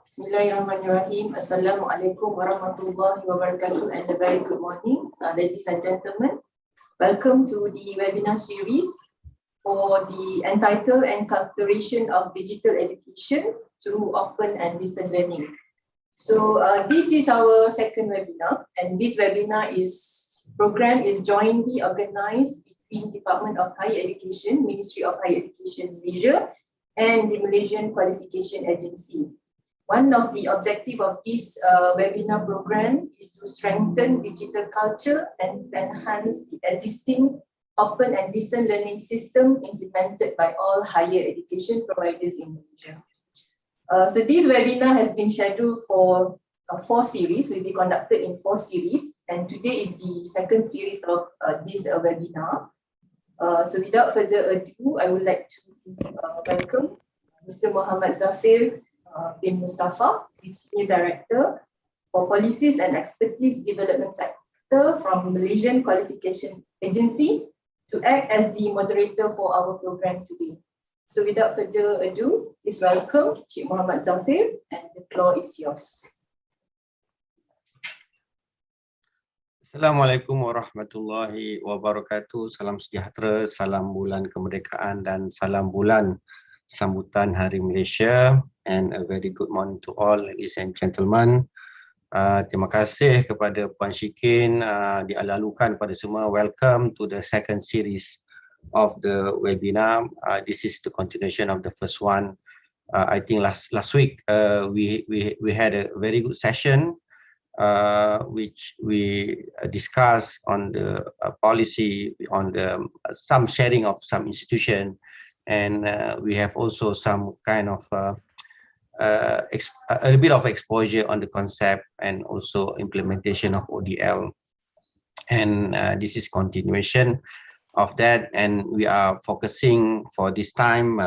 Bismillahirrahmanirrahim. Assalamualaikum warahmatullahi wabarakatuh and a very good morning, ladies and gentlemen. Welcome to the webinar series for the Entitled and Cultivation of Digital Education through Open and Distance Learning. So this is our second webinar, and this webinar program is jointly organized between Department of Higher Education, Ministry of Higher Education Malaysia, and the Malaysian Qualification Agency. One of the objectives of this webinar program is to strengthen digital culture and enhance the existing open and distance learning system implemented by all higher education providers in Malaysia. So this webinar has been scheduled for 4 series, will be conducted in 4 series, and today is the second series of this webinar. So without further ado, I would like to welcome Mr. Muhammad Zafir bin Mustafa, the Senior Director for Policies and Expertise Development Sector from Malaysian Qualification Agency, to act as the moderator for our program today. So without further ado, please welcome Cik Muhammad Zafir, and the floor is yours. Assalamualaikum warahmatullahi wabarakatuh. Salam sejahtera, salam bulan kemerdekaan dan salam bulan sambutan Hari Malaysia, and a very good morning to all ladies and gentlemen. Terima kasih kepada Puan Syikin, dialalukan pada semua. Welcome to the second series of the webinar. This is the continuation of the first one. I think last week we had a very good session which we discussed on the policy, on the some sharing of some institution, and we have also some kind of a bit of exposure on the concept and also implementation of ODL, and this is continuation of that, and we are focusing for this time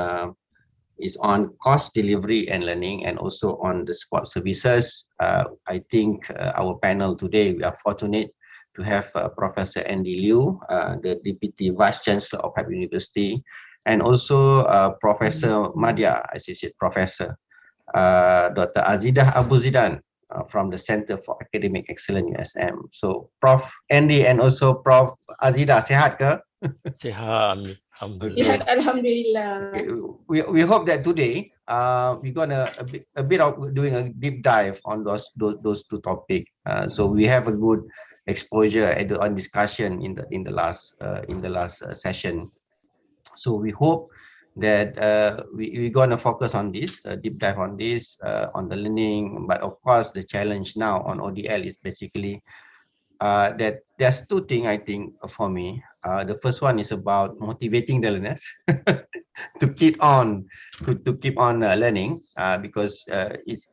is on course delivery and learning, and also on the support services. I think our panel today, we are fortunate to have Professor Andy Liu, the Deputy Vice Chancellor of Harvard University, and also Professor Madya, Associate Professor, Dr. Azidah Abu Zidan from the Center for Academic Excellence USM. So Prof Andy and also Prof Azidah, sehat ke? Sehat, alhamdulillah. Sihat, alhamdulillah. Okay. We hope that today we're gonna a bit of doing a deep dive on those two topics. So we have a good exposure and discussion in the last session. So we hope that we're gonna focus on this, deep dive on this, on the learning. But of course, the challenge now on ODL is basically that there's two things I think for me. The first one is about motivating the learners to keep on learning, because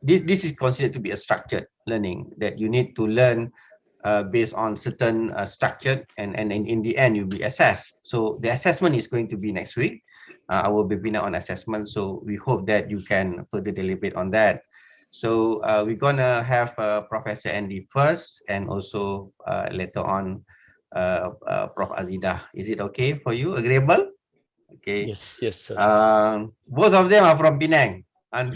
this is considered to be a structured learning, that you need to learn based on certain structure, and in the end you'll be assessed. So the assessment is going to be next week, our webinar on assessment. So we hope that you can further deliberate on that. So we're gonna have Professor Andy first, and also later on Prof Azidah. Is it okay for you? Agreeable? Okay. Yes, sir. Both of them are from Penang, and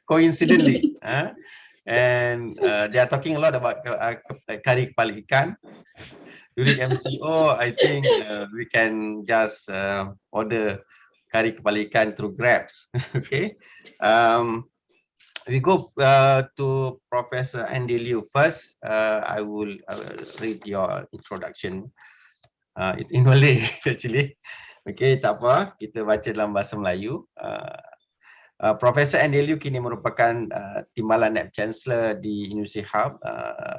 coincidentally, and they are talking a lot about kari kepala ikan. During MCO, I think we can just order kari kepala ikan through Grabs. Okay. We go to Professor Andy Liu first. I will read your introduction. It's in Malay actually. Okay, tak apa. Kita baca dalam bahasa Melayu. Profesor Andy Liu kini merupakan Timbalan Naib Chancellor di University Hub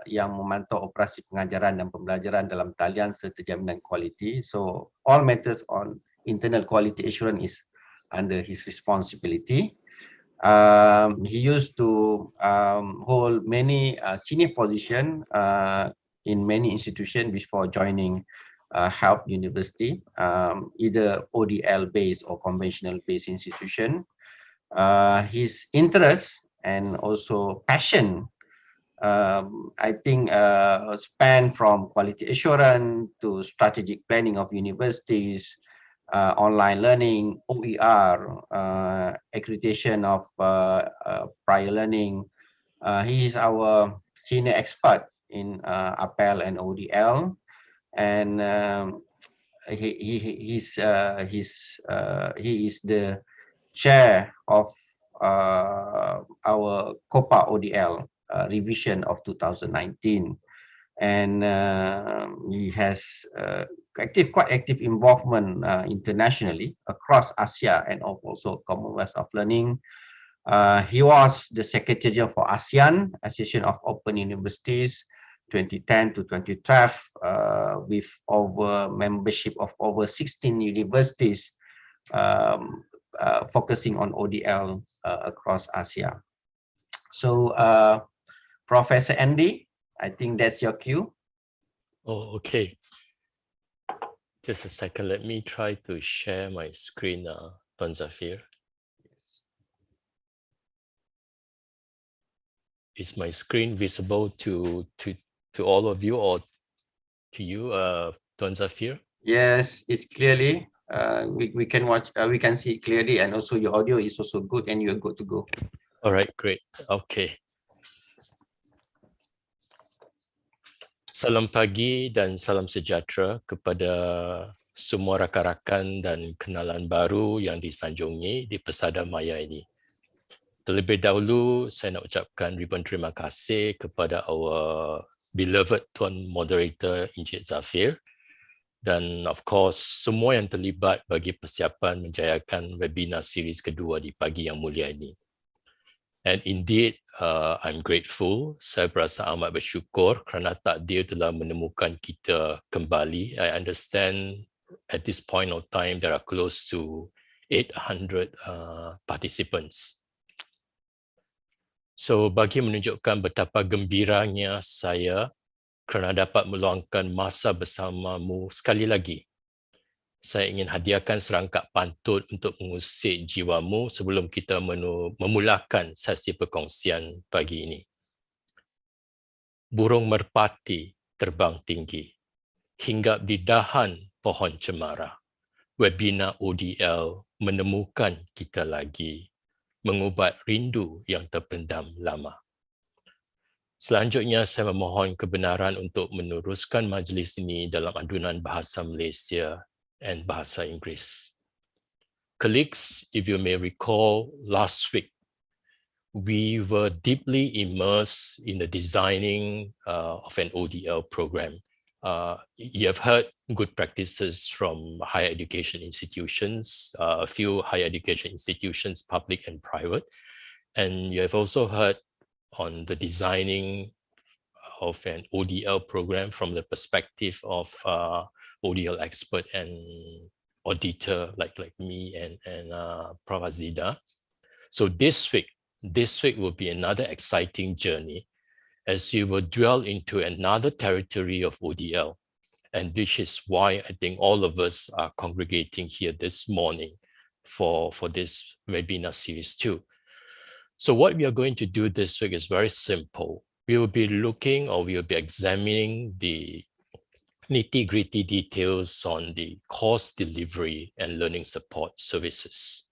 yang memantau operasi pengajaran dan pembelajaran dalam talian serta jaminan kualiti. So all matters on internal quality assurance is under his responsibility. He used to hold many senior positions in many institutions before joining Help University, either ODL based or conventional based institution. His interest and also passion, I think, span from quality assurance to strategic planning of universities, online learning, OER, accreditation of prior learning. He is our senior expert in APEL and ODL, and he is the chair of our COPA ODL revision of 2019, and he has quite active involvement internationally across Asia and also Commonwealth of Learning. He was the Secretary General for ASEAN, Association of Open Universities, 2010 to 2012, with over membership of over 16 universities, focusing on ODL across Asia. So, Professor Andy, I think that's your cue. Oh, okay. Just a second. Let me try to share my screen, Tuan Zafir. Is my screen visible to all of you or to you, Tuan Zafir? Yes, it's clearly. We can watch. We can see it clearly, and also your audio is also good, and you're good to go. All right, great. Okay. Salam pagi dan salam sejahtera kepada semua rakan-rakan dan kenalan baru yang disanjungi di pesada maya ini. Terlebih dahulu, saya nak ucapkan ribuan terima kasih kepada our beloved Tuan Moderator Encik Zafir dan of course semua yang terlibat bagi persiapan menjayakan webinar series kedua di pagi yang mulia ini. And indeed, I'm grateful. Saya berasa amat bersyukur kerana takdir telah menemukan kita kembali. I understand at this point of time there are close to 800 participants. So bagi menunjukkan betapa gembiranya saya kerana dapat meluangkan masa bersamamu sekali lagi, saya ingin hadiahkan serangkap pantun untuk mengusik jiwamu sebelum kita memulakan sesi perkongsian pagi ini. Burung merpati terbang tinggi, hinggap di dahan pohon cemara. Webinar ODL menemukan kita lagi, mengubat rindu yang terpendam lama. Selanjutnya, saya memohon kebenaran untuk meneruskan majlis ini dalam adunan bahasa Malaysia and bahasa Inggeris. Colleagues, if you may recall, last week, we were deeply immersed in the designing of an ODL program. You have heard good practices from higher education institutions, a few higher education institutions, public and private. And you have also heard on the designing of an ODL program from the perspective of ODL expert and auditor like me and Prof. Azida. So this week will be another exciting journey as you will dwell into another territory of ODL. And this is why I think all of us are congregating here this morning for this webinar series too. So what we are going to do this week is very simple. We will be looking or we will be examining the nitty-gritty details on the course delivery and learning support services.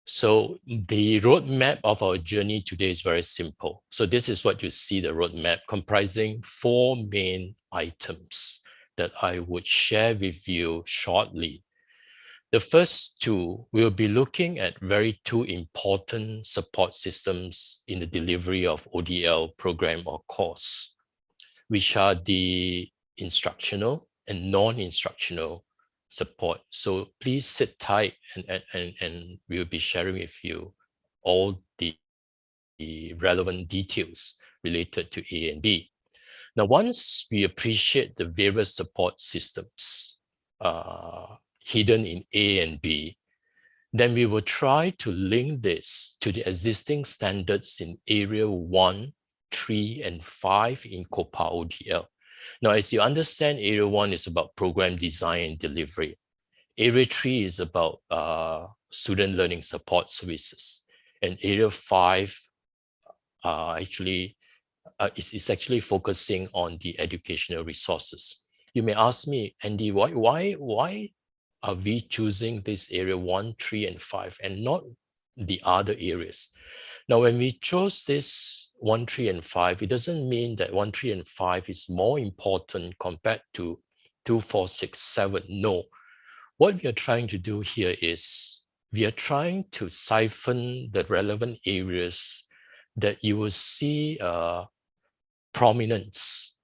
So the roadmap of our journey today is very simple. So this is what you see, the roadmap comprising 4 main items that I would share with you shortly. The first 2, we'll be looking at 2 important support systems in the delivery of ODL program or course, which are the instructional and non-instructional support. So please sit tight and we'll be sharing with you all the relevant details related to A and B. Now, once we appreciate the various support systems hidden in A and B, then we will try to link this to the existing standards in Area 1, 3, and 5 in COPA ODL. Now, as you understand, Area 1 is about program design and delivery. Area 3 is about student learning support services. And Area 5 is actually focusing on the educational resources. You may ask me, Andy, why are we choosing this area 1, 3, and 5 and not the other areas? Now, when we chose this 1, 3, and 5, it doesn't mean that 1, 3, and 5 is more important compared to 2, 4, 6, 7. No. What we are trying to do here is we are trying to siphon the relevant areas that you will see prominence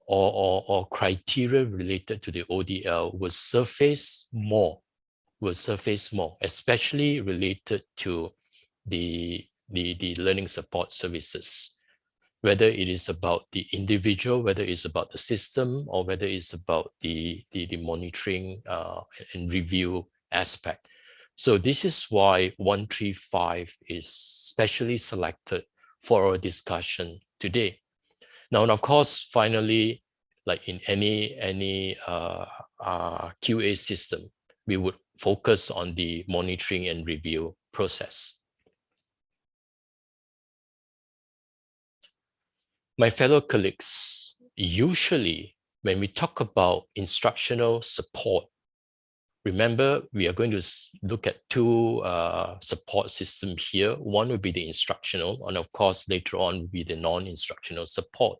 or criteria related to the ODL will surface more, especially related to the learning support services, whether it is about the individual, whether it's about the system, or whether it's about the monitoring and review aspect. So this is why 135 is specially selected for our discussion today. Now, and of course, finally, like in any QA system, we would focus on the monitoring and review process. My fellow colleagues, usually when we talk about instructional support, remember we are going to look at two support systems here. One will be the instructional, and of course later on will be the non-instructional support.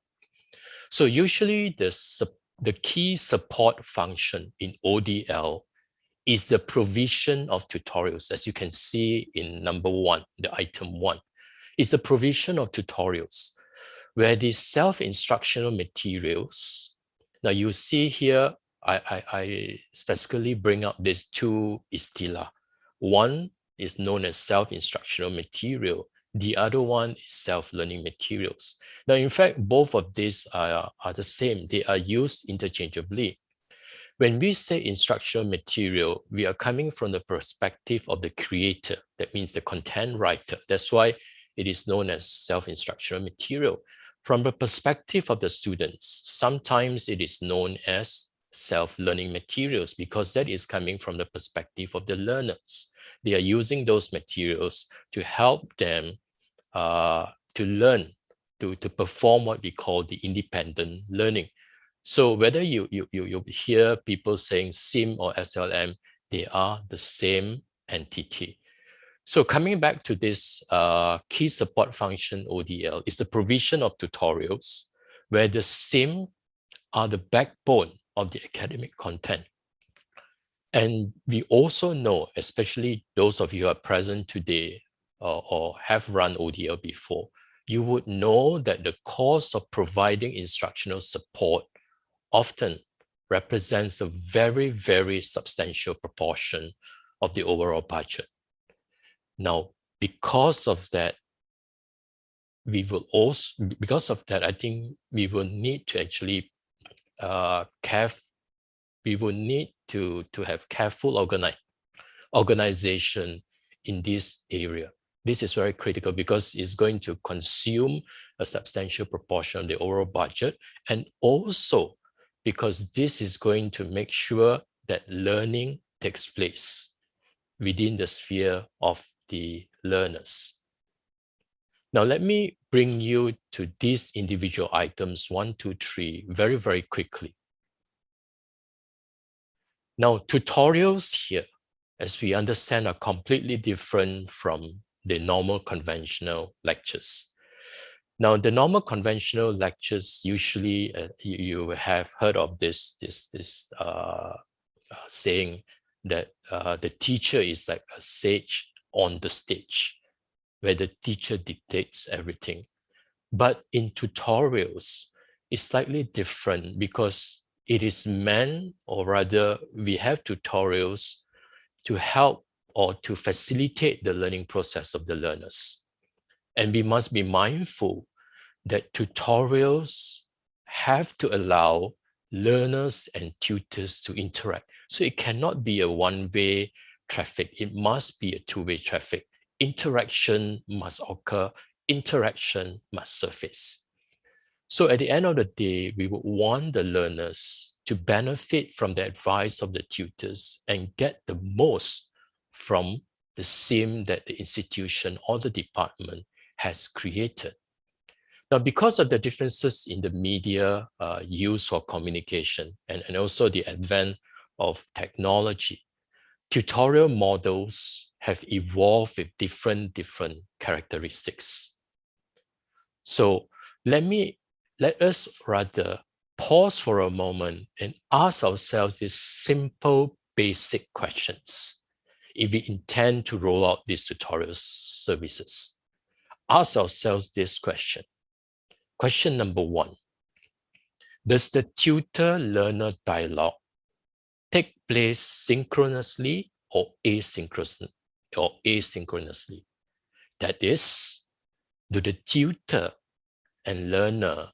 So usually the key support function in ODL is the provision of tutorials. As you can see in number 1, the item 1, is the provision of tutorials, where the self-instructional materials, now you see here, I specifically bring up these two istilah. One is known as self-instructional material. The other one is self-learning materials. Now, in fact, both of these are the same. They are used interchangeably. When we say instructional material, we are coming from the perspective of the creator. That means the content writer. That's why it is known as self-instructional material. From the perspective of the students, sometimes it is known as self-learning materials because that is coming from the perspective of the learners. They are using those materials to help them to learn, to perform what we call the independent learning. So whether you hear people saying SIM or SLM, they are the same entity. So coming back to this key support function ODL is the provision of tutorials where the SIM are the backbone of the academic content. And we also know, especially those of you who are present today or have run ODL before, you would know that the cost of providing instructional support often represents a very, very substantial proportion of the overall budget. Now, because of that, I think we will need to actually we will need to have careful organization in this area. This is very critical because it's going to consume a substantial proportion of the overall budget, and also because this is going to make sure that learning takes place within the sphere of the learners. Now, let me bring you to these individual items, 1, 2, 3, very, very quickly. Now, tutorials here, as we understand, are completely different from the normal conventional lectures. Now, the normal conventional lectures, usually you have heard of this saying that the teacher is like a sage on the stage, where the teacher dictates everything. But in tutorials, it's slightly different because it is meant, or rather, we have tutorials to help or to facilitate the learning process of the learners. And we must be mindful that tutorials have to allow learners and tutors to interact. So it cannot be a one-way traffic. It must be a two-way traffic. Interaction must occur. Interaction must surface. So at the end of the day, we would want the learners to benefit from the advice of the tutors and get the most from the SIM that the institution or the department has created. Now, because of the differences in the media used for communication and also the advent of technology, tutorial models have evolved with different characteristics. So let us rather pause for a moment and ask ourselves these simple, basic questions if we intend to roll out these tutorial services. Ask ourselves this question. Question number 1. Does the tutor-learner dialogue take place synchronously or asynchronously? That is, do the tutor and learner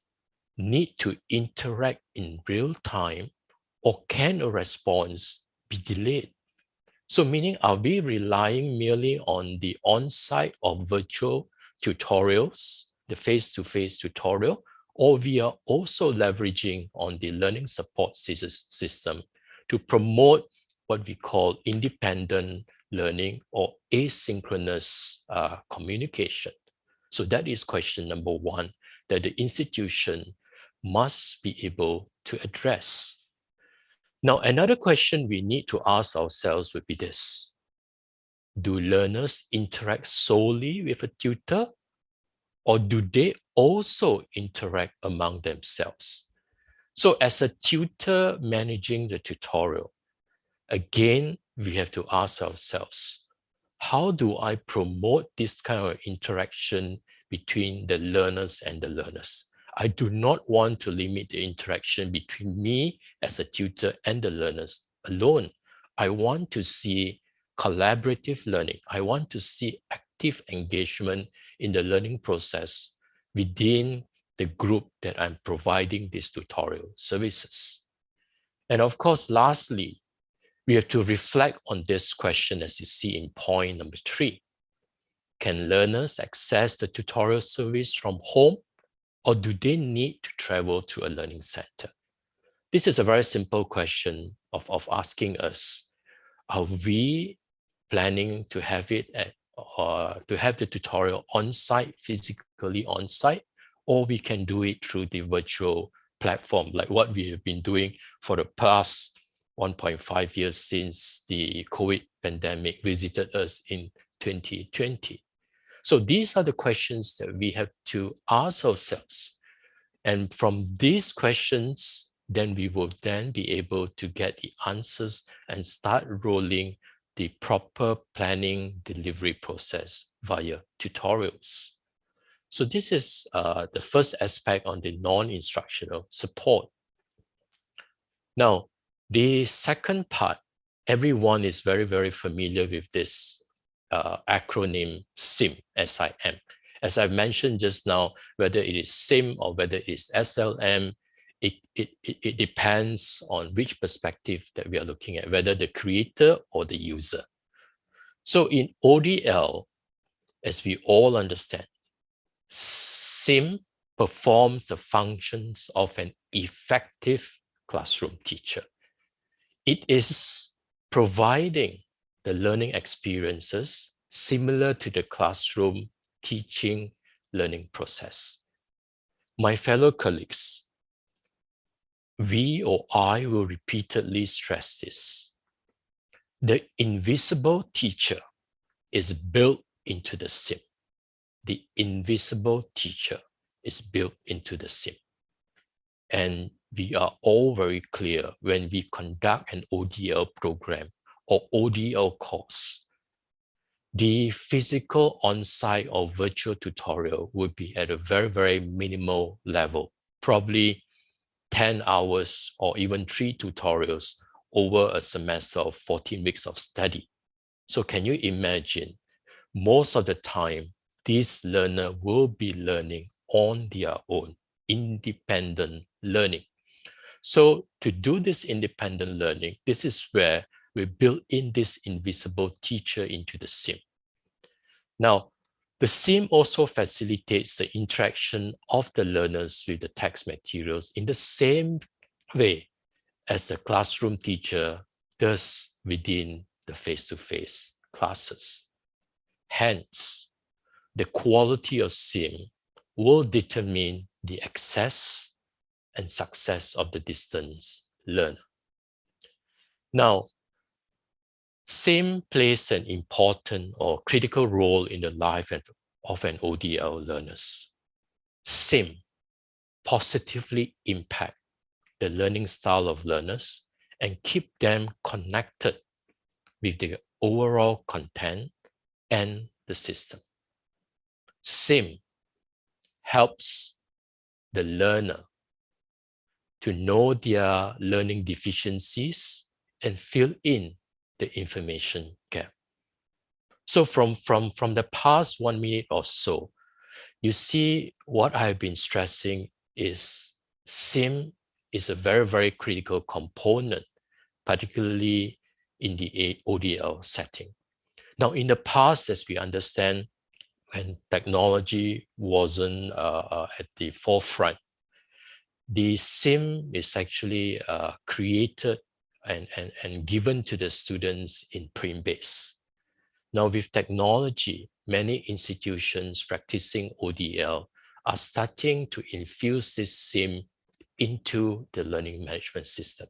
need to interact in real time, or can a response be delayed? So meaning, are we relying merely on the on-site or virtual tutorials, the face-to-face tutorial, or we are also leveraging on the learning support system to promote what we call independent learning or asynchronous communication? So that is question number 1 that the institution must be able to address. Now, another question we need to ask ourselves would be this. Do learners interact solely with a tutor, or do they also interact among themselves? So as a tutor managing the tutorial, again, we have to ask ourselves, how do I promote this kind of interaction between the learners and the learners? I do not want to limit the interaction between me as a tutor and the learners alone. I want to see collaborative learning. I want to see active engagement in the learning process within the group that I'm providing these tutorial services. And of course, lastly, we have to reflect on this question as you see in point number 3. Can learners access the tutorial service from home, or do they need to travel to a learning center? This is a very simple question of asking us, are we planning to have it to have the tutorial on-site, physically on-site, or we can do it through the virtual platform, like what we have been doing for the past 1.5 years since the COVID pandemic visited us in 2020. So these are the questions that we have to ask ourselves. And from these questions, then we will then be able to get the answers and start rolling the proper planning delivery process via tutorials. So this is the first aspect on the non-instructional support. Now, the second part, everyone is very, very familiar with this acronym SIM, S-I-M. As I've mentioned just now, whether it is SIM or whether it is SLM, it depends on which perspective that we are looking at, whether the creator or the user. So in ODL, as we all understand, SIM performs the functions of an effective classroom teacher. It is providing the learning experiences similar to the classroom teaching learning process. My fellow colleagues, we or I will repeatedly stress this. The invisible teacher is built into the SIM. The invisible teacher is built into the SIM. And we are all very clear when we conduct an ODL program or ODL course, the physical on-site or virtual tutorial would be at a very, very minimal level, probably 10 hours or even 3 tutorials over a semester of 14 weeks of study. So can you imagine, most of the time, these learners will be learning on their own, independent learning. So to do this independent learning, this is where we build in this invisible teacher into the SIM. Now, the SIM also facilitates the interaction of the learners with the text materials in the same way as the classroom teacher does within the face-to-face classes. Hence, the quality of SIM will determine the access and success of the distance learner. Now, SIM plays an important or critical role in the life of an ODL learners. SIM positively impact the learning style of learners and keep them connected with the overall content and the system. SIM helps the learner to know their learning deficiencies and fill in the information gap. So from the past 1 minute or so, you see what I've been stressing is SIM is a very, very critical component, particularly in the ODL setting. Now, in the past, as we understand, when technology wasn't at the forefront, the SIM is actually created and given to the students in print base. Now, with technology, many institutions practicing ODL are starting to infuse this SIM into the learning management system.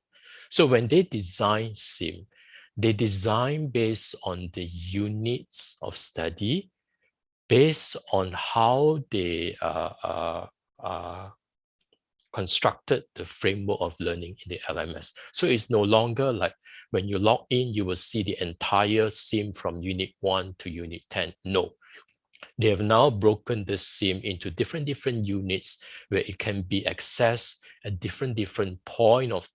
So when they design SIM, they design based on the units of study, based on how they constructed the framework of learning in the LMS. So it's no longer like when you log in, you will see the entire SIM from Unit 1 to Unit 10. No. They have now broken the SIM into different units where it can be accessed at different point of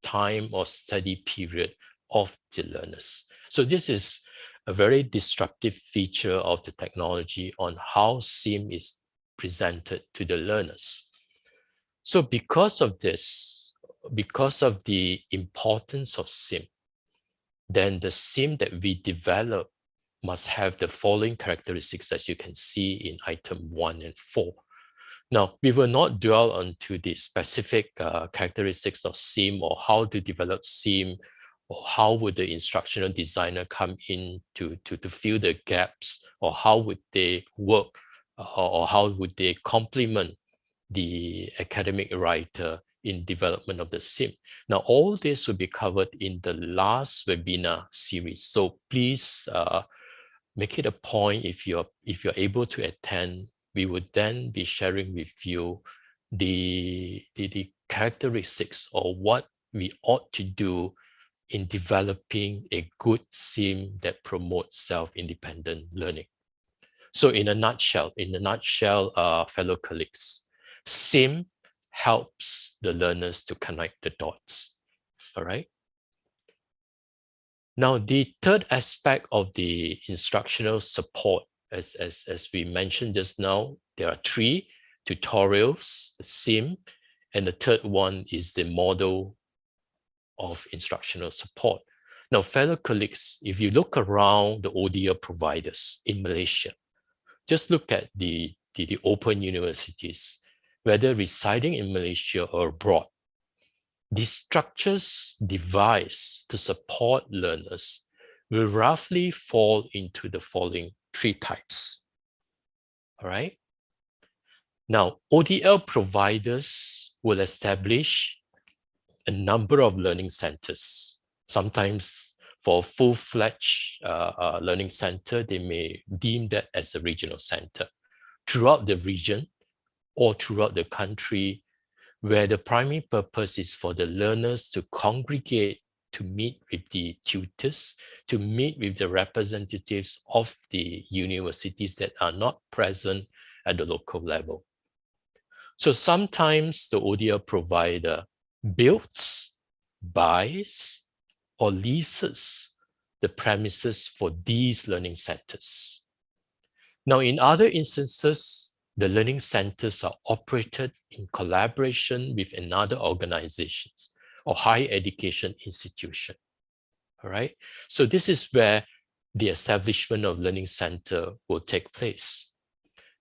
time or study period of the learners. So this is a very disruptive feature of the technology on how SIM is presented to the learners. So because of this, because of the importance of SIM, then the SIM that we develop must have the following characteristics as you can see in item 1 and 4. Now, we will not dwell onto the specific characteristics of SIM or how to develop SIM or how would the instructional designer come in to fill the gaps or how would they work or how would they complement the academic writer in development of the SIM. Now, all this will be covered in the last webinar series. So please make it a point if you're able to attend. We would then be sharing with you the characteristics or what we ought to do in developing a good SIM that promotes self-independent learning. So in a nutshell, fellow colleagues, SIM helps the learners to connect the dots, all right? Now, the third aspect of the instructional support, as we mentioned just now, there are 3 tutorials, the SIM, and the third one is the model of instructional support. Now, fellow colleagues, if you look around the ODL providers in Malaysia, just look at the open universities, whether residing in Malaysia or abroad. The structures devised to support learners will roughly fall into the following 3 types. All right. Now, ODL providers will establish a number of learning centers. Sometimes for a full-fledged learning center, they may deem that as a regional center throughout the region or throughout the country, where the primary purpose is for the learners to congregate, to meet with the tutors, to meet with the representatives of the universities that are not present at the local level. So sometimes the ODL provider builds, buys, or leases the premises for these learning centers. Now, in other instances, the learning centers are operated in collaboration with another organizations or higher education institution. All right. So this is where the establishment of learning center will take place.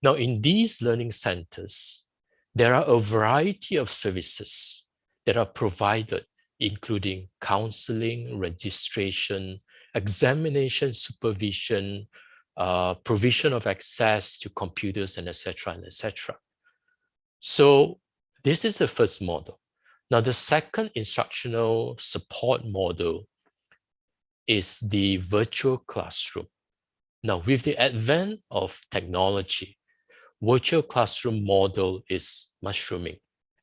Now, in these learning centers, there are a variety of services that are provided, including counseling, registration, examination supervision, provision of access to computers, and etc. and etc. So this is the first model. Now, the second instructional support model is the virtual classroom. Now, with the advent of technology, virtual classroom model is mushrooming.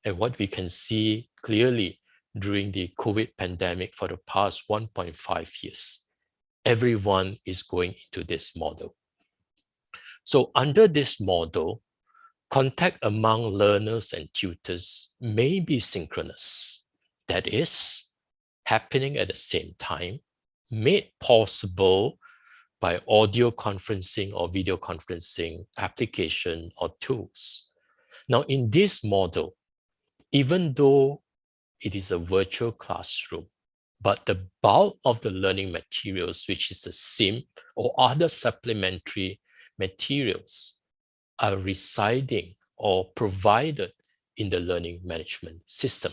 And what we can see clearly during the COVID pandemic for the past 1.5 years, everyone is going into this model. So under this model, contact among learners and tutors may be synchronous. That is, happening at the same time, made possible by audio conferencing or video conferencing application or tools. Now, in this model, even though it is a virtual classroom, but the bulk of the learning materials, which is the SIM or other supplementary materials, are residing or provided in the learning management system.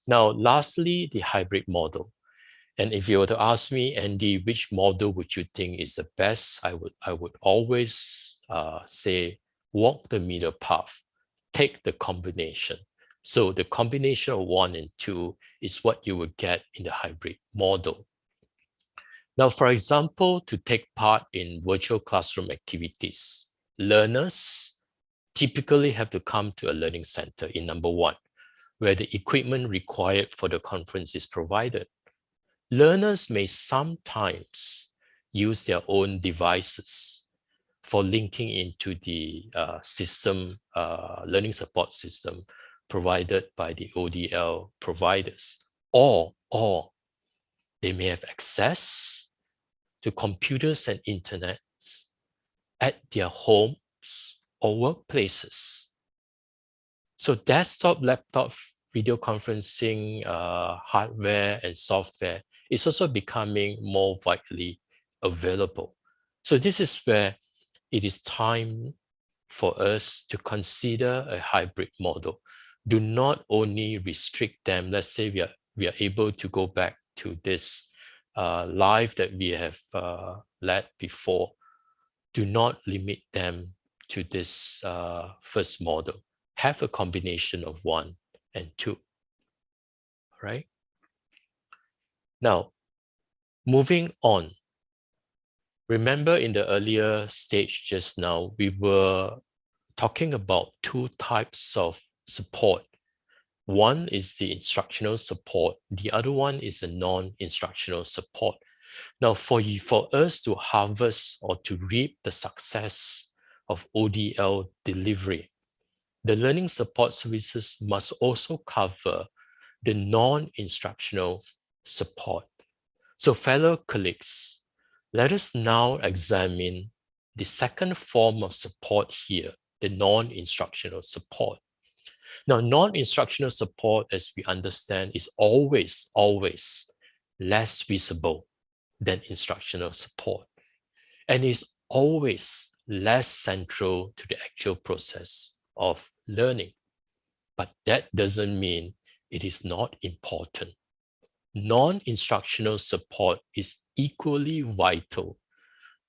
Now, lastly, the hybrid model. And if you were to ask me, Andy, which model would you think is the best? I would always say, walk the middle path, take the combination. So the combination of 1 and 2 is what you will get in the hybrid model. Now, for example, to take part in virtual classroom activities, learners typically have to come to a learning center in number 1, where the equipment required for the conference is provided. Learners may sometimes use their own devices for linking into the system, learning support system provided by the ODL providers, or they may have access to computers and internet at their homes or workplaces. So desktop, laptop, video conferencing hardware and software is also becoming more widely available. So this is where it is time for us to consider a hybrid model. Do not only restrict them. Let's say we are able to go back to this life that we have led before. Do not limit them to this first model. Have a combination of 1 and 2. All right. Now, moving on. Remember in the earlier stage just now, we were talking about 2 types of support. One is the instructional support. The other one is the non-instructional support. Now, for us to harvest or to reap the success of ODL delivery, the learning support services must also cover the non-instructional support. So, fellow colleagues, let us now examine the second form of support here, the non-instructional support. Now, non-instructional support, as we understand, is always less visible than instructional support, and is always less central to the actual process of learning. But that doesn't mean it is not important. Non-instructional support is equally vital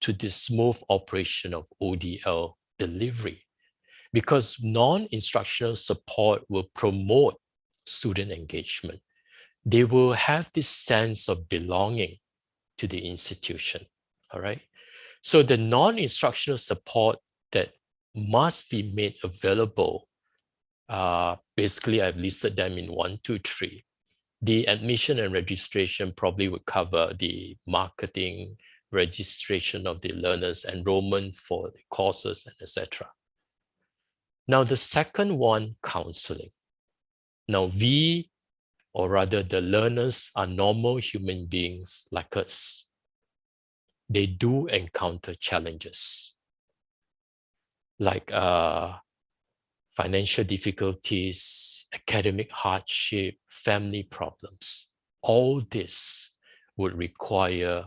to the smooth operation of ODL delivery, because non-instructional support will promote student engagement. They will have this sense of belonging to the institution, all right? So the non-instructional support that must be made available, basically I've listed them in 1, 2, 3. The admission and registration probably would cover the marketing, registration of the learners, enrollment for the courses, and etc. Now, the second one, counseling. Now, we, or rather the learners, are normal human beings like us. They do encounter challenges like financial difficulties, academic hardship, family problems. All this would require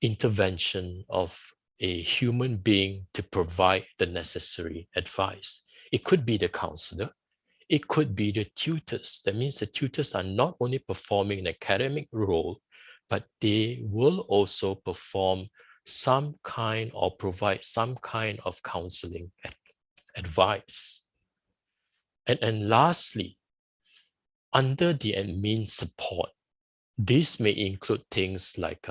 intervention of a human being to provide the necessary advice. It could be the counselor, it could be the tutors. That means the tutors are not only performing an academic role, but they will also perform some kind or provide some kind of counseling advice. And lastly, under the admin support, this may include things like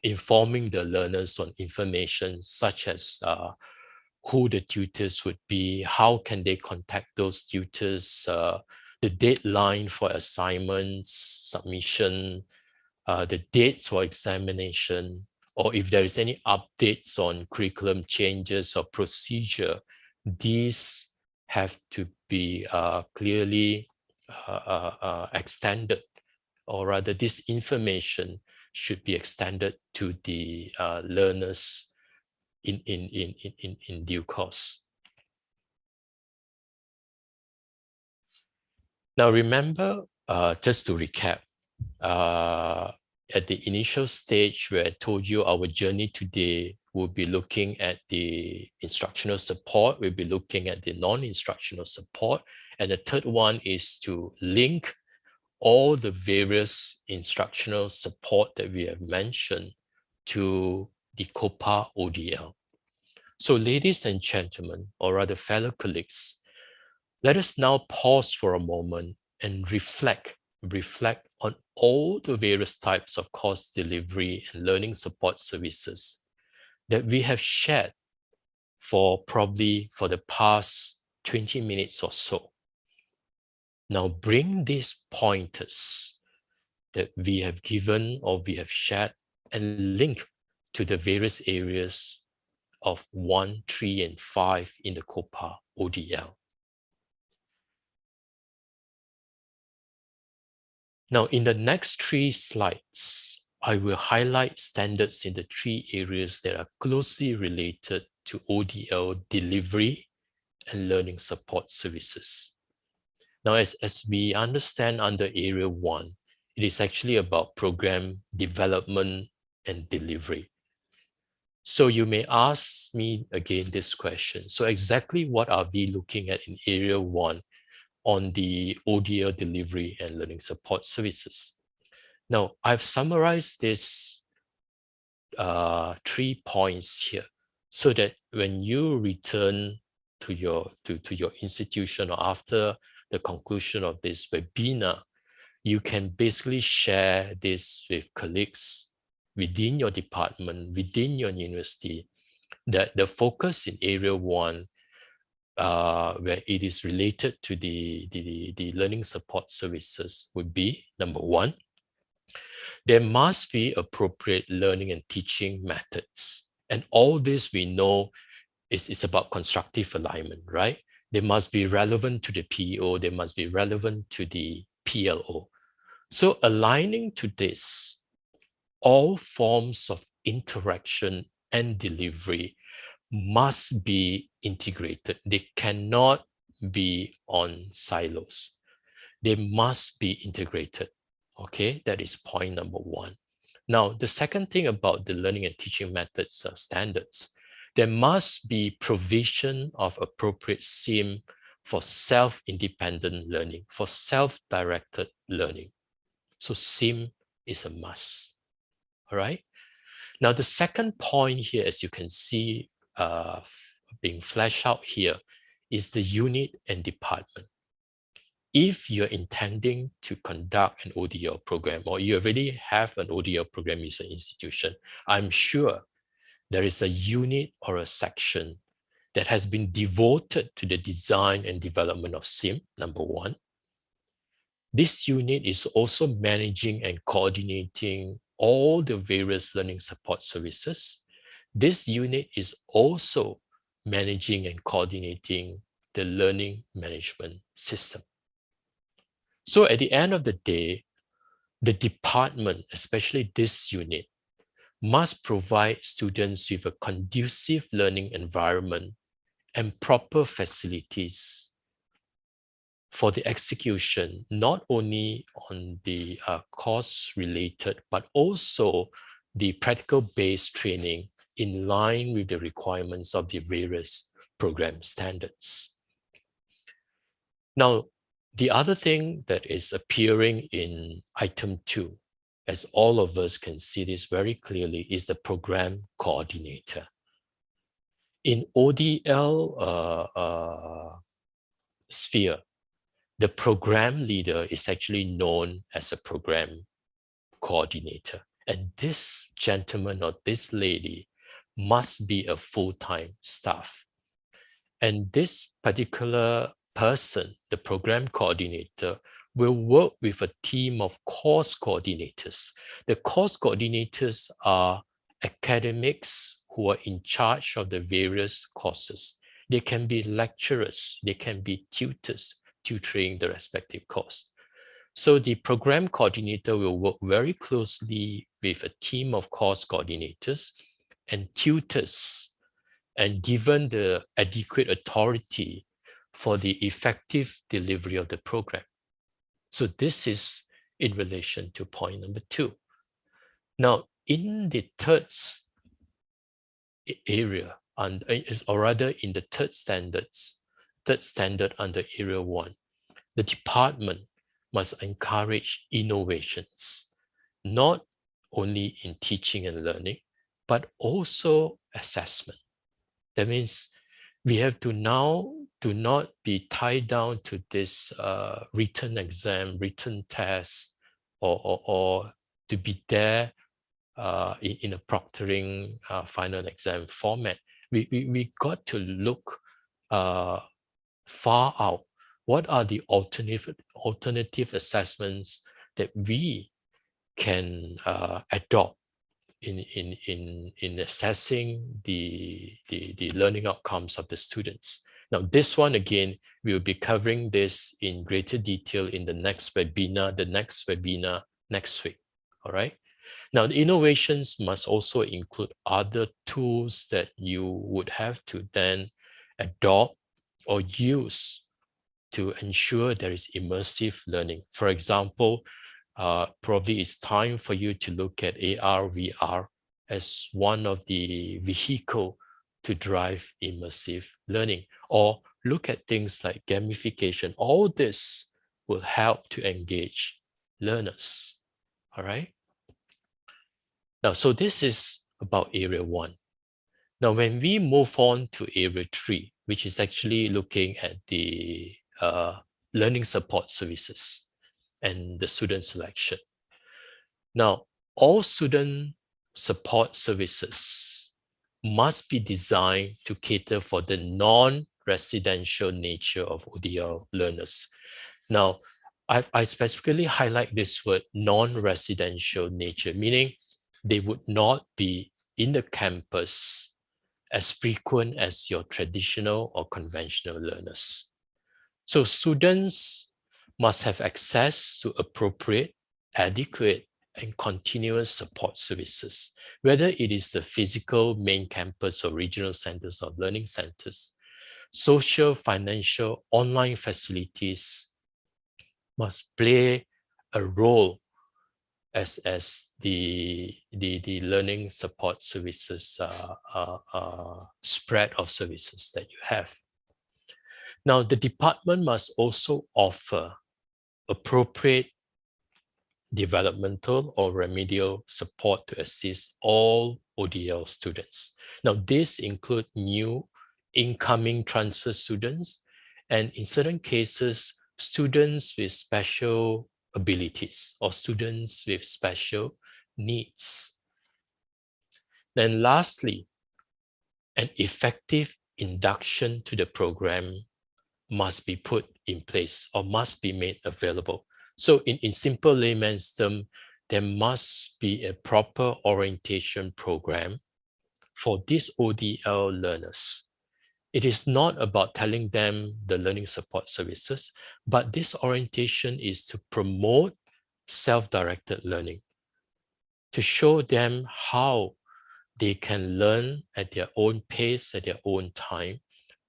informing the learners on information such as who the tutors would be, how can they contact those tutors, the deadline for assignments, submission, the dates for examination, or if there is any updates on curriculum changes or procedure, these have to be clearly extended, or rather this information should be extended to the learners in due course. Now remember, just to recap, at the initial stage where I told you our journey today, we'll be looking at the instructional support, we'll be looking at the non-instructional support, and the third one is to link all the various instructional support that we have mentioned to the COPA ODL. So ladies and gentlemen, or rather fellow colleagues, let us now pause for a moment and reflect on all the various types of course delivery and learning support services that we have shared for the past 20 minutes or so. Now bring these pointers that we have given or we have shared and link to the various areas of 1, 3, and 5 in the COPA ODL. Now, in the next 3 slides, I will highlight standards in the 3 areas that are closely related to ODL delivery and learning support services. Now, as we understand under Area 1, it is actually about program development and delivery. So you may ask me again this question. So exactly what are we looking at in Area 1 on the ODL delivery and learning support services? Now, I've summarized this 3 points here so that when you return to your institution or after the conclusion of this webinar, you can basically share this with colleagues within your department, within your university, that the focus in Area 1, where it is related to the learning support services, would be, number 1, there must be appropriate learning and teaching methods. And all this we know is about constructive alignment, right? They must be relevant to the PEO, they must be relevant to the PLO. So aligning to this, all forms of interaction and delivery must be integrated. They cannot be on silos. They must be integrated. Okay, that is point number 1. Now, the second thing about the learning and teaching methods standards, there must be provision of appropriate SIM for self-independent learning, for self-directed learning. So SIM is a must. All right. Now, the second point here, as you can see being fleshed out here, is the unit and department. If you're intending to conduct an ODL program, or you already have an ODL program in your institution, I'm sure there is a unit or a section that has been devoted to the design and development of SIM, number 1. This unit is also managing and coordinating all the various learning support services. This unit is also managing and coordinating the learning management system. So at the end of the day, the department, especially this unit, must provide students with a conducive learning environment and proper facilities for the execution, not only on the course-related, but also the practical-based training in line with the requirements of the various program standards. Now, the other thing that is appearing in item 2 as all of us can see this very clearly, is the program coordinator. In ODL sphere, the program leader is actually known as a program coordinator. And this gentleman or this lady must be a full-time staff. And this particular person, the program coordinator, will work with a team of course coordinators. The course coordinators are academics who are in charge of the various courses. They can be lecturers, they can be tutors, tutoring the respective course. So the program coordinator will work very closely with a team of course coordinators and tutors, and given the adequate authority for the effective delivery of the program. So this is in relation to point number 2. Now, in the third area, or rather in the third standard under area 1, the department must encourage innovations, not only in teaching and learning, but also assessment. That means we have to now do not be tied down to this written exam, written test, or to be there in a proctoring final exam format. We got to look far out. What are the alternative assessments that we can adopt in assessing the learning outcomes of the students? Now, this one again, we will be covering this in greater detail in the next webinar, next week. All right. Now, the innovations must also include other tools that you would have to then adopt or use to ensure there is immersive learning. For example, probably it's time for you to look at AR, VR as one of the vehicle to drive immersive learning, or look at things like gamification. All this will help to engage learners. All right. Now, so this is about area 1. Now, when we move on to area 3, which is actually looking at the learning support services and the student selection. Now, all student support services must be designed to cater for the non-residential nature of ODL learners. Now, I specifically highlight this word non-residential nature, meaning they would not be in the campus as frequent as your traditional or conventional learners. So students must have access to appropriate, adequate, and continuous support services, whether it is the physical main campus or regional centers or learning centers. Social, financial, online facilities must play a role as the learning support services spread of services that you have. Now, the department must also offer appropriate developmental or remedial support to assist all ODL students. Now, this includes new incoming transfer students, and in certain cases, students with special abilities or students with special needs. Then lastly, an effective induction to the program must be put in place or must be made available. So in simple layman's term, there must be a proper orientation program for these ODL learners. It is not about telling them the learning support services, but this orientation is to promote self-directed learning, to show them how they can learn at their own pace, at their own time,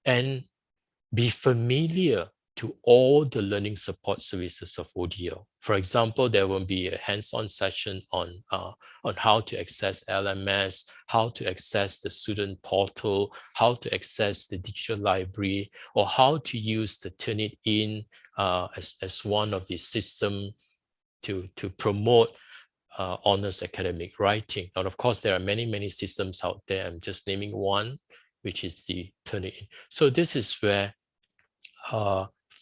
and be familiar to all the learning support services of ODL. For example, there will be a hands-on session on how to access LMS, how to access the student portal, how to access the digital library, or how to use the Turnitin as one of the system to promote honors academic writing. Now, of course, there are many systems out there. I'm just naming one, which is the Turnitin. So this is where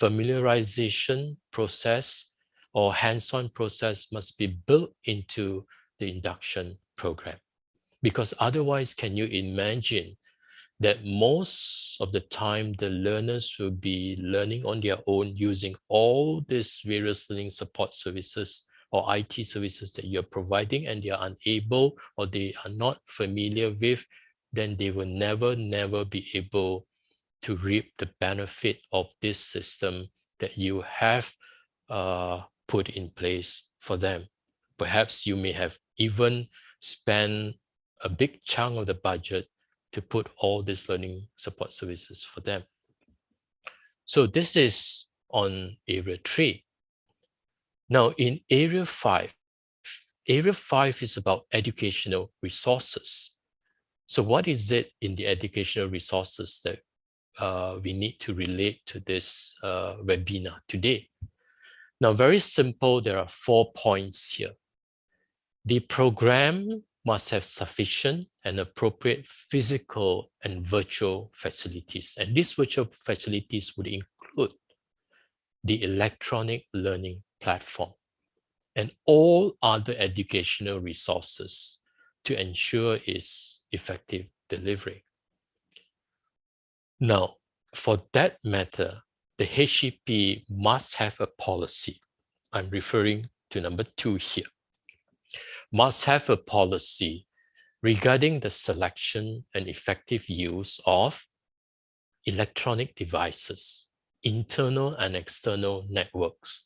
familiarization process or hands-on process must be built into the induction program. Because otherwise, can you imagine that most of the time the learners will be learning on their own using all these various learning support services or IT services that you're providing, and they are unable or they are not familiar with, then they will never be able to reap the benefit of this system that you have put in place for them. Perhaps you may have even spent a big chunk of the budget to put all these learning support services for them. So this is on area 3. Now in area 5 is about educational resources. So what is it in the educational resources that we need to relate to this webinar today? Now, very simple, there are 4 points here. The program must have sufficient and appropriate physical and virtual facilities. And these virtual facilities would include the electronic learning platform and all other educational resources to ensure its effective delivery. Now, for that matter, the HEP must have a policy. I'm referring to number 2 here. Must have a policy regarding the selection and effective use of electronic devices, internal and external networks,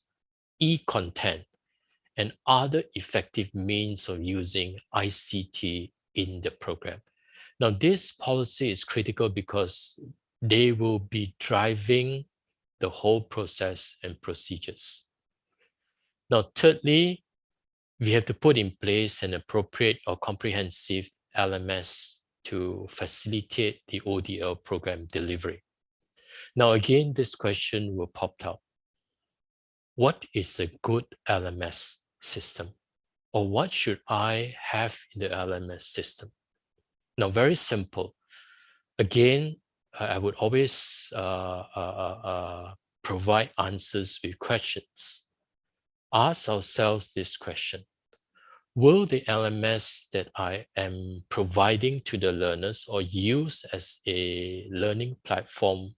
e-content, and other effective means of using ICT in the program. Now, this policy is critical because they will be driving the whole process and procedures. Now, thirdly, we have to put in place an appropriate or comprehensive LMS to facilitate the ODL program delivery. Now, again, this question will pop out. What is a good LMS system? Or what should I have in the LMS system? Now, very simple. Again, I would always provide answers with questions. Ask ourselves this question. Will the LMS that I am providing to the learners or use as a learning platform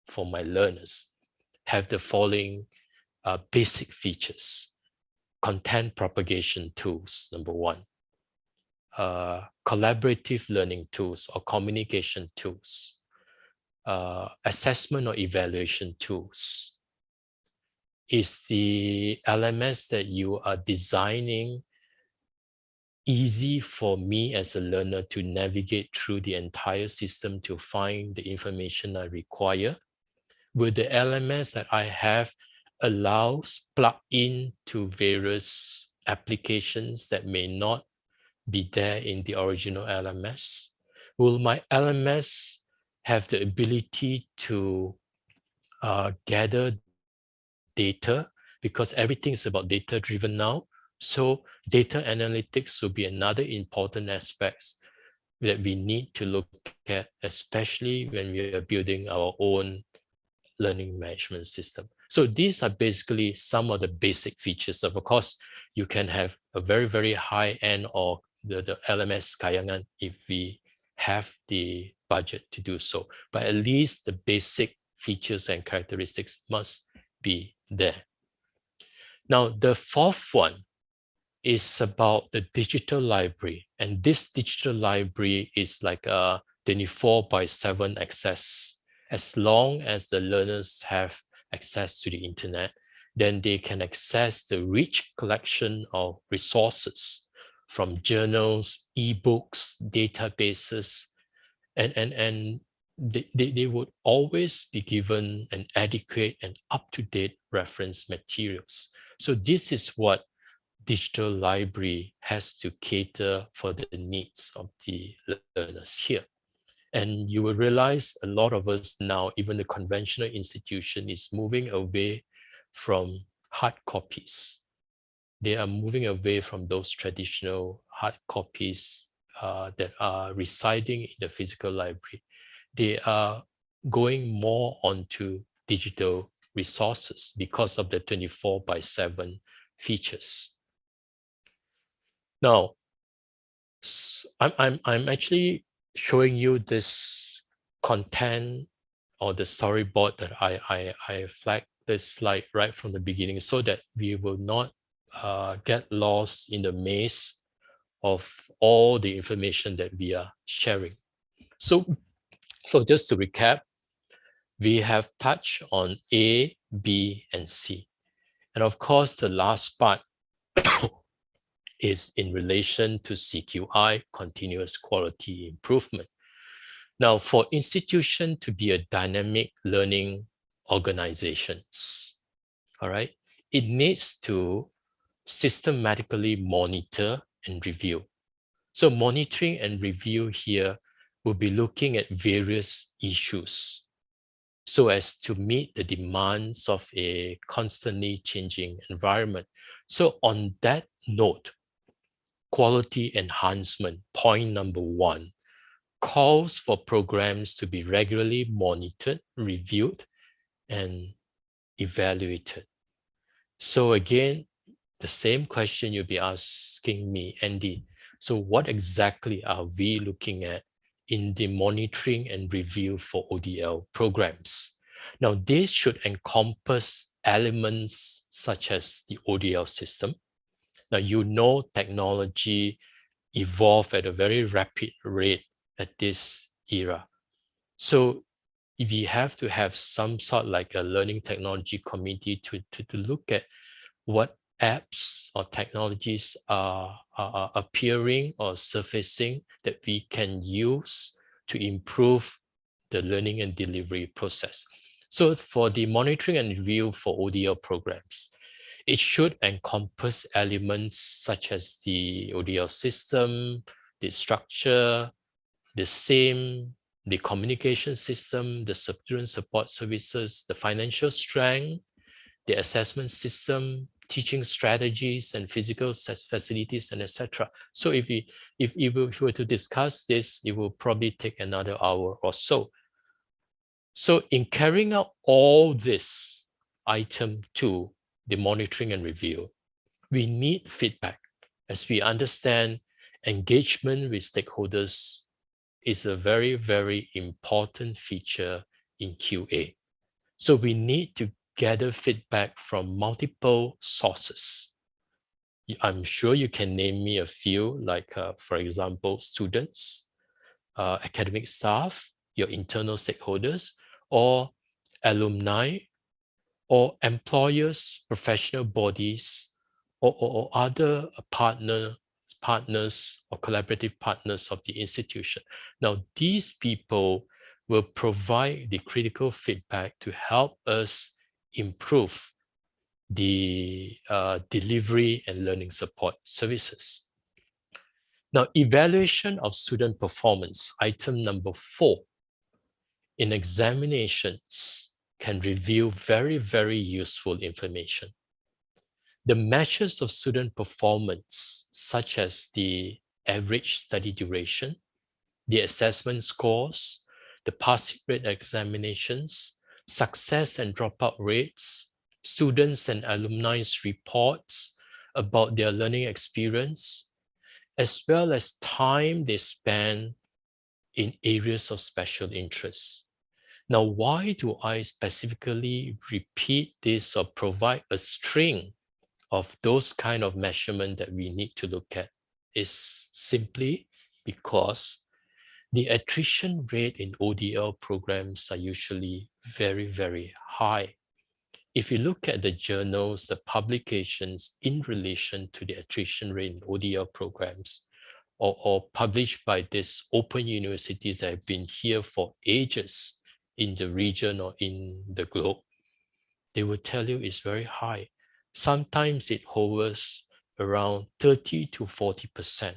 for my learners have the following basic features? Content propagation tools, number 1. Collaborative learning tools or communication tools. Assessment or evaluation tools. Is the LMS that you are designing easy for me as a learner to navigate through the entire system to find the information I require? Will the LMS that I have allows plug in to various applications that may not be there in the original LMS? Will my LMS have the ability to gather data, because everything is about data driven now? So data analytics will be another important aspect that we need to look at, especially when we are building our own learning management system. So these are basically some of the basic features. Of course, you can have a very high end or the LMS kayangan if we have the budget to do so. But at least the basic features and characteristics must be there. Now, the 4th one is about the digital library. And this digital library is like a 24/7 access. As long as the learners have access to the internet, then they can access the rich collection of resources from journals, ebooks, databases, and they would always be given an adequate and up-to-date reference materials. So this is what digital library has to cater for the needs of the learners here. And you will realize a lot of us now, even the conventional institution is moving away from hard copies. they are moving away from those traditional hard copies that are residing in the physical library. They are going more onto digital resources because of the 24/7 features. Now, I'm actually showing you this content or the storyboard that I flagged this slide right from the beginning so that we will not get lost in the maze of all the information that we are sharing. So just to recap, we have touched on A, B, and C. And of course, the last part is in relation to CQI, continuous quality improvement. Now, for institution to be a dynamic learning organizations, all right, it needs to systematically monitor and review. So monitoring and review here will be looking at various issues so as to meet the demands of a constantly changing environment. So on that note, quality enhancement, point number 1, calls for programs to be regularly monitored, reviewed, and evaluated. So again, the same question you'll be asking me, Andy. So what exactly are we looking at in the monitoring and review for ODL programs? Now, this should encompass elements such as the ODL system. Now, you know technology evolve at a very rapid rate at this era. So if we have to have some sort like a learning technology committee to look at what apps or technologies are appearing or surfacing that we can use to improve the learning and delivery process. So for the monitoring and review for ODL programs, it should encompass elements such as the ODL system, the structure, the SIM, the communication system, the student support services, the financial strength, the assessment system, teaching strategies and physical facilities, and etc. So if we were to discuss this, it will probably take another hour or so. So in carrying out all this, item 2, the monitoring and review, we need feedback, as we understand engagement with stakeholders is a very, very important feature in QA. So we need to gather feedback from multiple sources. I'm sure you can name me a few, like, for example, students, academic staff, your internal stakeholders, or alumni, or employers, professional bodies, or other partners or collaborative partners of the institution. Now, these people will provide the critical feedback to help us improve the delivery and learning support services. Now, evaluation of student performance, item number 4. In examinations can reveal very, very useful information. The measures of student performance, such as the average study duration, the assessment scores, the passing rate examinations, success and dropout rates, students and alumni's reports about their learning experience, as well as time they spend in areas of special interest. Now, why do I specifically repeat this or provide a string of those kind of measurement that we need to look at? Is simply because the attrition rate in ODL programs are usually very, very high. If you look at the journals, the publications in relation to the attrition rate in ODL programs, or published by these open universities that have been here for ages in the region or in the globe, they will tell you it's very high. Sometimes it hovers around 30 to 40%.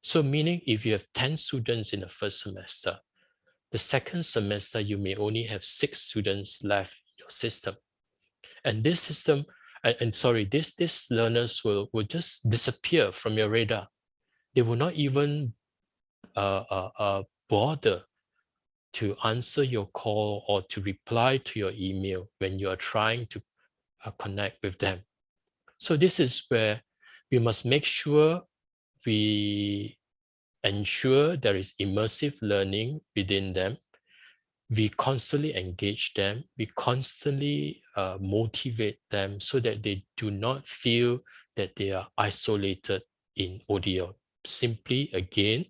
So meaning if you have 10 students in the first semester, the second semester you may only have 6 students left in your system. And this system And sorry, these learners will just disappear from your radar. They will not even bother to answer your call or to reply to your email when you are trying to connect with them. So this is where we must make sure we ensure there is immersive learning within them. We constantly engage them. We constantly motivate them so that they do not feel that they are isolated in ODL. Simply, again,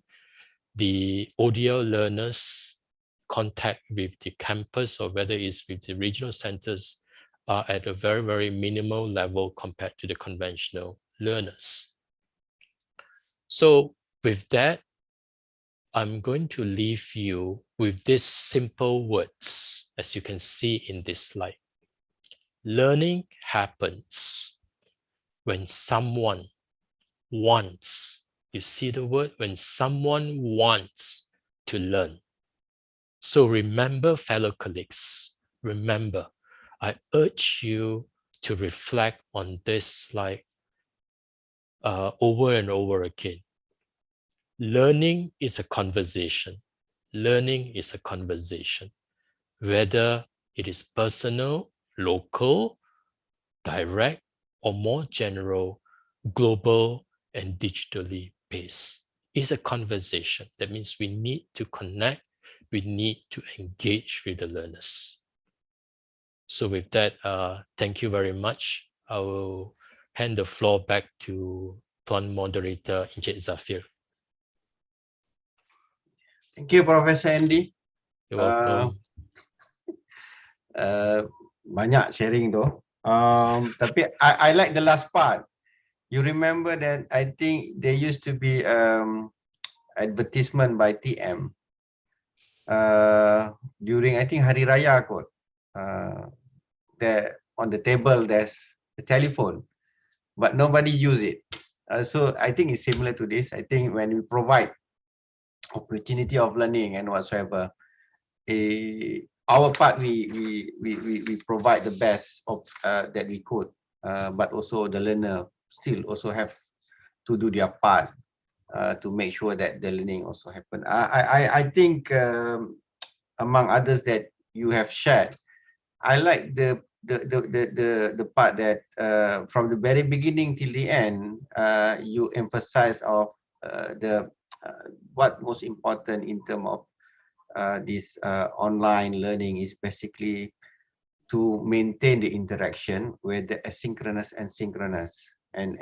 the ODL learners contact with the campus or whether it's with the regional centers are at a very, very minimal level compared to the conventional learners. So with that, I'm going to leave you with these simple words, as you can see in this slide. Learning happens when someone wants. You see the word? When someone wants to learn. So remember, fellow colleagues, remember, I urge you to reflect on this slide over and over again. Learning is a conversation. Learning is a conversation, whether it is personal, local, direct, or more general, global, and digitally based. It's a conversation. That means we need to connect, we need to engage with the learners. So with that, thank you very much. I will hand the floor back to Tuan Moderator Encik Zafir. Thank you, Professor Andy. You're welcome. Banyak sharing tu. Tapi I like the last part. You remember that I think there used to be advertisement by TM during I think Hari Raya kot. There on the table there's a telephone, but nobody use it. So I think it's similar to this. I think when we provide opportunity of learning and whatsoever, our part we provide the best of that we could, but also the learner still also have to do their part to make sure that the learning also happen. I think among others that you have shared, I like the part that from the very beginning till the end, you emphasize of what most important in terms of this online learning is basically to maintain the interaction with the asynchronous and synchronous, and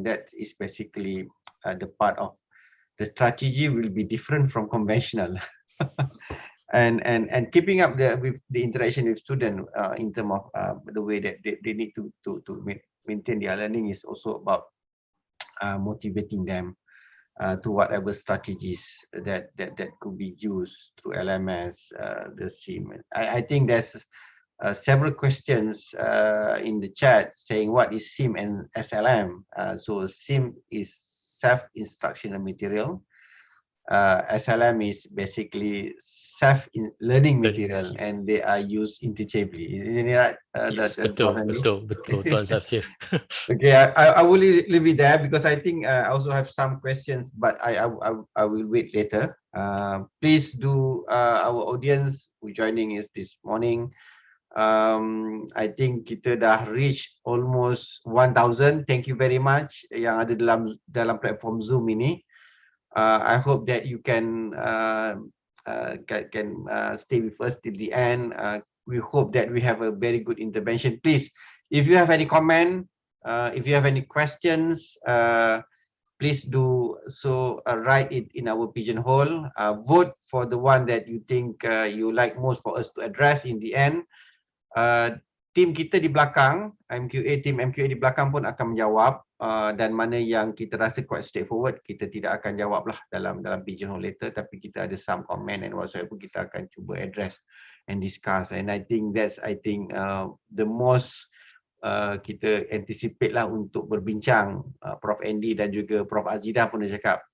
that is basically the part of the strategy will be different from conventional. and keeping up with the interaction with students in terms of the way that they need to maintain their learning is also about motivating them to whatever strategies that could be used through LMS, the SIM. I think there's several questions in the chat saying what is SIM and SLM. So SIM is self-instructional material. SLM is basically self-learning material, and they are used interchangeably. Isn't it right? Yes, betul, Tuan Zafir. Okay, I will leave it there because I think I also have some questions, but I will wait later. Please do our audience who joining us this morning. I think kita dah reach almost 1,000. Thank you very much yang ada dalam platform Zoom ini. I hope that you can stay with us till the end. We hope that we have a very good intervention. Please, if you have any comment, if you have any questions, please do so. Write it in our pigeonhole. Vote for the one that you think you like most for us to address in the end. Tim kita di belakang, tim MQA di belakang pun akan menjawab, dan mana yang kita rasa quite straightforward, kita tidak akan jawab lah dalam pigeonhole later, tapi kita ada some comment and whatsoever kita akan cuba address and discuss. And I think that's the most kita anticipate lah untuk berbincang. Prof Andy dan juga Prof Azidah pun dah cakap,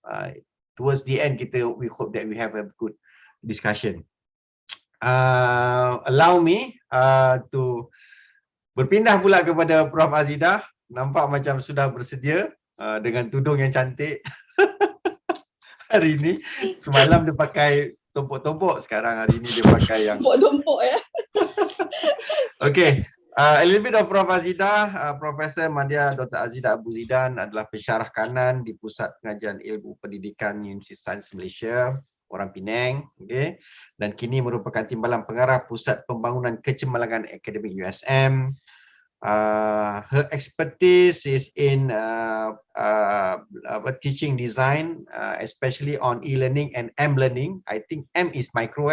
towards the end we hope that we have a good discussion. Allow me to Berpindah pula kepada Prof Azidah, nampak macam sudah bersedia dengan tudung yang cantik. Hari ini, semalam dia pakai tumpuk-tumpuk, sekarang hari ini dia pakai yang Tumpuk-tumpuk ya. Okay, a little bit of Prof Azidah. Profesor Madya Dr. Azidah Abu Zidan adalah pensyarah kanan di Pusat Pengajian Ilmu Pendidikan Universiti Sains Malaysia, orang Penang, okay. Dan kini merupakan Timbalan Pengarah Pusat Pembangunan Kecemerlangan Akademik USM. Her expertise is in teaching design, especially on e-learning and M-learning. I think M is micro,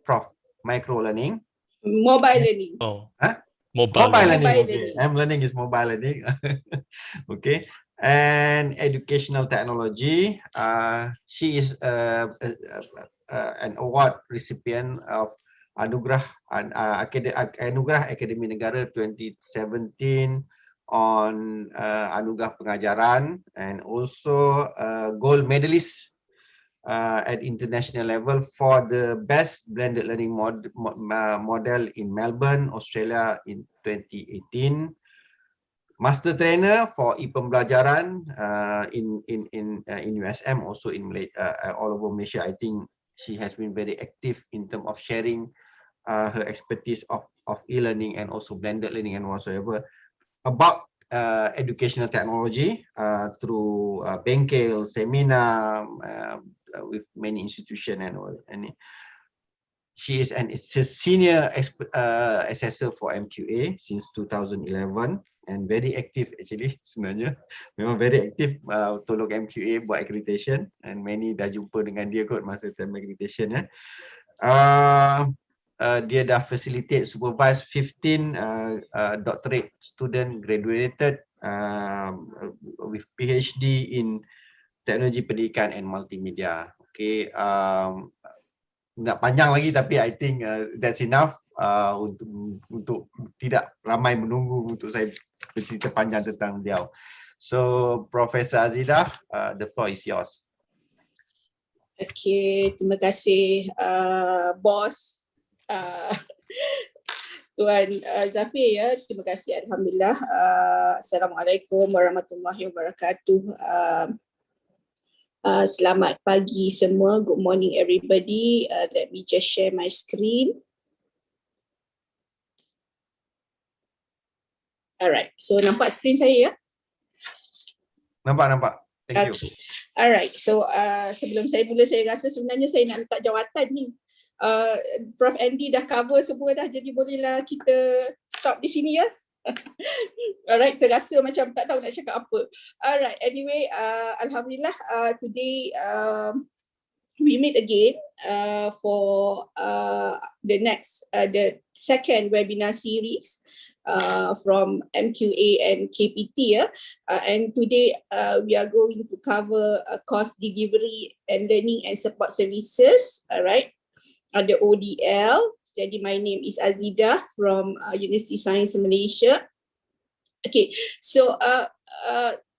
Prof, micro learning. Mobile learning. Oh, Huh? mobile Mobile learning. Mobile Okay. learning. M-learning is mobile learning. Okay. And educational technology. She is an award recipient of Anugerah Akademi Negara 2017 on Anugerah Pengajaran, and also gold medalist at international level for the best blended learning model in Melbourne, Australia in 2018. Master trainer for e-pembelajaran in USM, also in all over Malaysia. I think she has been very active in terms of sharing her expertise of e-learning and also blended learning and whatsoever about educational technology through Bengkel, seminar with many institutions and all. And she is a senior assessor for MQA since 2011 and very active actually sebenarnya. Memang very active tolong MQA buat accreditation, and many dah jumpa dengan dia kot masa time accreditation ya. Dia dah facilitate supervise 15 doctorate student graduated with PhD in teknologi pendidikan and multimedia. Okay, nak panjang lagi tapi I think that's enough untuk tidak ramai menunggu untuk saya bercerita panjang tentang beliau. So Profesor Azidah, the floor is yours. Okay, terima kasih bos Tuan Zafir ya. Terima kasih, alhamdulillah. Assalamualaikum warahmatullahi wabarakatuh. Selamat pagi semua. Good morning everybody. Let me just share my screen. Alright, so nampak screen saya ya? Nampak. Thank you. Alright, so sebelum saya mula, saya rasa sebenarnya saya nak letak jawatan ni. Prof Andy dah cover semua dah, jadi bolehlah kita stop di sini ya. Alright, terasa macam tak tahu nak cakap apa. Alright, anyway, alhamdulillah today we meet again for the second webinar series from MQA and KPT. And today we are going to cover course delivery and learning and support services. Alright, the ODL. Jadi my name is Azidah from Universiti Sains Malaysia. Okay, so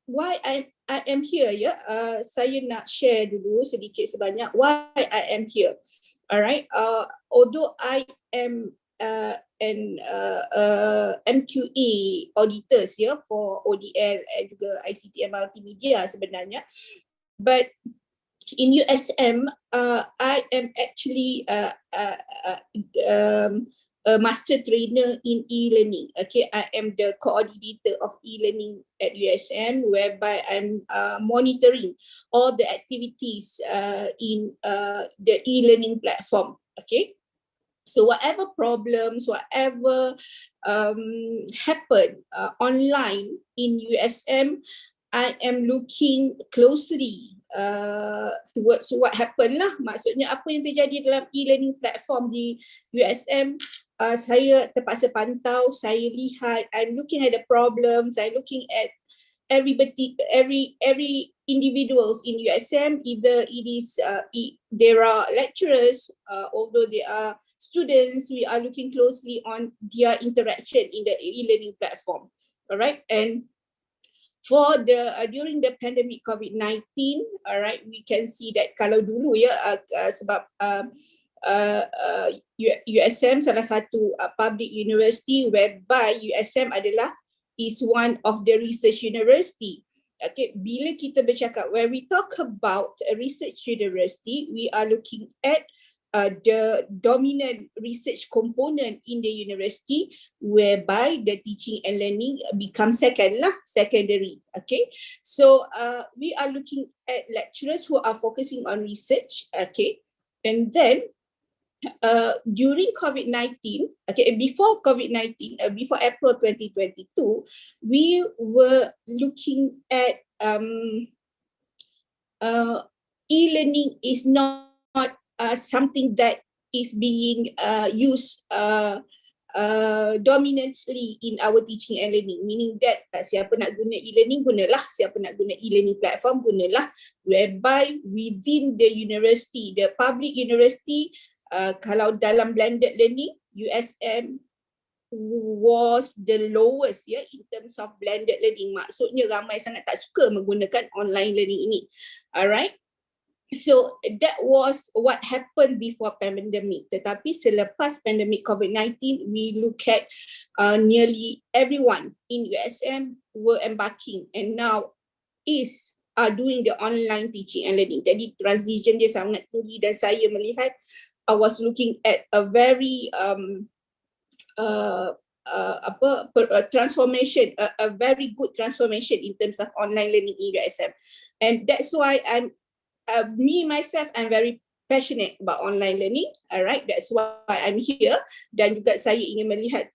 why I am here ya? Saya nak share dulu sedikit sebanyak why I am here. Alright, although I am an MQA auditors ya for ODL and juga ICT and multimedia sebenarnya, but in USM I am actually a master trainer in e-learning. Okay, I am the coordinator of e-learning at USM, whereby I'm monitoring all the activities in the e-learning platform. Okay, so whatever problems, whatever happen online in USM, I am looking closely towards what happened lah. Maksudnya apa yang terjadi dalam e-learning platform di USM, saya terpaksa pantau, saya lihat, I'm looking at the problems, I'm looking at everybody, every individuals in USM, either it is there are lecturers, although they are students, we are looking closely on their interaction in the e-learning platform. Alright, and for the during the pandemic COVID-19, alright, we can see that kalau dulu ya sebab USM salah satu public university whereby USM is one of the research university. Okay, bila kita bercakap, when we talk about a research university, we are looking at the dominant research component in the university, whereby the teaching and learning becomes secondary. Okay, so we are looking at lecturers who are focusing on research. Okay, and then during COVID-19, okay, before COVID-19, before April 2022, we were looking at e-learning is not something that is being used dominantly in our teaching and learning, meaning that siapa nak guna e-learning gunalah, siapa nak guna e-learning platform gunalah, whereby within the university, the public university, kalau dalam blended learning, USM was the lowest in terms of blended learning. Maksudnya ramai sangat tak suka menggunakan online learning ini. Alright. So that was what happened before pandemic. Tetapi selepas pandemic COVID-19, we look at nearly everyone in USM were embarking and now are doing the online teaching and learning. Jadi transition dia sangat tinggi dan saya melihat I was looking at a very transformation, a very good transformation in terms of online learning in USM, and that's why I'm myself very passionate about online learning. Alright, that's why I'm here. Dan juga saya ingin melihat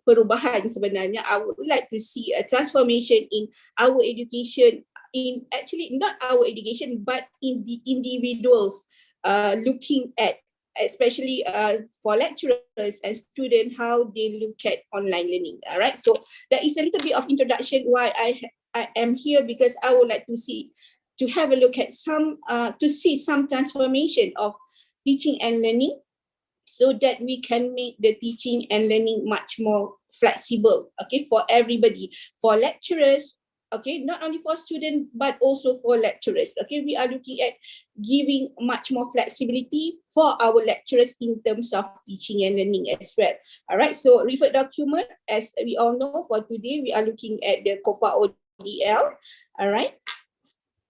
perubahan sebenarnya. I would like to see a transformation in our education, in actually not our education, but in the individuals looking at, especially for lecturers and students, how they look at online learning. All right, so that is a little bit of introduction why I am here, because I would like to have a look at to see some transformation of teaching and learning, so that we can make the teaching and learning much more flexible, okay, for everybody, for lecturers, okay, not only for students but also for lecturers. Okay, we are looking at giving much more flexibility for our lecturers in terms of teaching and learning as well. All right, so referred document, as we all know, for today we are looking at the COPA ODL. All right,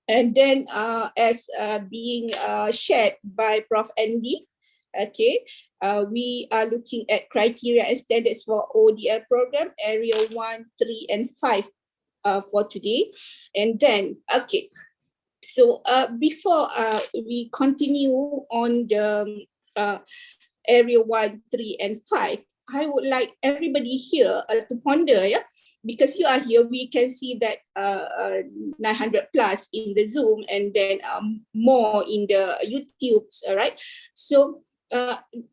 and then as being shared by Prof. Andy, okay, we are looking at criteria and standards for ODL program, area 1, 3, and 5. For today. And then, okay, so before we continue on the area 1, 3, and 5, I would like everybody here to ponder, because you are here, we can see that 900 plus in the Zoom, and then more in the YouTubes, all right? So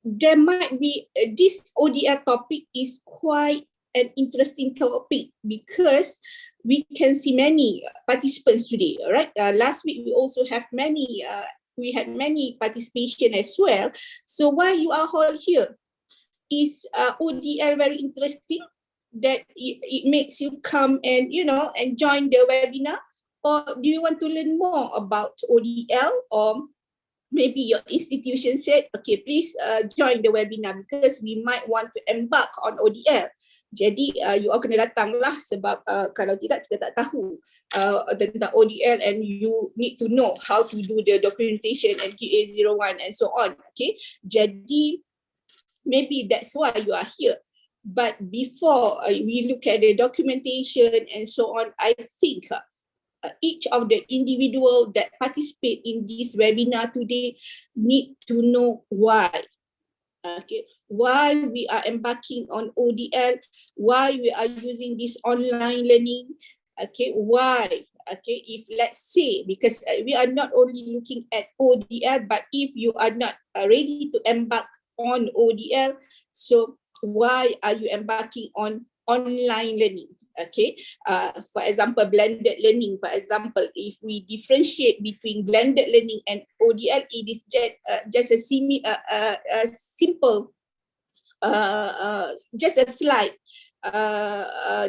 there might be, this ODL topic is quite an interesting topic, because we can see many participants today. All right. Last week we also have we had many participation as well. So why you are all here? Is ODL very interesting that it makes you come and and join the webinar, or do you want to learn more about ODL, or maybe your institution said, okay, please join the webinar because we might want to embark on ODL. Jadi you all kena datang lah, sebab kalau tidak kita tak tahu tentang ODL, and you need to know how to do the documentation and QA01 and so on. Okay, jadi maybe that's why you are here. But before we look at the documentation and so on, I think each of the individual that participate in this webinar today need to know why. Okay, why we are embarking on ODL, why we are using this online learning, okay, why, okay, if let's say, because we are not only looking at ODL, but if you are not ready to embark on ODL, so why are you embarking on online learning? Okay, for example, blended learning. For example, if we differentiate between blended learning and ODL, it is just a simple, just a slight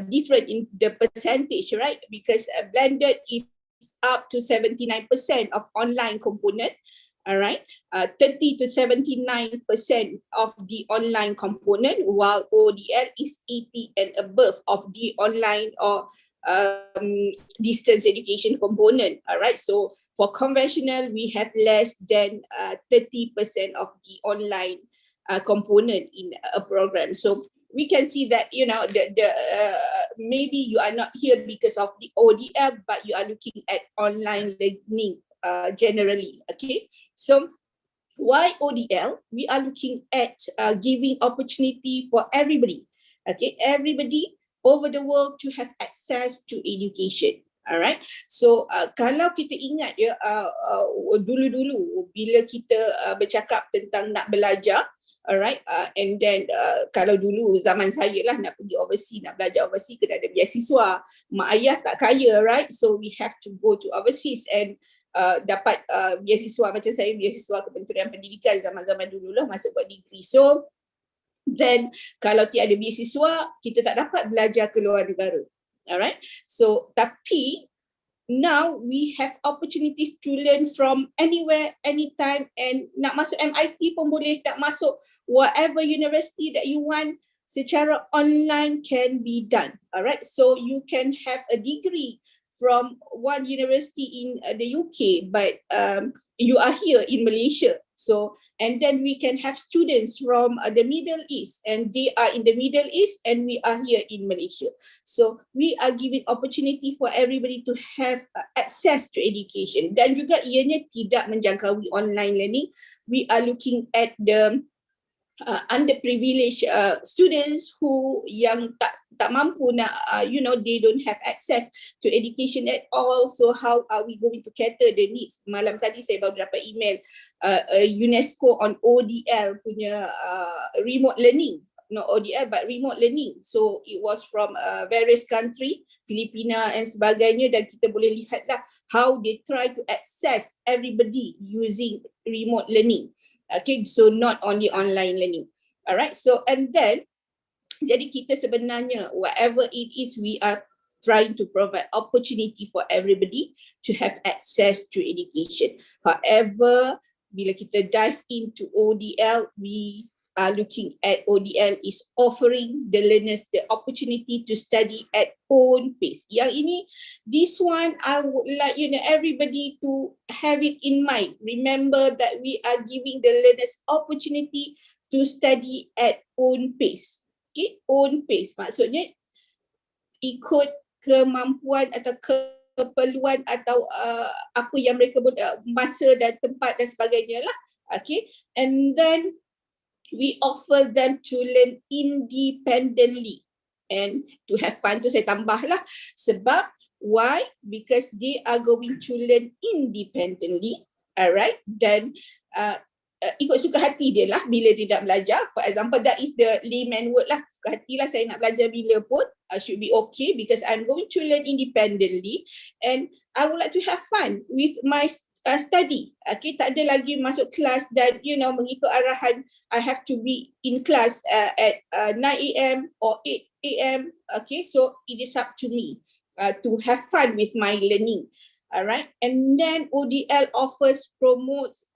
different in the percentage, right? Because blended is up to 79% of online component, all right, 30 to 79% of the online component, while ODL is 80 and above of the online or distance education component. All right, so for conventional, we have less than 30% of the online component in a program. So we can see that, you know, maybe you are not here because of the ODL, but you are looking at online learning generally. Okay, so why ODL? We are looking at giving opportunity for everybody. Okay, everybody over the world to have access to education. Alright, so kalau kita ingat ya, dulu-dulu bila kita bercakap tentang nak belajar, alright, and then kalau dulu zaman saya lah nak pergi overseas, nak belajar overseas, kena ada beasiswa. Mak ayah tak kaya, right? So we have to go to overseas and dapat beasiswa. Macam saya beasiswa Kementerian Pendidikan zaman-zaman dulu lah masa buat degree. So then kalau tiada beasiswa, kita tak dapat belajar ke luar negara. Alright, so tapi now we have opportunities to learn from anywhere, anytime, and nak masuk MIT pun boleh, nak masuk whatever university that you want, secara online can be done. Alright, so you can have a degree from one university in the UK, but you are here in Malaysia. So, and then we can have students from the Middle East, and they are in the Middle East and we are here in Malaysia. So we are giving opportunity for everybody to have access to education. Dan juga ianya tidak menjangkaui online learning. We are looking at the underprivileged students who yang tak mampu nak, you know, they don't have access to education at all. So how are we going to cater the needs? Malam tadi saya baru dapat email UNESCO on ODL punya remote learning, not ODL but remote learning. So it was from various country, Filipina and sebagainya, dan kita boleh lihatlah how they try to access everybody using remote learning. Okay, so not only online learning. Alright, so and then jadi kita sebenarnya whatever it is, we are trying to provide opportunity for everybody to have access to education. However, bila kita dive into ODL, we are looking at ODL is offering the learners the opportunity to study at own pace. Yang ini, this one, I would like, you know, everybody to have it in mind. Remember that we are giving the learners opportunity to study at own pace. Okay, own pace. Maksudnya ikut kemampuan atau keperluan atau apa yang mereka masa dan tempat dan sebagainya lah. Okay, and then we offer them to learn independently and to have fun. Tu saya tambah lah. Sebab, why? Because they are going to learn independently, alright, dan ikut suka hati dia lah bila dia nak belajar. For example, that is the layman word lah. Suka hati lah saya nak belajar bila pun, should be okay because I'm going to learn independently and I would like to have fun with my study. Okay, tak ada lagi masuk kelas dan, you know, mengikut arahan I have to be in class at 9 AM or 8 AM. Okay, so it is up to me to have fun with my learning. Alright, and then ODL offers promotes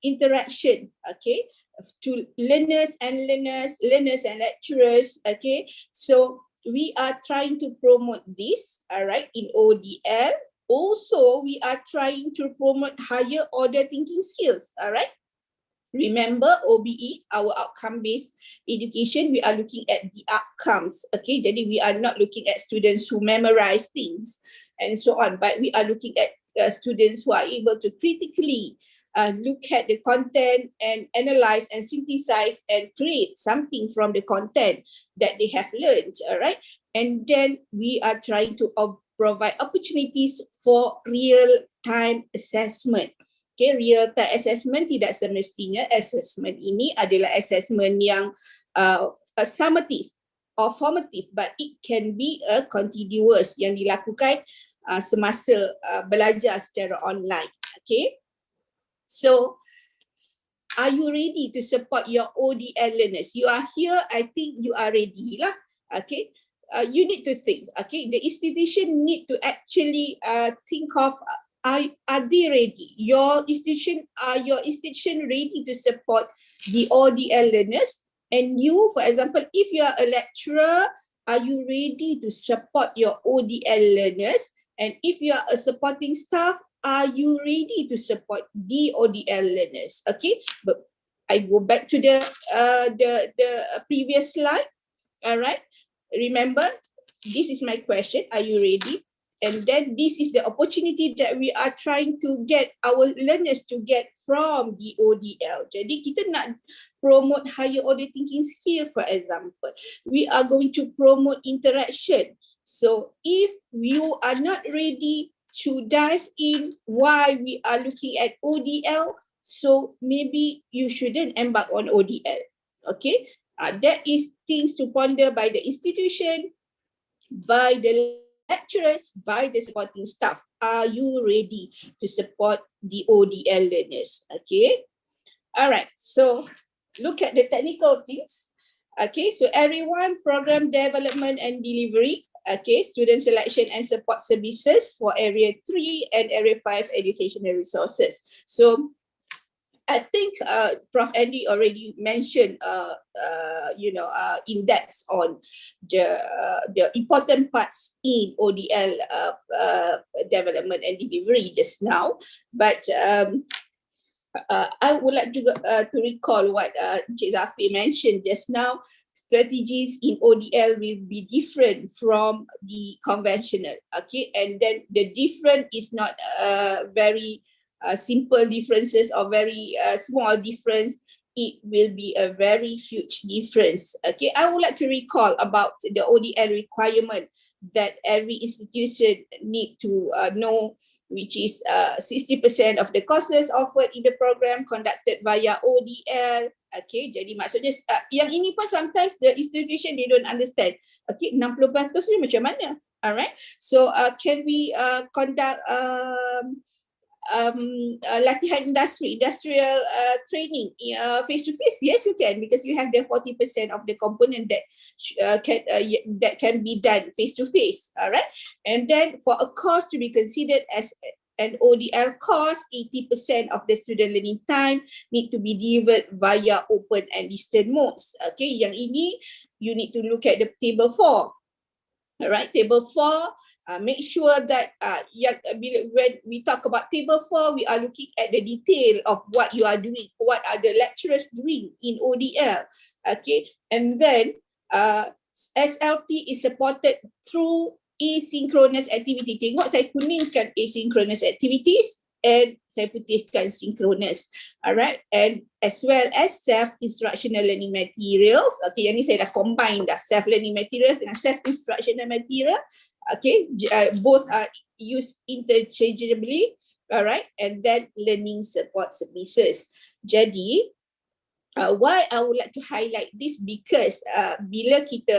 interaction. Okay, to learners and lecturers. Okay, so we are trying to promote this. Alright, in ODL. Also, we are trying to promote higher order thinking skills. All right. Remember OBE, our outcome-based education, we are looking at the outcomes. Okay, jadi we are not looking at students who memorize things and so on, but we are looking at students who are able to critically look at the content and analyze and synthesize and create something from the content that they have learned. All right, and then we are trying to provide opportunities for real-time assessment. Okay, real-time assessment tidak semestinya assessment ini adalah assessment yang summative or formative, but it can be a continuous yang dilakukan semasa belajar secara online. Okay, so are you ready to support your ODL learners? You are here, I think you are ready lah. Okay. You need to think, okay, the institution need to actually think of are they ready? Your institution ready to support the ODL learners? And you, for example, if you are a lecturer, are you ready to support your ODL learners? And if you are a supporting staff, are you ready to support the ODL learners? Okay, but I go back to the previous slide. All right, remember, this is my question. Are you ready? And then this is the opportunity that we are trying to get our learners to get from the ODL. Jadi kita nak promote higher order thinking skill, for example. We are going to promote interaction. So if you are not ready to dive in why we are looking at ODL, so maybe you shouldn't embark on ODL. Okay, that is things to ponder by the institution, by the lecturers, by the supporting staff. Are you ready to support the ODL learners? Okay, all right, so look at the technical things. Okay, so everyone, program development and delivery. Okay, student selection and support services for area 3 and area 5 educational resources. So I think Prof. Andy already mentioned, in depth on the important parts in ODL development and delivery just now. But I would like to recall what Encik Zafir mentioned just now. Strategies in ODL will be different from the conventional. Okay, and then the different is not very simple differences or very small difference. It will be a very huge difference. Okay, I would like to recall about the ODL requirement that every institution need to know, which is 60% of the courses offered in the program conducted via ODL. Okay, jadi maksudnya yang ini pun sometimes the institution they don't understand. Okay, 60% ni macam mana? Alright, so can we conduct latihan industrial training face to face? Yes, you can, because you have the 40% of the component that can be done face to face. All right, and then for a course to be considered as an ODL course, 80% of the student learning time need to be delivered via open and distant modes. Okay, yang ini you need to look at the table 4. All right, table 4, make sure that when we talk about table 4, we are looking at the detail of what you are doing, what are the lecturers doing in ODL. Okay, and then SLT is supported through asynchronous activity. Tengok saya kuningkan asynchronous activities and saya putihkan synchronous. Alright, and as well as self-instructional learning materials. Okay, yang ni saya dah combine dah, self-learning materials dengan self-instructional material. Okay, both are used interchangeably. Alright, and then learning support services. Jadi, why I would like to highlight this, because bila kita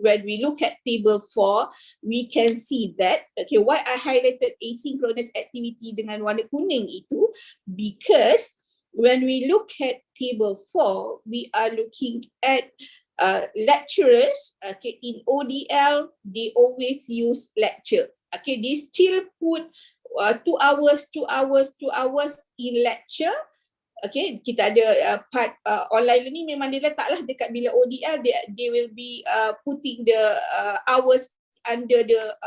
when we look at table 4, we can see that, okay, why I highlighted asynchronous activity dengan warna kuning itu, because when we look at table 4, we are looking at lecturers. Okay, in ODL they always use lecture. Okay, they still put 2 hours in lecture. Okay, kita ada part online learning, memang dia letaklah dekat bila ODL, they will be putting the hours under the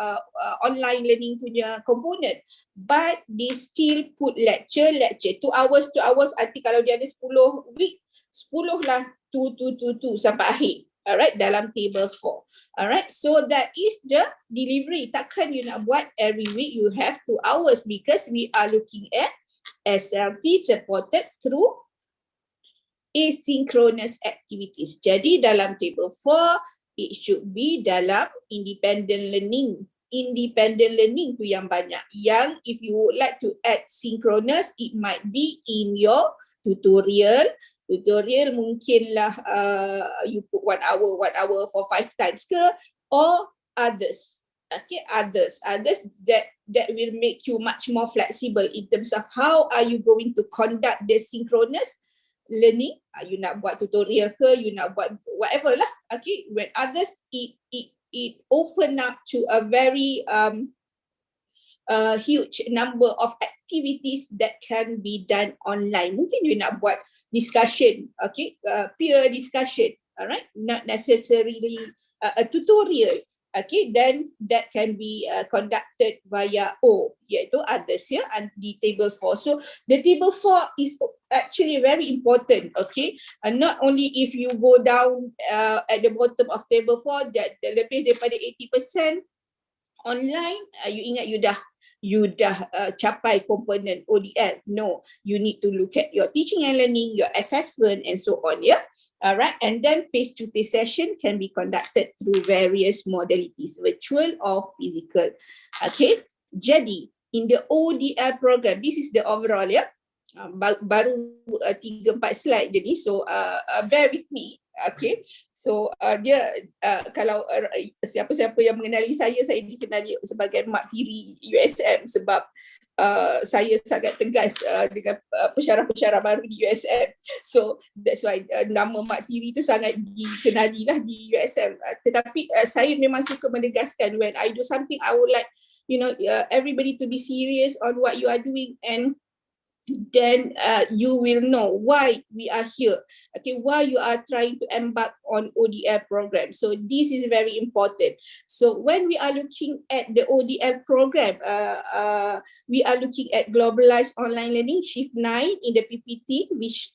online learning punya component, but they still put lecture 2 hours, nanti kalau dia ada 10 week, 10 lah 2 sampai akhir. Alright, dalam table 4. Alright, so that is the delivery. Takkan you nak buat every week you have 2 hours, because we are looking at SLT supported through asynchronous activities. Jadi dalam table 4, it should be dalam independent learning. Independent learning tu yang banyak. Yang if you would like to add synchronous, it might be in your tutorial. Tutorial mungkinlah you put 1 hour for 5 times ke, or others. Okay, others that will make you much more flexible in terms of how are you going to conduct the synchronous learning. You nak buat tutorial ke, you nak buat whatever lah. Okay, when others, it open up to a very huge number of activities that can be done online. Mungkin you nak buat discussion, okay, peer discussion, alright, not necessarily a tutorial. Okay, then that can be conducted via O, iaitu others, ya, and di table 4. So the table 4 is actually very important, okay, and not only if you go down at the bottom of table 4 that lebih daripada 80% online, you ingat you dah capai komponen ODL. No, you need to look at your teaching and learning, your assessment, and so on, yeah. Alright, and then face-to-face session can be conducted through various modalities, virtual or physical. Okay, jadi in the ODL program, this is the overall, yeah. Baru 3-4 slide je ni, so bear with me. Okay, so dia kalau siapa-siapa yang mengenali saya dikenali sebagai Mak Tiri USM sebab saya sangat tegas dengan pensyarah-pensyarah baru di USM. So that's why nama Mak Tiri tu sangat dikenali lah di USM. Tetapi saya memang suka menegaskan when I do something, I would like, you know, everybody to be serious on what you are doing, and then you will know why we are here, okay, why you are trying to embark on ODL program. So this is very important. So when we are looking at the ODL program, we are looking at globalized online learning, shift 9 in the PPT, which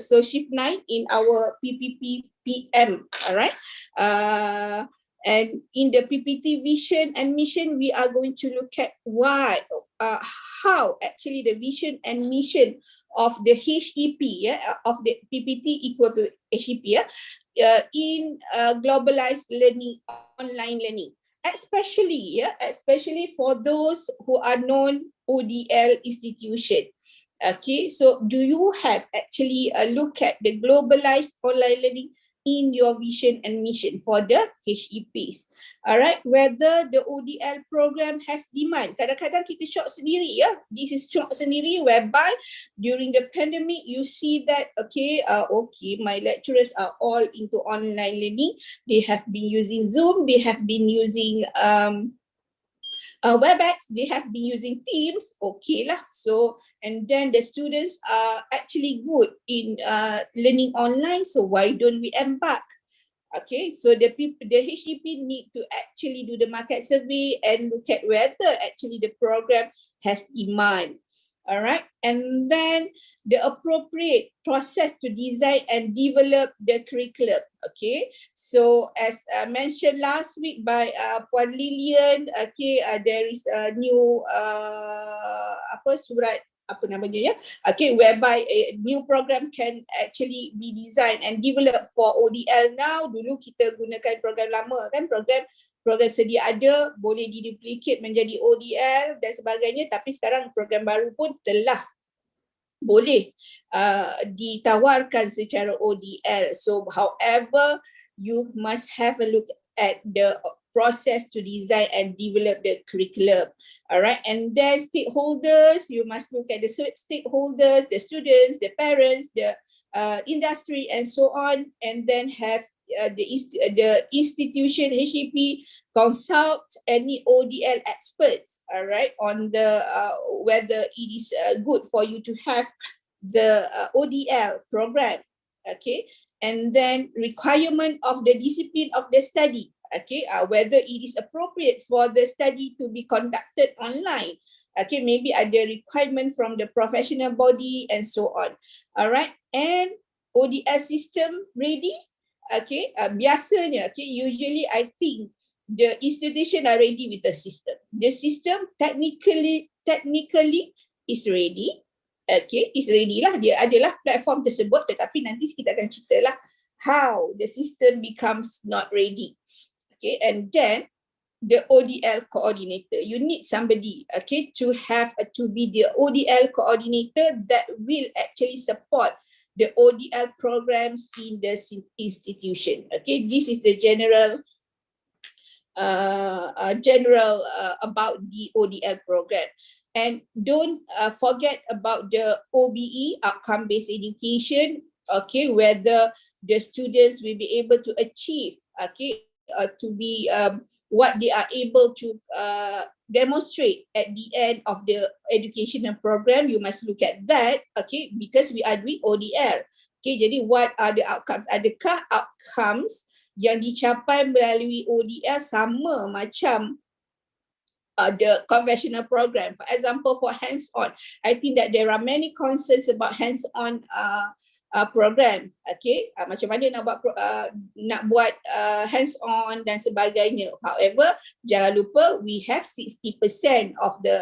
so shift 9 in our PPP PM, all right. And in the PPT vision and mission, we are going to look at why, how actually the vision and mission of the HEP, of the PPT equal to HEP, in globalized learning, online learning, especially for those who are non-ODL institution. Okay, so do you have actually a look at the globalized online learning in your vision and mission for the HEPs? Alright, whether the ODL program has demand. Kadang-kadang kita shock sendiri, ya. This is shock sendiri whereby during the pandemic you see that okay, my lecturers are all into online learning. They have been using Zoom, they have been using WebEx, they have been using Teams, okay lah. So, and then the students are actually good in learning online, so why don't we embark? Okay, so the HEP need to actually do the market survey and look at whether actually the program has demand. All right, and then the appropriate process to design and develop the curriculum. Okay, so as mentioned last week by Puan Lilian, okay, there is a new surat apa namanya, ya, okay, whereby a new program can actually be designed and developed for ODL now. Dulu kita gunakan program lama kan, program sedia ada boleh diduplicate menjadi ODL dan sebagainya, tapi sekarang program baru pun telah boleh ditawarkan secara ODL. So however, you must have a look at the process to design and develop the curriculum. All right, and then stakeholders, you must look at the stakeholders, the students, the parents, the industry, and so on, and then have the institution HEP consult any ODL experts, all right, on the whether it is good for you to have the ODL program, okay, and then requirement of the discipline of the study, okay, whether it is appropriate for the study to be conducted online, okay, maybe ada requirement from the professional body and so on, all right, and ODL system ready. Okay, biasanya, okay, usually I think the institution are ready with the system. The system technically is ready. Okay, is ready lah. Dia adalah platform tersebut, tetapi nanti kita akan cerita lah how the system becomes not ready. Okay, and then the ODL coordinator. You need somebody, okay, to be the ODL coordinator that will actually support the ODL programs in the institution. Okay, this is the general about the ODL program. And don't forget about the OBE, outcome-based education, okay, whether the students will be able to achieve, okay, to be what they are able to demonstrate at the end of the educational program. You must look at that, okay, because we are doing ODL. Okay, jadi what are the outcomes? Adakah outcomes yang dicapai melalui ODL sama macam the conventional program? For example, for hands-on, I think that there are many concerns about hands-on program. Okay, macam mana nak buat hands-on dan sebagainya. However, jangan lupa we have 60% of the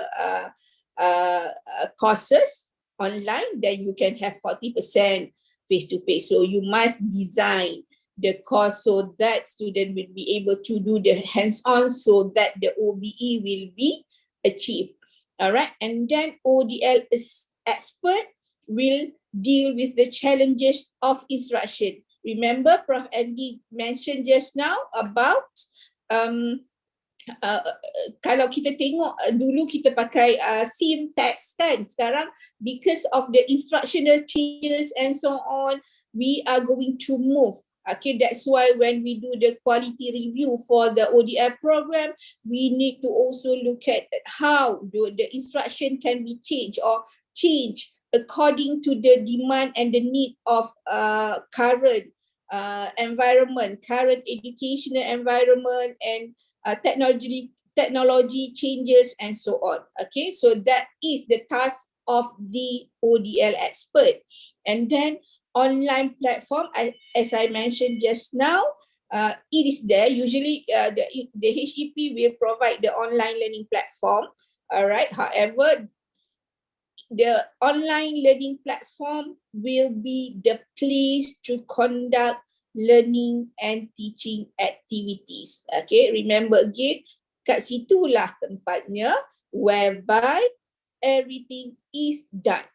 courses online, then you can have 40% face-to-face. So you must design the course so that student will be able to do the hands-on so that the OBE will be achieved. All right, and then ODL expert will deal with the challenges of instruction. Remember, Prof. Andy mentioned just now about kalau kita tengok dulu kita pakai SIM text kan, sekarang because of the instructional changes and so on, we are going to move. Okay, that's why when we do the quality review for the ODL program, we need to also look at how the instruction can be changed or changed according to the demand and the need of current environment, current educational environment, and technology changes and so on. Okay, so that is the task of the ODL expert. And then online platform, as I mentioned just now, it is there. Usually the HEP will provide the online learning platform. All right. However, the online learning platform will be the place to conduct learning and teaching activities. Okay, remember again, kat situlah tempatnya whereby everything is done.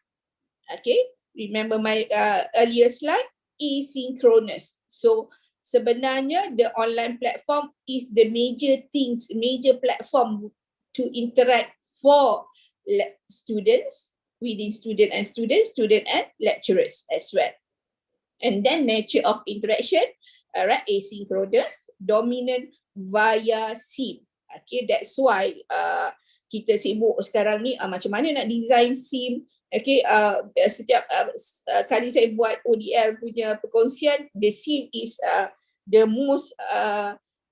Okay, remember my earlier slide, asynchronous. So sebenarnya the online platform is the major platform to interact for students, within student and lecturers as well. And then nature of interaction, alright, asynchronous, dominant via SIM. Okay, that's why kita sibuk sekarang ni macam mana nak design SIM. Okay, setiap kali saya buat ODL punya perkongsian, the SIM is the most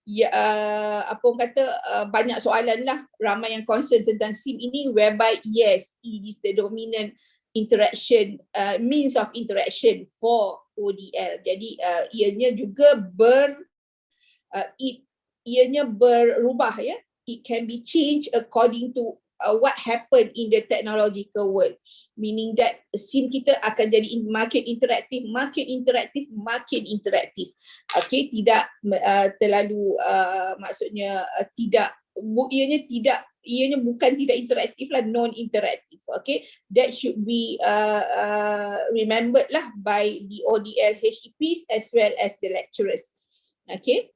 apa orang kata banyak soalan lah, ramai yang concern tentang SIM ini, whereby yes, it is the dominant interaction, means of interaction for ODL. Jadi ianya juga ianya berubah ya. It can be changed according to what happened in the technological world, meaning that SIM kita akan jadi makin interaktif. Okay, tidak terlalu maksudnya ianya bukan tidak interaktif lah, non-interaktif. Okay, that should be remembered lah by the ODL HEPs as well as the lecturers. Okay,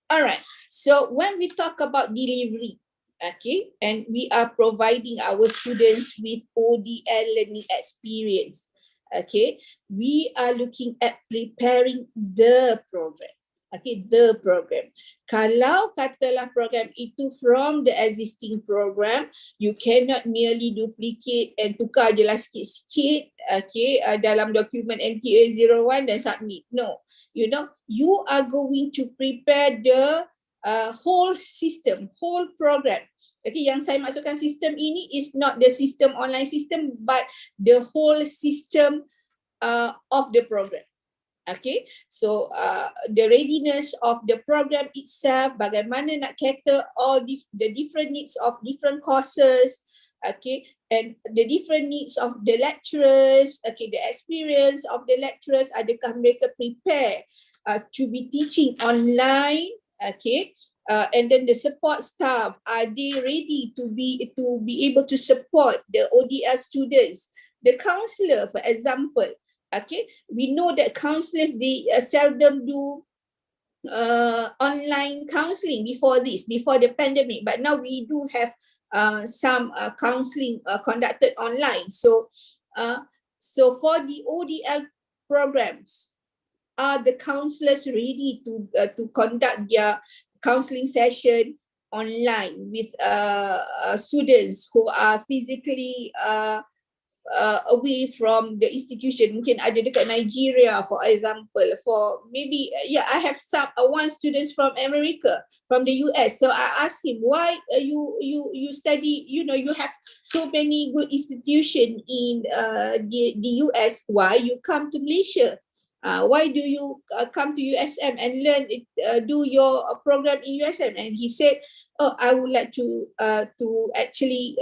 alright, so when we talk about delivery, okay, and we are providing our students with ODL learning experience, okay, we are looking at preparing the program. Okay, the program. Kalau katalah program itu from the existing program, you cannot merely duplicate and tukar je lah sikit-sikit, okay, dalam dokumen MTA 01 dan submit. No, you know, you are going to prepare the whole system, whole program. Okay, yang saya maksudkan sistem ini is not the system online system, but the whole system of the program. Okay, so the readiness of the program itself, bagaimana nak cater all the different needs of different courses, okay, and the different needs of the lecturers, okay, the experience of the lecturers, adakah mereka prepare to be teaching online, okay, and then the support staff, are they ready to be able to support the ODL students, the counselor, for example. Okay, we know that counselors, they seldom do online counselling before the pandemic, but now we do have some counselling conducted online. So for the ODL programs, are the counselors ready to conduct their counseling session online with students who are physically away from the institution. Mungkin ada dekat Nigeria, for example. For maybe, I have one students from America, from the US. So I asked him, why you study, you have so many good institutions in the US. Why you come to Malaysia? Why do you come to USM and learn do your program in USM? And he said, oh, I would like to actually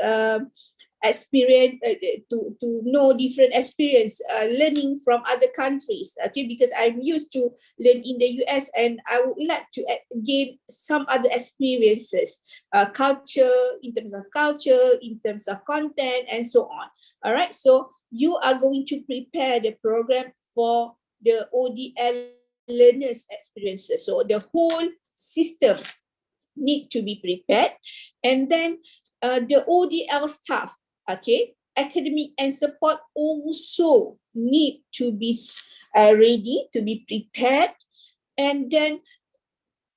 experience, to know different experience, learning from other countries, okay, because I'm used to learn in the US and I would like to gain some other experiences, culture, in terms of content, and so on. All right, so you are going to prepare the program for the ODL learners experiences. So the whole system need to be prepared, and then the ODL staff, okay, academic and support also need to be ready, to be prepared, and then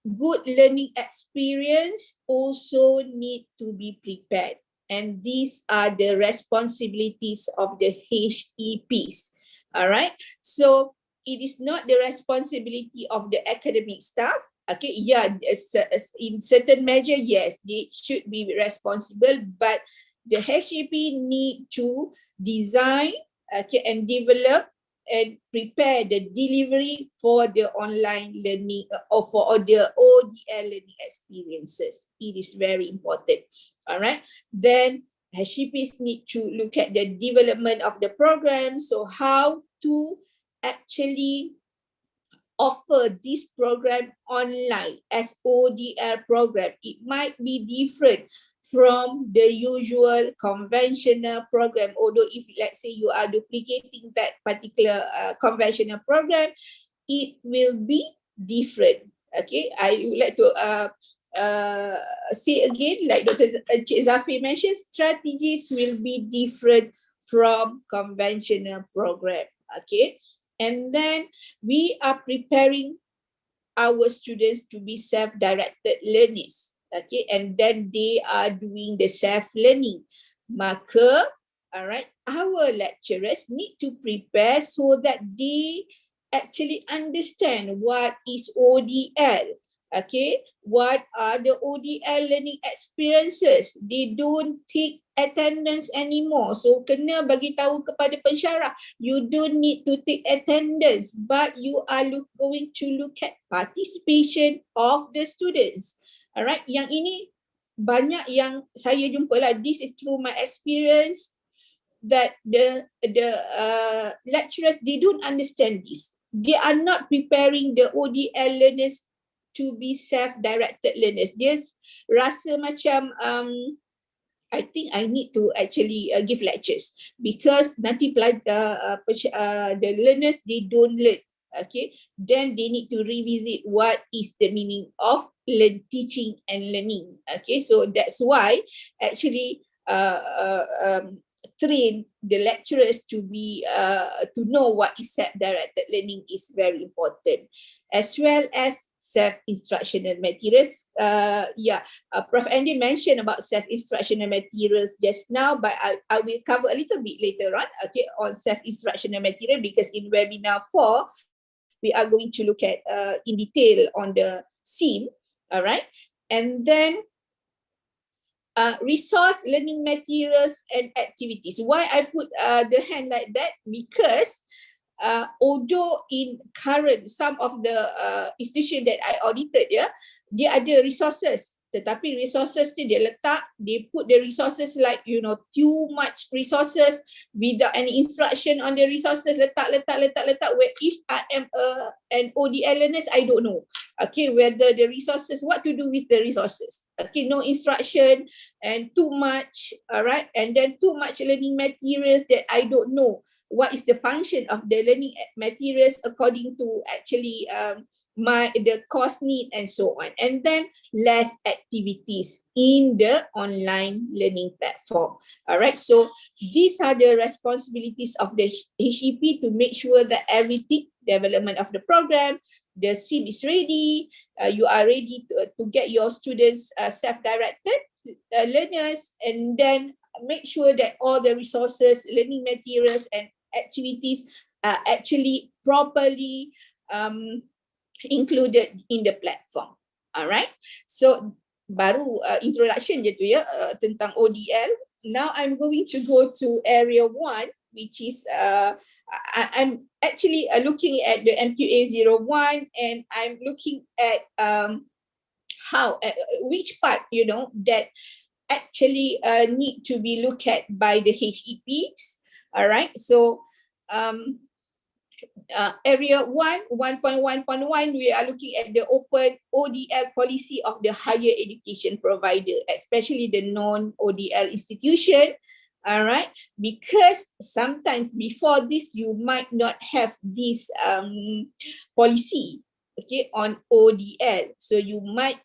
good learning experience also need to be prepared. And these are the responsibilities of the HEPs. All right, so it is not the responsibility of the academic staff. Okay, in certain measure, yes, they should be responsible, but the HEP need to design, okay, and develop and prepare the delivery for the online learning or for the ODL learning experiences. It is very important. All right, then HEPs need to look at the development of the program. So how to actually offer this program online as ODL program. It might be different from the usual conventional program, although if let's say you are duplicating that particular conventional program, it will be different. Okay, I would like to say again, like Dr. Zafi mentioned, strategies will be different from conventional program. Okay, and then we are preparing our students to be self-directed learners. Okay, and then they are doing the self-learning. Maka, all right, our lecturers need to prepare so that they actually understand what is ODL. Okay, what are the ODL learning experiences? They don't take attendance anymore. So kena bagi tahu kepada pensyarah, you don't need to take attendance, but you are going to look at participation of the students. Alright, yang ini banyak yang saya jumpa lah. This is through my experience that the lecturers, they don't understand this. They are not preparing the ODL learners to be self-directed learners. Dia rasa macam I think I need to actually give lectures because nanti the learners, they don't learn. Okay, then they need to revisit what is the meaning of teaching and learning. Okay, so that's why actually train the lecturers to be to know what is self-directed learning is very important, as well as self-instructional materials. Prof. Andy mentioned about self-instructional materials just now, but I will cover a little bit later on, okay, on self-instructional material, because in webinar 4, we are going to look at in detail on the SIM, all right? And then resource learning materials and activities. Why I put the hand like that? Because although in current, some of the institution that I audited, dia ada resources, tetapi resources ni dia put the resources like, too much resources without any instruction on the resources, letak, where if I am an ODL learner, I don't know, okay, whether the resources, what to do with the resources, okay, no instruction and too much, all right, and then too much learning materials that I don't know what is the function of the learning materials according to actually the course need and so on. And then less activities in the online learning platform. All right, so these are the responsibilities of the HEP to make sure that everything, development of the program, the SIM is ready, you are ready to get your students self-directed learners, and then make sure that all the resources, learning materials and activities are actually properly included in the platform. Alright, so baru introduction je tu ya tentang ODL. Now I'm going to go to area 1, which is I'm actually looking at the MQA 01, and I'm looking at how which part, you know, that actually need to be looked at by the HEPs. All right, so area 1.1.1, we are looking at the open ODL policy of the higher education provider, especially the non-ODL institution. All right, because sometimes before this you might not have this policy, okay, on ODL, so you might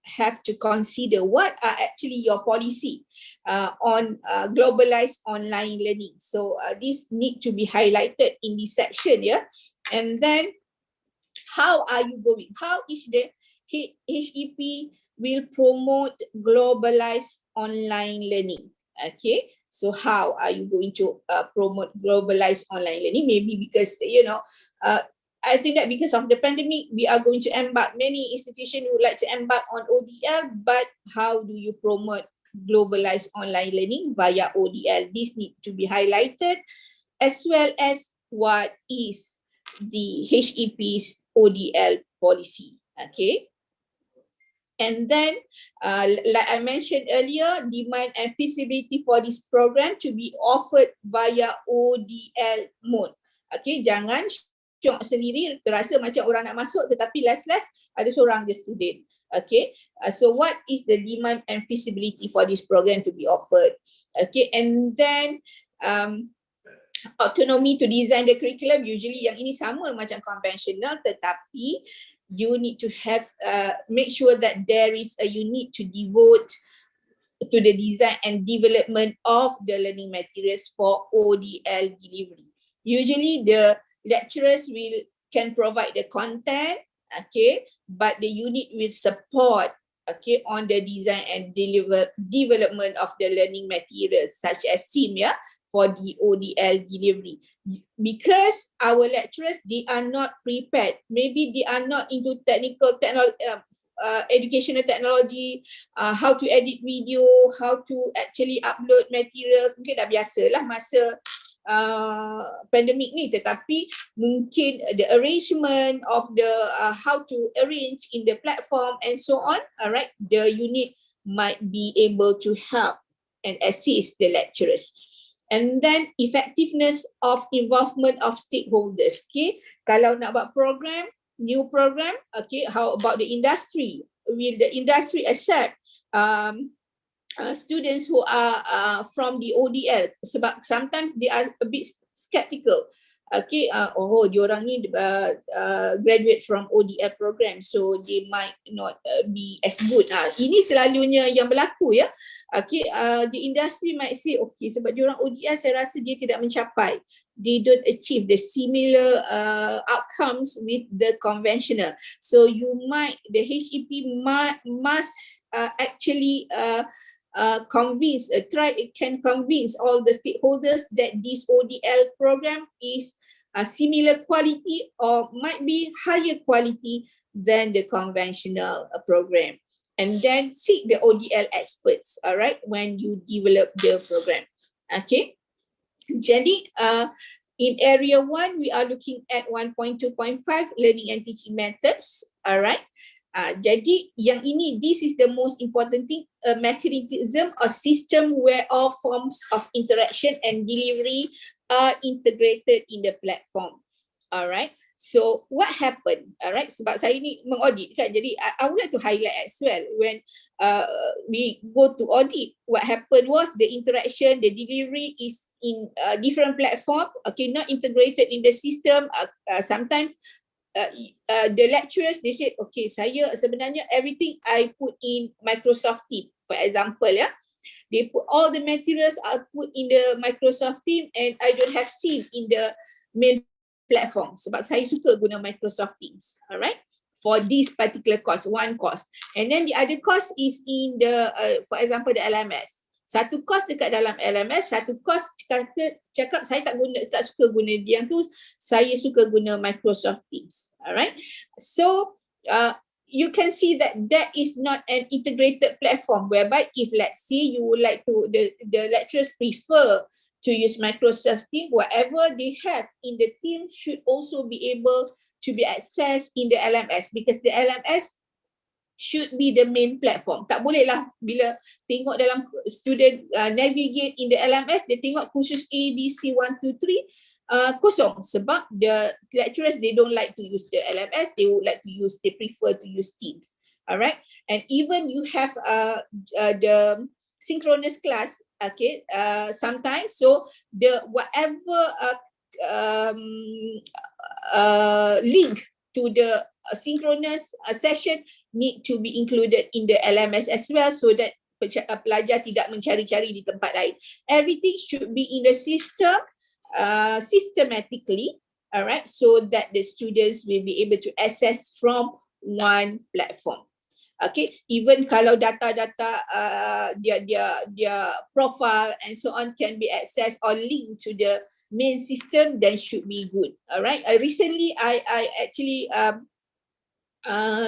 have to consider what are actually your policy on globalized online learning. So this need to be highlighted in this section, yeah. And then how are you going? How is the HEP will promote globalized online learning? Okay, so how are you going to promote globalized online learning? Maybe because, you know, I think that because of the pandemic, we are going to embark. Many institutions would like to embark on ODL, but how do you promote globalized online learning via ODL? This needs to be highlighted, as well as what is the HEP's ODL policy. Okay. And then, like I mentioned earlier, demand and feasibility for this program to be offered via ODL mode. Okay, jangan syok sendiri, terasa macam orang nak masuk tetapi last-last ada seorang je student. Okay, so what is the demand and feasibility for this program to be offered? Okay, and then autonomy to design the curriculum. Usually yang ini sama macam conventional, tetapi you need to have make sure that there is you need to devote to the design and development of the learning materials for ODL delivery. Usually the lecturers can provide the content, okay, but the unit will support, okay, on the design and development of the learning materials such as SIM, yeah, for the ODL delivery. Because our lecturers, they are not prepared. Maybe they are not into educational technology, how to edit video, how to actually upload materials. Mungkin dah biasalah masa pandemik ni, tetapi mungkin the arrangement of the how to arrange in the platform and so on, alright, the unit might be able to help and assist the lecturers. And then effectiveness of involvement of stakeholders. Okay, kalau nak buat program, new program, okay, how about the industry? Will the industry accept students who are from the ODL? Sebab sometimes they are a bit skeptical. Okay, diorang ni graduate from ODL program, so they might not be as good. Ini selalunya yang berlaku, ya. Okay, the industry might say, okay, sebab diorang ODL, saya rasa dia tidak mencapai. They don't achieve the similar outcomes with the conventional. So the HEP must actually convince all the stakeholders that this ODL program is a similar quality or might be higher quality than the conventional program. And then seek the ODL experts, all right, when you develop the program. Okay. Jadi, in area 1, we are looking at 1.2.5 learning and teaching methods, all right. Jadi yang ini, this is the most important thing, a mechanism or system where all forms of interaction and delivery are integrated in the platform. Alright, so what happened? Alright, sebab saya ni mengaudit kan, jadi I would like to highlight as well when we go to audit, what happened was the interaction, the delivery is in different platform, okay, not integrated in the system. Sometimes the lecturers, they said, okay, saya sebenarnya everything I put in Microsoft Teams, for example, yeah. They put all the materials are put in the Microsoft Teams and I don't have seen in the main platform sebab saya suka guna Microsoft Teams, alright, for this particular course, one course. And then the other course is in the, for example, the LMS. Satu course dekat dalam LMS, satu course cakap saya tak suka guna dia tu, saya suka guna Microsoft Teams, alright. So, you can see that that is not an integrated platform whereby if let's say you would like to, the lecturers prefer to use Microsoft Teams, whatever they have in the team should also be able to be accessed in the LMS because the LMS should be the main platform. Tak boleh lah bila tengok dalam student navigate in the LMS, dia tengok khusus A, B, C, 1, 2, 3, kosong sebab the lecturers, they don't like to use the LMS, they prefer to use Teams. Alright, and even you have the synchronous class, okay, sometimes, so the whatever link to the synchronous session need to be included in the LMS as well so that pelajar tidak mencari-cari di tempat lain. Everything should be in the system systematically, alright, so that the students will be able to access from one platform. Okay, even kalau data-data their profile and so on can be accessed or linked to the main system, then should be good. Alright, recently I actually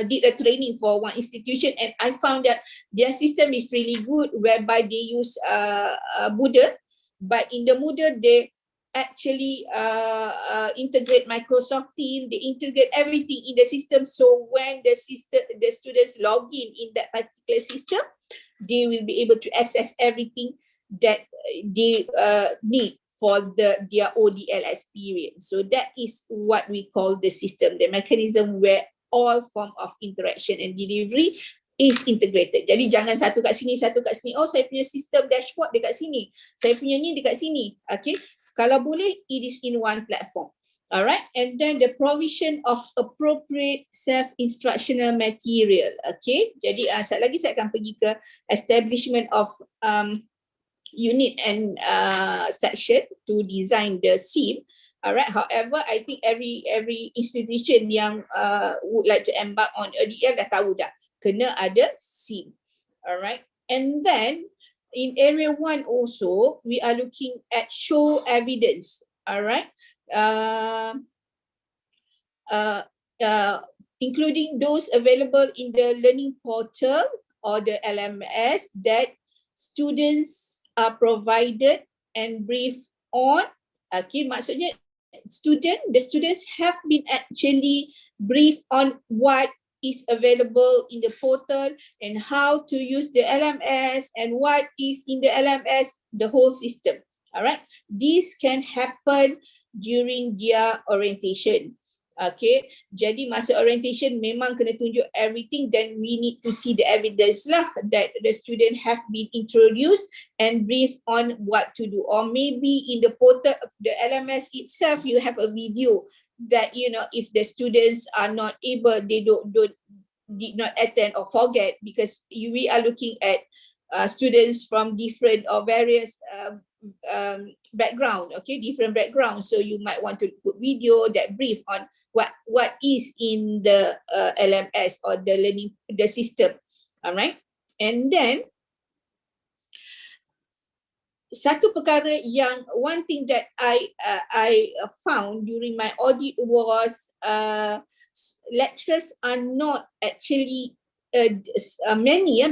did a training for one institution and I found that their system is really good whereby they use Moodle, but in the Moodle they actually integrate Microsoft Teams, they integrate everything in the system, so when the students log in that particular system, they will be able to access everything that they need for their ODL experience. So that is what we call the system, the mechanism where all form of interaction and delivery is integrated. Jadi jangan satu kat sini, satu kat sini. Oh, saya punya sistem dashboard dekat sini. Saya punya ni dekat sini. Okay. Kalau boleh, it is in one platform. Alright. And then the provision of appropriate self-instructional material. Okay. Jadi sekejap lagi saya akan pergi ke establishment of unit and section to design the SIM. Alright, however, I think every institution yang would like to embark on ODL dah tahu dah, kena ada SIM. Alright, and then in area 1 also, we are looking at show evidence. Alright, including those available in the learning portal or the LMS that students are provided and briefed on. Okay, maksudnya the students have been actually briefed on what is available in the portal and how to use the LMS and what is in the LMS, the whole system. All right, this can happen during their orientation. Okay, jadi masa orientation memang kena tunjuk everything, then we need to see the evidence lah that the student have been introduced and briefed on what to do, or maybe in the portal, the LMS itself, you have a video that, you know, if the students are not able, they did not attend or forget, because we are looking at students from different or various background, okay, different backgrounds, so you might want to put video that brief on what is in the LMS or the system. All right, and then satu perkara yang one thing that I found during my audit was lecturers are not actually many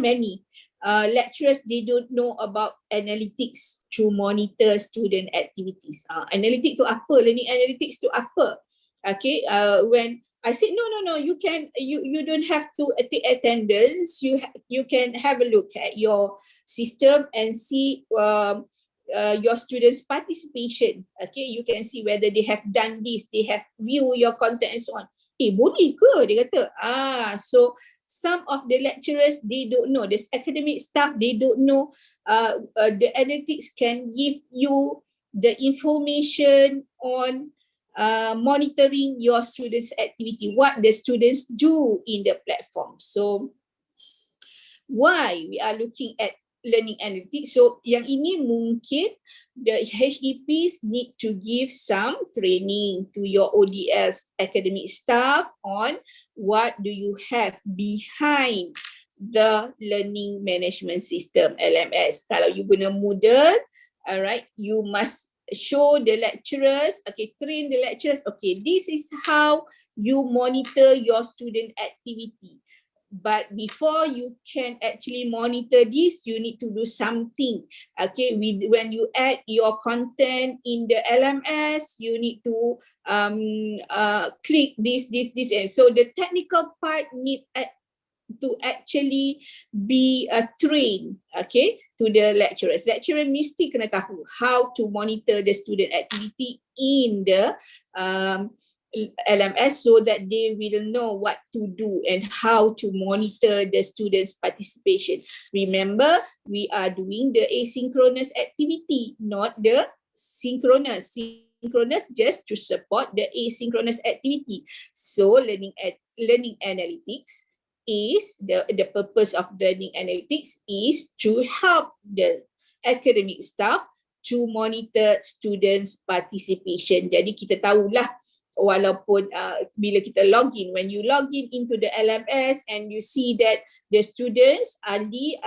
lecturers, they don't know about analytics to monitor student activities. Analytics tu apa? Learning analytics tu apa? Okay, when I said no, you don't have to take attendance. You can have a look at your system and see your students' participation. Okay, you can see whether they have done this, they have viewed your content and so on. Boleh ke? Dia kata. So some of the lecturers, they don't know. This academic staff, they don't know. The analytics can give you the information on monitoring your students' activity, what the students do in the platform. So why we are looking at learning analytics? So yang ini mungkin the HEPs need to give some training to your ODS academic staff on what do you have behind the learning management system, LMS. Kalau you guna Moodle, alright, you must show the lecturers, okay, train the lecturers, okay, this is how you monitor your student activity. But before you can actually monitor this, you need to do something. Okay, when you add your content in the LMS, you need to click this, and so the technical part need to actually be trained, okay, to the lecturers. Lecturer mesti kena tahu how to monitor the student activity in the LMS so that they will know what to do and how to monitor the students' participation. Remember, we are doing the asynchronous activity, not the synchronous. Synchronous just to support the asynchronous activity. So learning analytics is the purpose of learning analytics is to help the academic staff to monitor students' participation. Jadi kita tahulah, walaupun bila kita login, when you login into the LMS and you see that the students, Ali,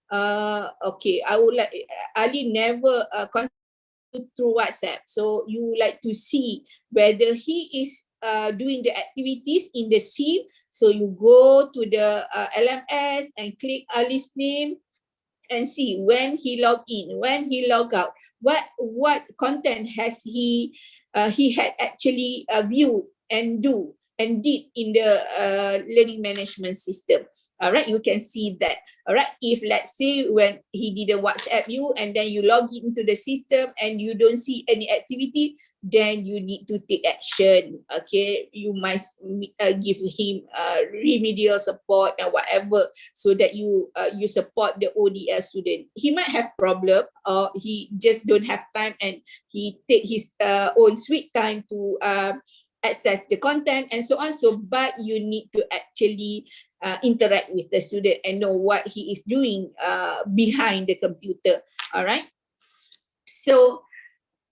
okay, I would like, Ali never contact through WhatsApp. So you like to see whether he is doing the activities in the SIM. So you go to the LMS and click Ali's name and see when he log in, when he log out, what content has he had actually viewed and did in the learning management system. All right, you can see that. All right, if let's say when he did a WhatsApp you and then you log into the system and you don't see any activity, then you need to take action. Okay, you must give him remedial support and whatever, so that you support the ODS student. He might have problem, or he just don't have time and he take his own sweet time to access the content and so on. So, but you need to actually interact with the student and know what he is doing behind the computer. All right. So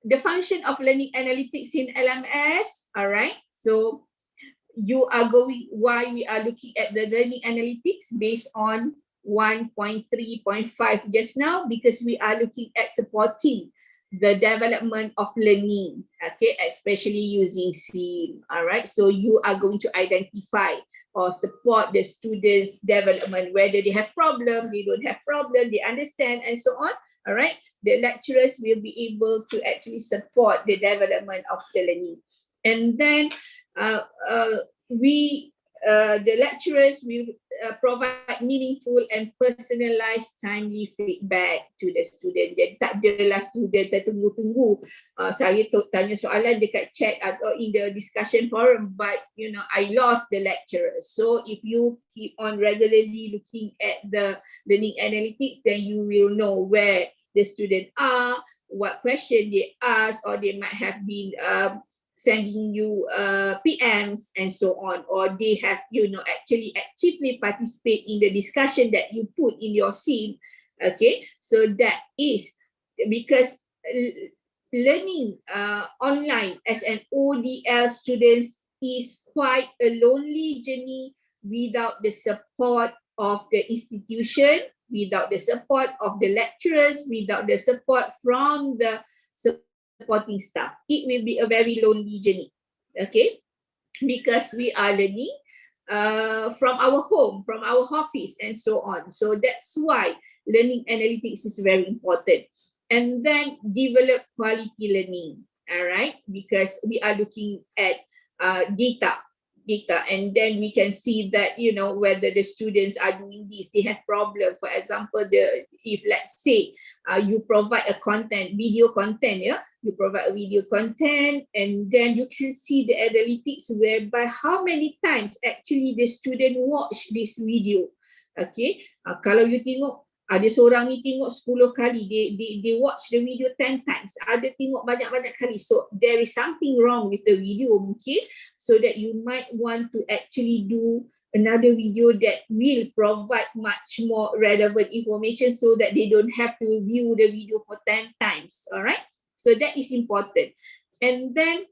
the function of learning analytics in LMS, all right. So you are going, why we are looking at the learning analytics based on 1.3.5 just now, because we are looking at supporting the development of learning, okay, especially using SIM, all right. So you are going to identify or support the students' development, whether they have problem, they don't have problem, they understand, and so on. All right, the lecturers will be able to actually support the development of the learning. And then the lecturers will provide meaningful and personalized timely feedback to the student. Jadi tak adalah student tertunggu-tunggu. Saya tanya soalan dekat chat atau in the discussion forum, but you know, I lost the lecturer. So if you keep on regularly looking at the learning analytics, then you will know where the student are, what question they ask, or they might have been sending you PMs and so on, or they have, you know, actually actively participate in the discussion that you put in your SIM. Okay, so that is because learning online as an ODL students is quite a lonely journey without the support of the institution, without the support of the lecturers, without the support from the supporting staff. It will be a very lonely journey, okay? Because we are learning from our home, from our office, and so on. So that's why learning analytics is very important. And then develop quality learning, all right? Because we are looking at data, and then we can see that, you know, whether the students are doing this, they have problem. For example, if let's say you provide a content, video content, yeah, you provide a video content, and then you can see the analytics whereby how many times actually the student watch this video. Okay, kalau you tengok Ada seorang ni tengok 10 kali, they watch the video 10 times, ada tengok banyak-banyak kali. So there is something wrong with the video mungkin, so that you might want to actually do another video that will provide much more relevant information so that they don't have to view the video for 10 times. All right, so that is important. And then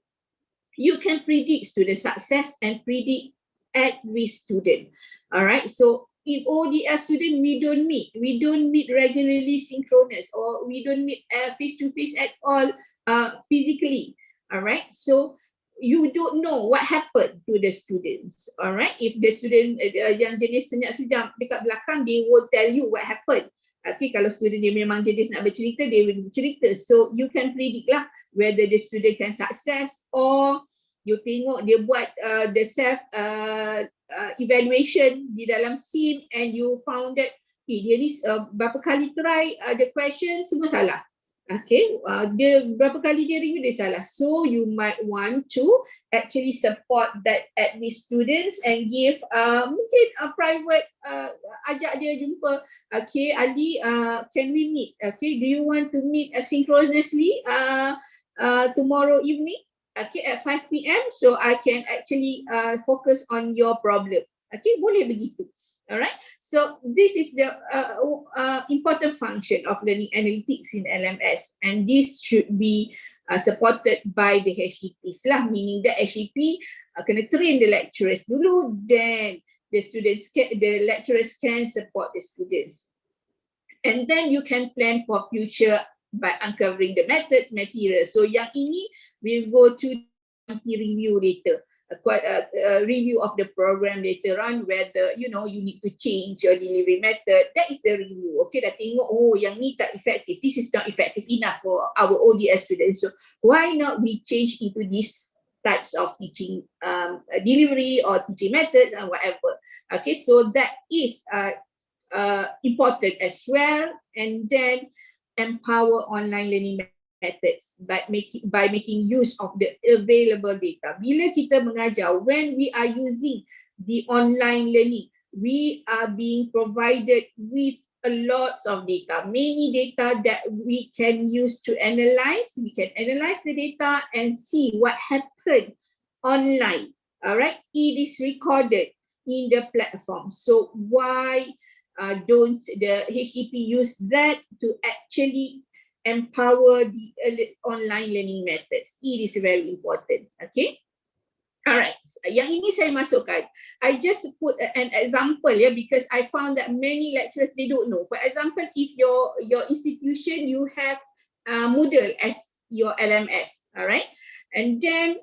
you can predict student success and predict at-risk student. All right, so in ODS student, we don't meet regularly synchronous, or we don't meet face-to-face at all physically. All right, so you don't know what happened to the students. All right, if the student yang jenis senyap-senyap dekat belakang, they will tell you what happened. Okay, kalau student dia memang jenis nak bercerita, dia will bercerita. So you can predict lah whether the student can success, or you tengok dia buat the self evaluation di dalam SIM, and you found that dia ni berapa kali try the question semua salah. Okay, dia berapa kali dia review dia salah. So you might want to actually support that at-risk students and give mungkin a private ajak dia jumpa. Okay, Ali, can we meet? Okay, do you want to meet asynchronously tomorrow evening? Okay, at 5 PM, so I can actually focus on your problem. Okay, boleh begitu. Alright, so this is the important function of learning analytics in LMS, and this should be supported by the HEPs lah, meaning the HEP kena train the lecturers dulu, then the lecturers can support the students. And then you can plan for future by uncovering the methods, materials. So yang ini we'll go to review later, a review of the program later on, whether you need to change your delivery method. That is the review. Okay, dah tengok, oh yang ni tak effective, this is not effective enough for our ODS students. So why not we change into these types of teaching delivery or teaching methods and whatever. Okay, so that is important as well. And then empower online learning methods by making use of the available data. Bila kita mengajar, when we are using the online learning, we are being provided with a lot of data, many data that we can use to analyze. We can analyze the data and see what happened online. All right, it is recorded in the platform. So why don't the HEP use that to actually empower the online learning methods? It is very important. Okay. Alright, yang ini saya masukkan. I just put an example because I found that many lecturers, they don't know. For example, if your institution, you have Moodle as your LMS, alright, and then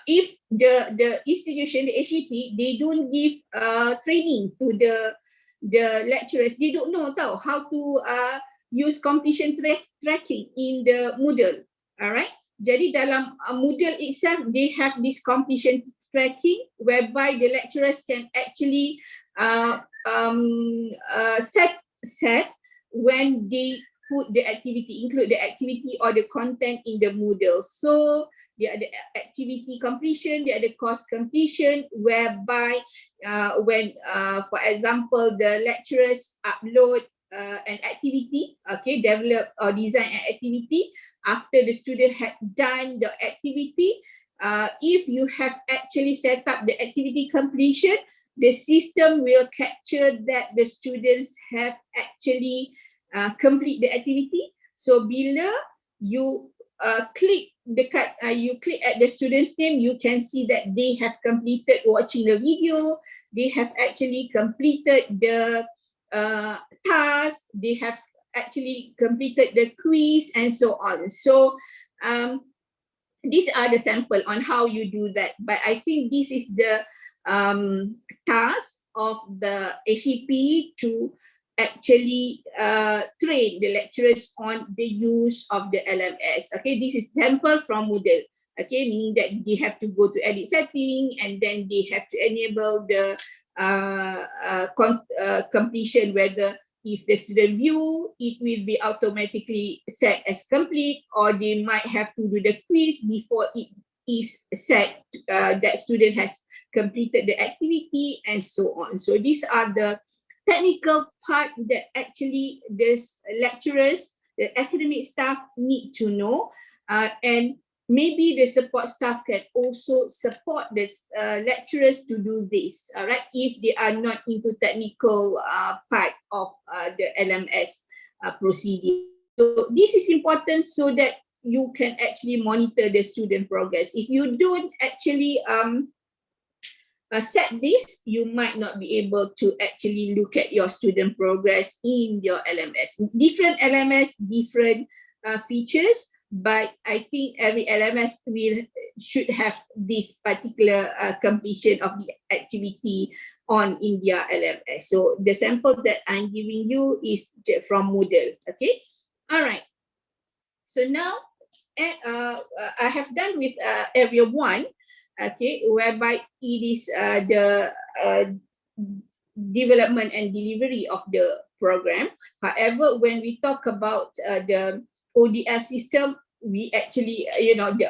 if the institution, the HEP, they don't give training to the lecturers, they don't know how to use completion tracking in the Moodle. Alright, jadi dalam Moodle itself, they have this completion tracking whereby the lecturers can actually set when they put the activity, include the activity or the content in the Moodle. So dia ada activity completion, dia ada course completion, whereby when for example the lecturers upload an activity, okay, develop or design an activity, after the student had done the activity, if you have actually set up the activity completion, the system will capture that the students have actually complete the activity. So bila you click at the student's name, you can see that they have completed watching the video, they have actually completed the task, they have actually completed the quiz, and so on. So these are the sample on how you do that. But I think this is the task of the HEP to actually train the lecturers on the use of the LMS. Okay, this is sample from Moodle. Okay, meaning that they have to go to edit setting, and then they have to enable the completion, whether if the student view, it will be automatically set as complete, or they might have to do the quiz before it is set that student has completed the activity, and so on. So these are the technical part that actually the lecturers, the academic staff need to know, and maybe the support staff can also support the lecturers to do this, all right, if they are not into technical part of the LMS procedure. So this is important so that you can actually monitor the student progress. If you don't actually set this, you might not be able to actually look at your student progress in your LMS. Different LMS, different features, but I think every LMS should have this particular completion of the activity on in their LMS. So the sample that I'm giving you is from Moodle, okay? All right. So now I have done with area 1, okay, whereby it is the development and delivery of the program. However, when we talk about the ODL system, we actually,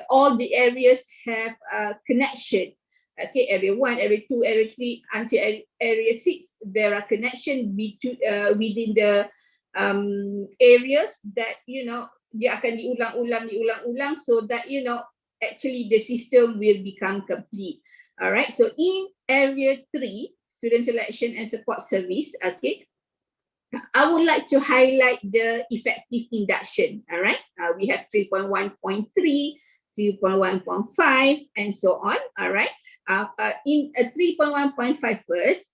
all the areas have a connection. Okay, area 1, area 2, area 3, until area 6, there are connections between within the areas that, dia akan diulang-ulang so that, actually the system will become complete. All right, so in area 3, student selection and support service, okay, I would like to highlight the effective induction. All right, we have 3.1.3, 3.1.5, and so on. All right, in 3.1.5 first,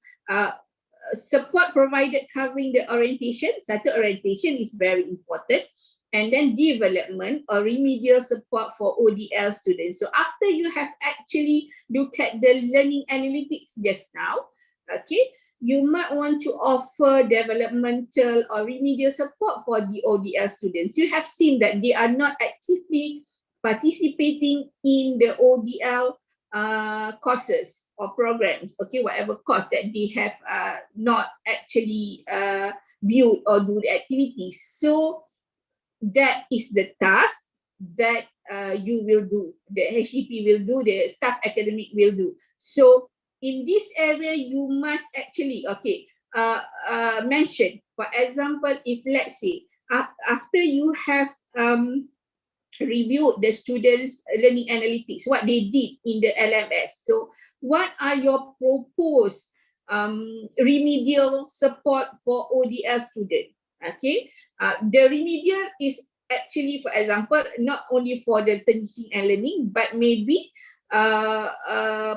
support provided covering the orientation. Satu, orientation is very important. And then development or remedial support for ODL students. So after you have actually looked at the learning analytics just now, okay, you might want to offer developmental or remedial support for the ODL students. You have seen that they are not actively participating in the ODL courses or programs, okay, whatever course that they have not actually viewed or do the activities. So that is the task that you will do, the HEP will do, the staff academic will do. So in this area, you must actually, mention, for example, if let's say, after you have reviewed the students' learning analytics, what they did in the LMS. So what are your proposed remedial support for ODL students? Okay, the remedial is actually, for example, not only for the teaching and learning, but maybe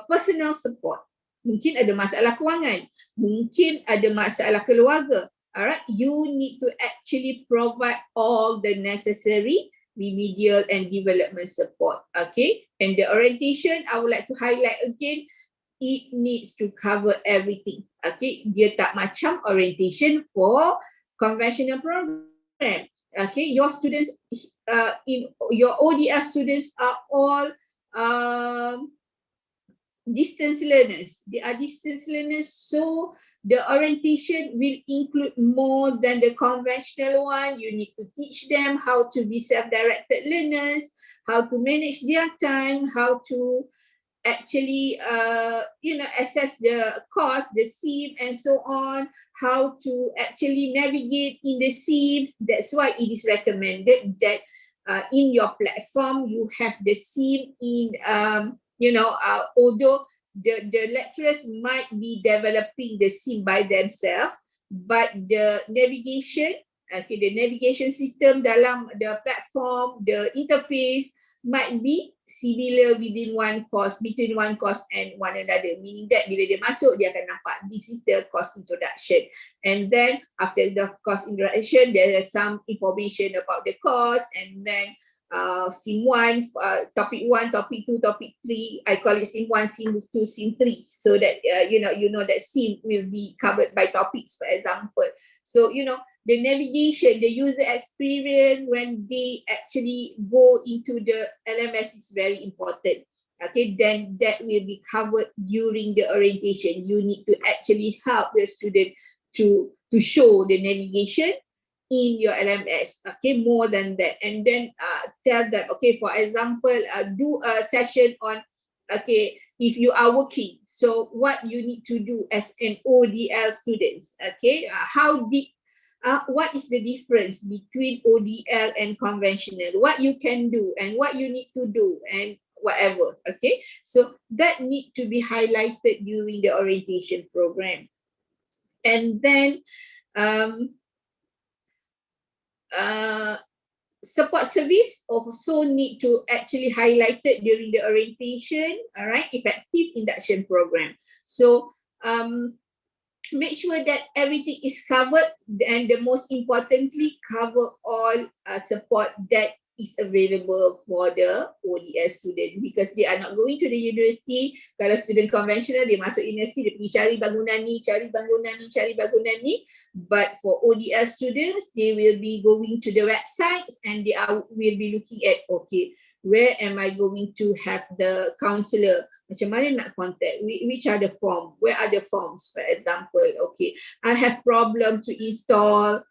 personal support. Mungkin ada masalah kewangan, mungkin ada masalah keluarga. Alright, you need to actually provide all the necessary remedial and development support. Okay, and the orientation, I would like to highlight again, it needs to cover everything. Okay, dia tak macam orientation for conventional program. Okay, your students, in your ODL students are all distance learners. They are distance learners, so the orientation will include more than the conventional one. You need to teach them how to be self-directed learners, how to manage their time, how to actually assess the course, the SIM, and so on, how to actually navigate in the SIMs. That's why it is recommended that in your platform you have the SIM in although the lecturers might be developing the SIM by themselves, but the navigation, the navigation system dalam the platform, the interface might be similar within one course, between one course and one another, meaning that bila dia masuk, dia akan nampak this is the course introduction, and then after the course introduction there is some information about the course, and then SIM 1, topic 1, topic 2, topic 3, I call it SIM 1, SIM 2, SIM 3, so that you know that SIM will be covered by topics, for example. So the navigation, the user experience when they actually go into the LMS is very important. Okay, then that will be covered during the orientation. You need to actually help the student to show the navigation in your LMS. Okay, more than that, and then tell them, okay, for example, do a session on okay, if you are working, so what you need to do as an ODL student, okay, what is the difference between ODL and conventional, what you can do and what you need to do and whatever, okay, so that need to be highlighted during the orientation program. And then support service also need to actually highlighted during the orientation, all right, effective induction program. So make sure that everything is covered, and the most importantly, cover all support that is available for the ODS student, because they are not going to the university. Kalau student conventional, dia masuk university, dia pergi cari bangunan ni, cari bangunan ni. But for ODS students, they will be going to the websites and they will be looking at, okay, where am I going to have the counselor? Macam mana nak contact? Which are the forms? Where are the forms? For example, okay, I have problem to install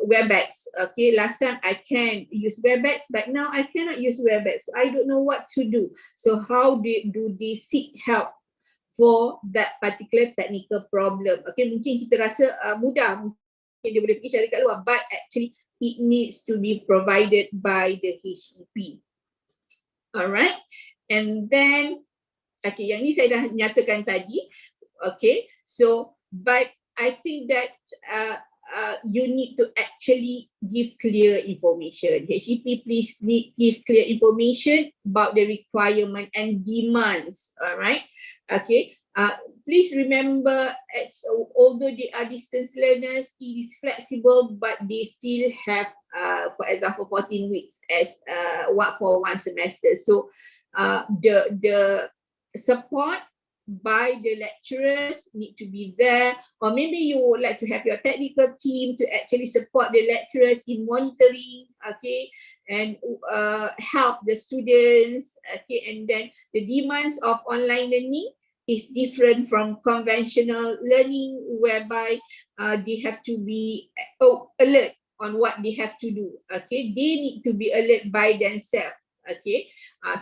WebEx. Okay, last time I can use WebEx, but now I cannot use WebEx. I don't know what to do. So how do they seek help for that particular technical problem? Okay, mungkin kita rasa mudah, mungkin dia boleh pergi cari kat luar, but actually it needs to be provided by the HEP. Alright, and then, okay, yang ni saya dah nyatakan tadi. Okay, so, but I think that you need to actually give clear information. HEP, please give clear information about the requirement and demands. Alright, okay. Please remember, although they are distance learners, it is flexible, but they still have, for example, 14 weeks as for one semester. So the support by the lecturers need to be there, or maybe you would like to have your technical team to actually support the lecturers in monitoring, okay, and help the students, okay. And then the demands of online learning is different from conventional learning, whereby they have to be alert on what they have to do, okay. They need to be alert by themselves, okay.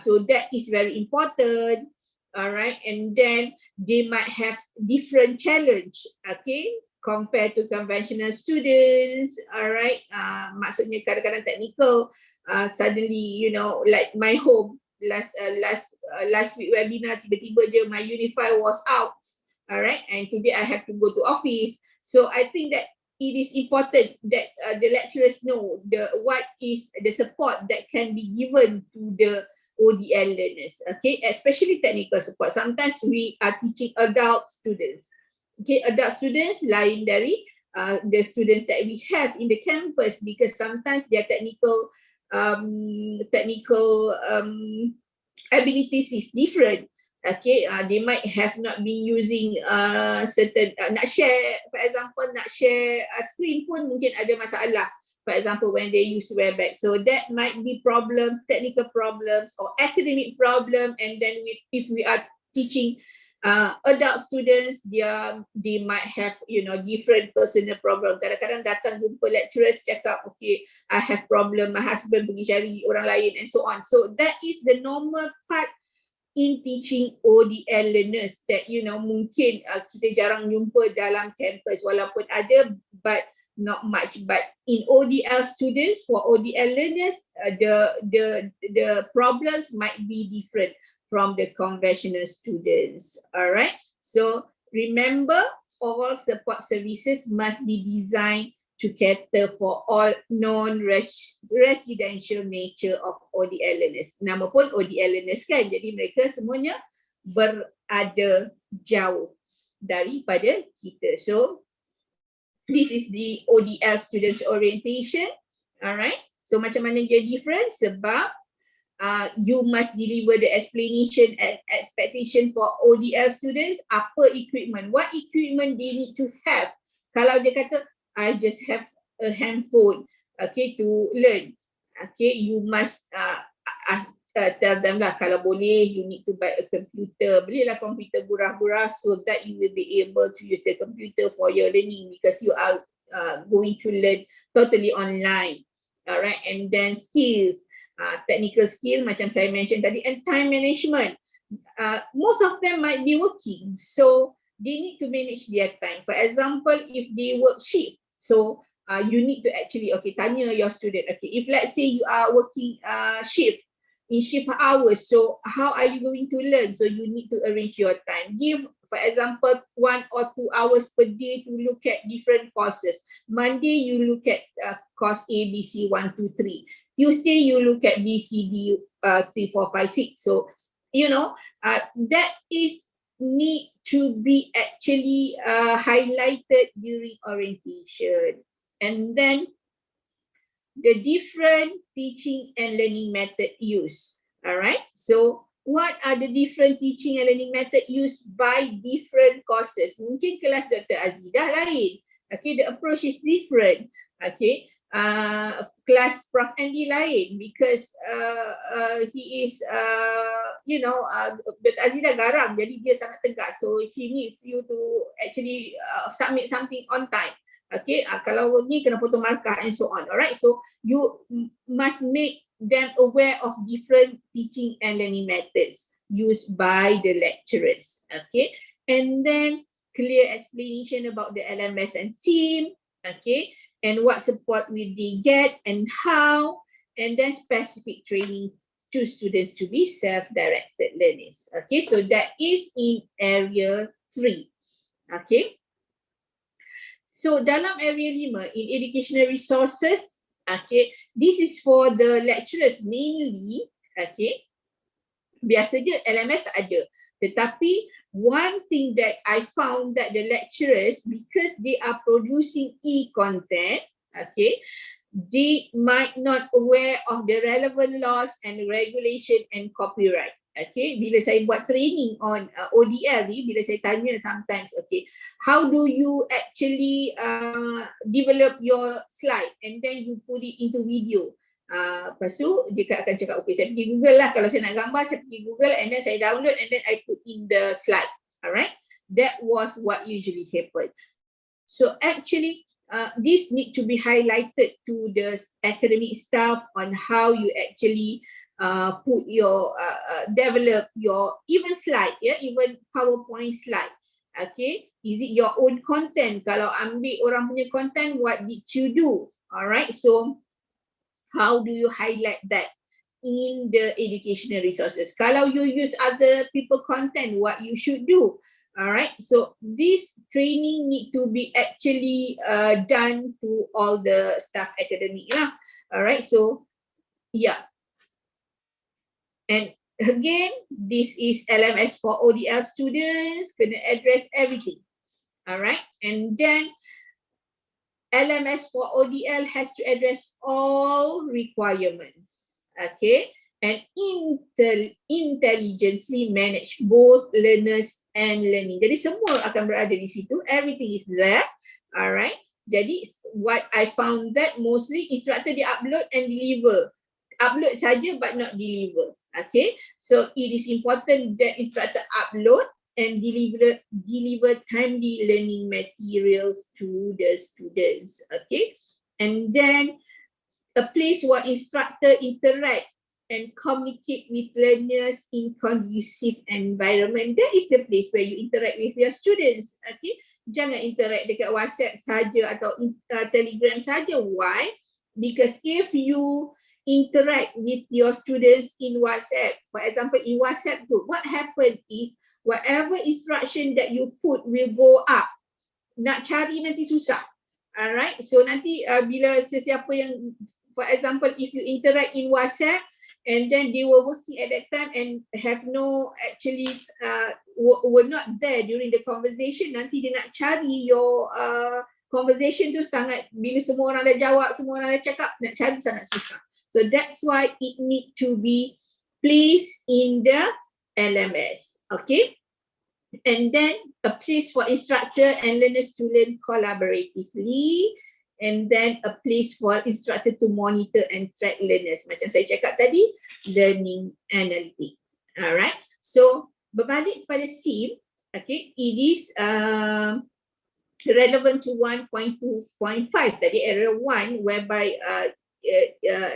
So that is very important. All right, and then they might have different challenge, okay, compared to conventional students. All right, maksudnya kadang-kadang technical, suddenly, you know, like my home last week webinar, tiba-tiba je my Unify was out. All right, and today I have to go to office. So I think that it is important that the lecturers know what is the support that can be given to the ODL learners, okay, especially technical support. Sometimes we are teaching adult students, okay, adult students lain dari the students that we have in the campus, because sometimes their technical abilities is different, okay. They might have not been using certain nak share, for example, nak share screen pun mungkin ada masalah. For example, when they use WebEx, so that might be problems, technical problems or academic problem. And then if we are teaching adult students, they might have, you know, different personal problem. Kadang-kadang datang jumpa lecturers cakap, okay, I have problem, my husband pergi cari orang lain, and so on. So that is the normal part in teaching ODL learners that, you know, mungkin kita jarang jumpa dalam campus, walaupun ada, but not much. But in ODL students, for ODL learners, the problems might be different from the conventional students. All right, so remember, overall support services must be designed to cater for all non-residential nature of ODL learners. Nama pun ODL learners kan, jadi mereka semuanya berada jauh daripada kita. So this is the ODL Student Orientation. Alright, so macam mana dia different? Sebab you must deliver the explanation and expectation for ODL students. Apa equipment, what equipment they need to have. Kalau dia kata, I just have a handphone, okay, to learn, okay, you must tell them lah, kalau boleh you need to buy a computer, belilah komputer murah-murah so that you will be able to use the computer for your learning, because you are going to learn totally online. All right, and then skills, technical skill macam saya mention tadi, and time management. Most of them might be working, so they need to manage their time. For example, if they work shift, so you need to actually, okay, tanya your student, okay, if let's say you are working shift, in shift hours, so how are you going to learn? So you need to arrange your time. Give, for example, 1 or 2 hours per day to look at different courses. Monday, you look at course A, B, C, 1, 2, 3. Tuesday, you look at B, C, D, 3, 4, 5, 6. So, you know, that is need to be actually highlighted during orientation. And then the different teaching and learning method used. All right. So what are the different teaching and learning method used by different courses? Mungkin kelas Dr. Azidah lain. Okay, the approach is different. Okay. Kelas Prof. Andy lain because he is, Dr. Azidah garang, jadi dia sangat tegas. So he needs you to actually submit something on time. Okay, kalau ni kena potong markah and so on. Alright, so you must make them aware of different teaching and learning methods used by the lecturers. Okay, and then clear explanation about the LMS and SIM. Okay, and what support will they get and how, and then specific training to students to be self-directed learners. Okay, so that is in area 3. Okay. So dalam area 5, in educational resources, okay, this is for the lecturers mainly, okay. Biasa je LMS ada. Tetapi one thing that I found that the lecturers, because they are producing e-content, okay, they might not aware of the relevant laws and regulation and copyright. Okay, bila saya buat training on ODL ni, bila saya tanya sometimes, okay, how do you actually develop your slide and then you put it into video? Lepas tu dia akan cakap, okay, saya pergi Google lah, kalau saya nak gambar saya pergi Google and then saya download and then I put in the slide. Alright, that was what usually happened. So actually this need to be highlighted to the academic staff on how you actually put your develop your even slide, even PowerPoint slide. Okay, is it your own content? Kalau ambil orang punya content, what did you do? Alright, so how do you highlight that in the educational resources? Kalau you use other people content, what you should do? Alright, so this training need to be actually done to all the staff academic lah. Alright, so yeah. And again, this is LMS for ODL students, kena address everything. Alright, and then LMS for ODL has to address all requirements. Okay, and intelligently manage both learners and learning. Jadi semua akan berada di situ, everything is there. Alright, jadi what I found that mostly instructor dia upload and deliver. Upload saja but not deliver. Okay, so it is important that instructor upload and deliver timely learning materials to the students. Okay, and then a place where instructor interact and communicate with learners in conducive environment. That is the place where you interact with your students. Okay, jangan interact dekat WhatsApp saja atau Telegram saja. Why? Because if you interact with your students in WhatsApp, for example in WhatsApp group, what happened is whatever instruction that you put will go up. Nak cari nanti susah. Alright, so nanti bila sesiapa yang, for example if you interact in WhatsApp and then they were working at that time and have no actually were not there during the conversation, nanti dia nak cari your conversation tu sangat, bila semua orang dah jawab, semua orang dah cakap, nak cari sangat susah. So that's why it need to be placed in the LMS, okay? And then a place for instructor and learners to learn collaboratively, and then a place for instructor to monitor and track learners. Macam saya cakap tadi, learning analytic. Alright, so berbalik pada SIM, okay, it is relevant to 1.2.5 tadi, area 1, whereby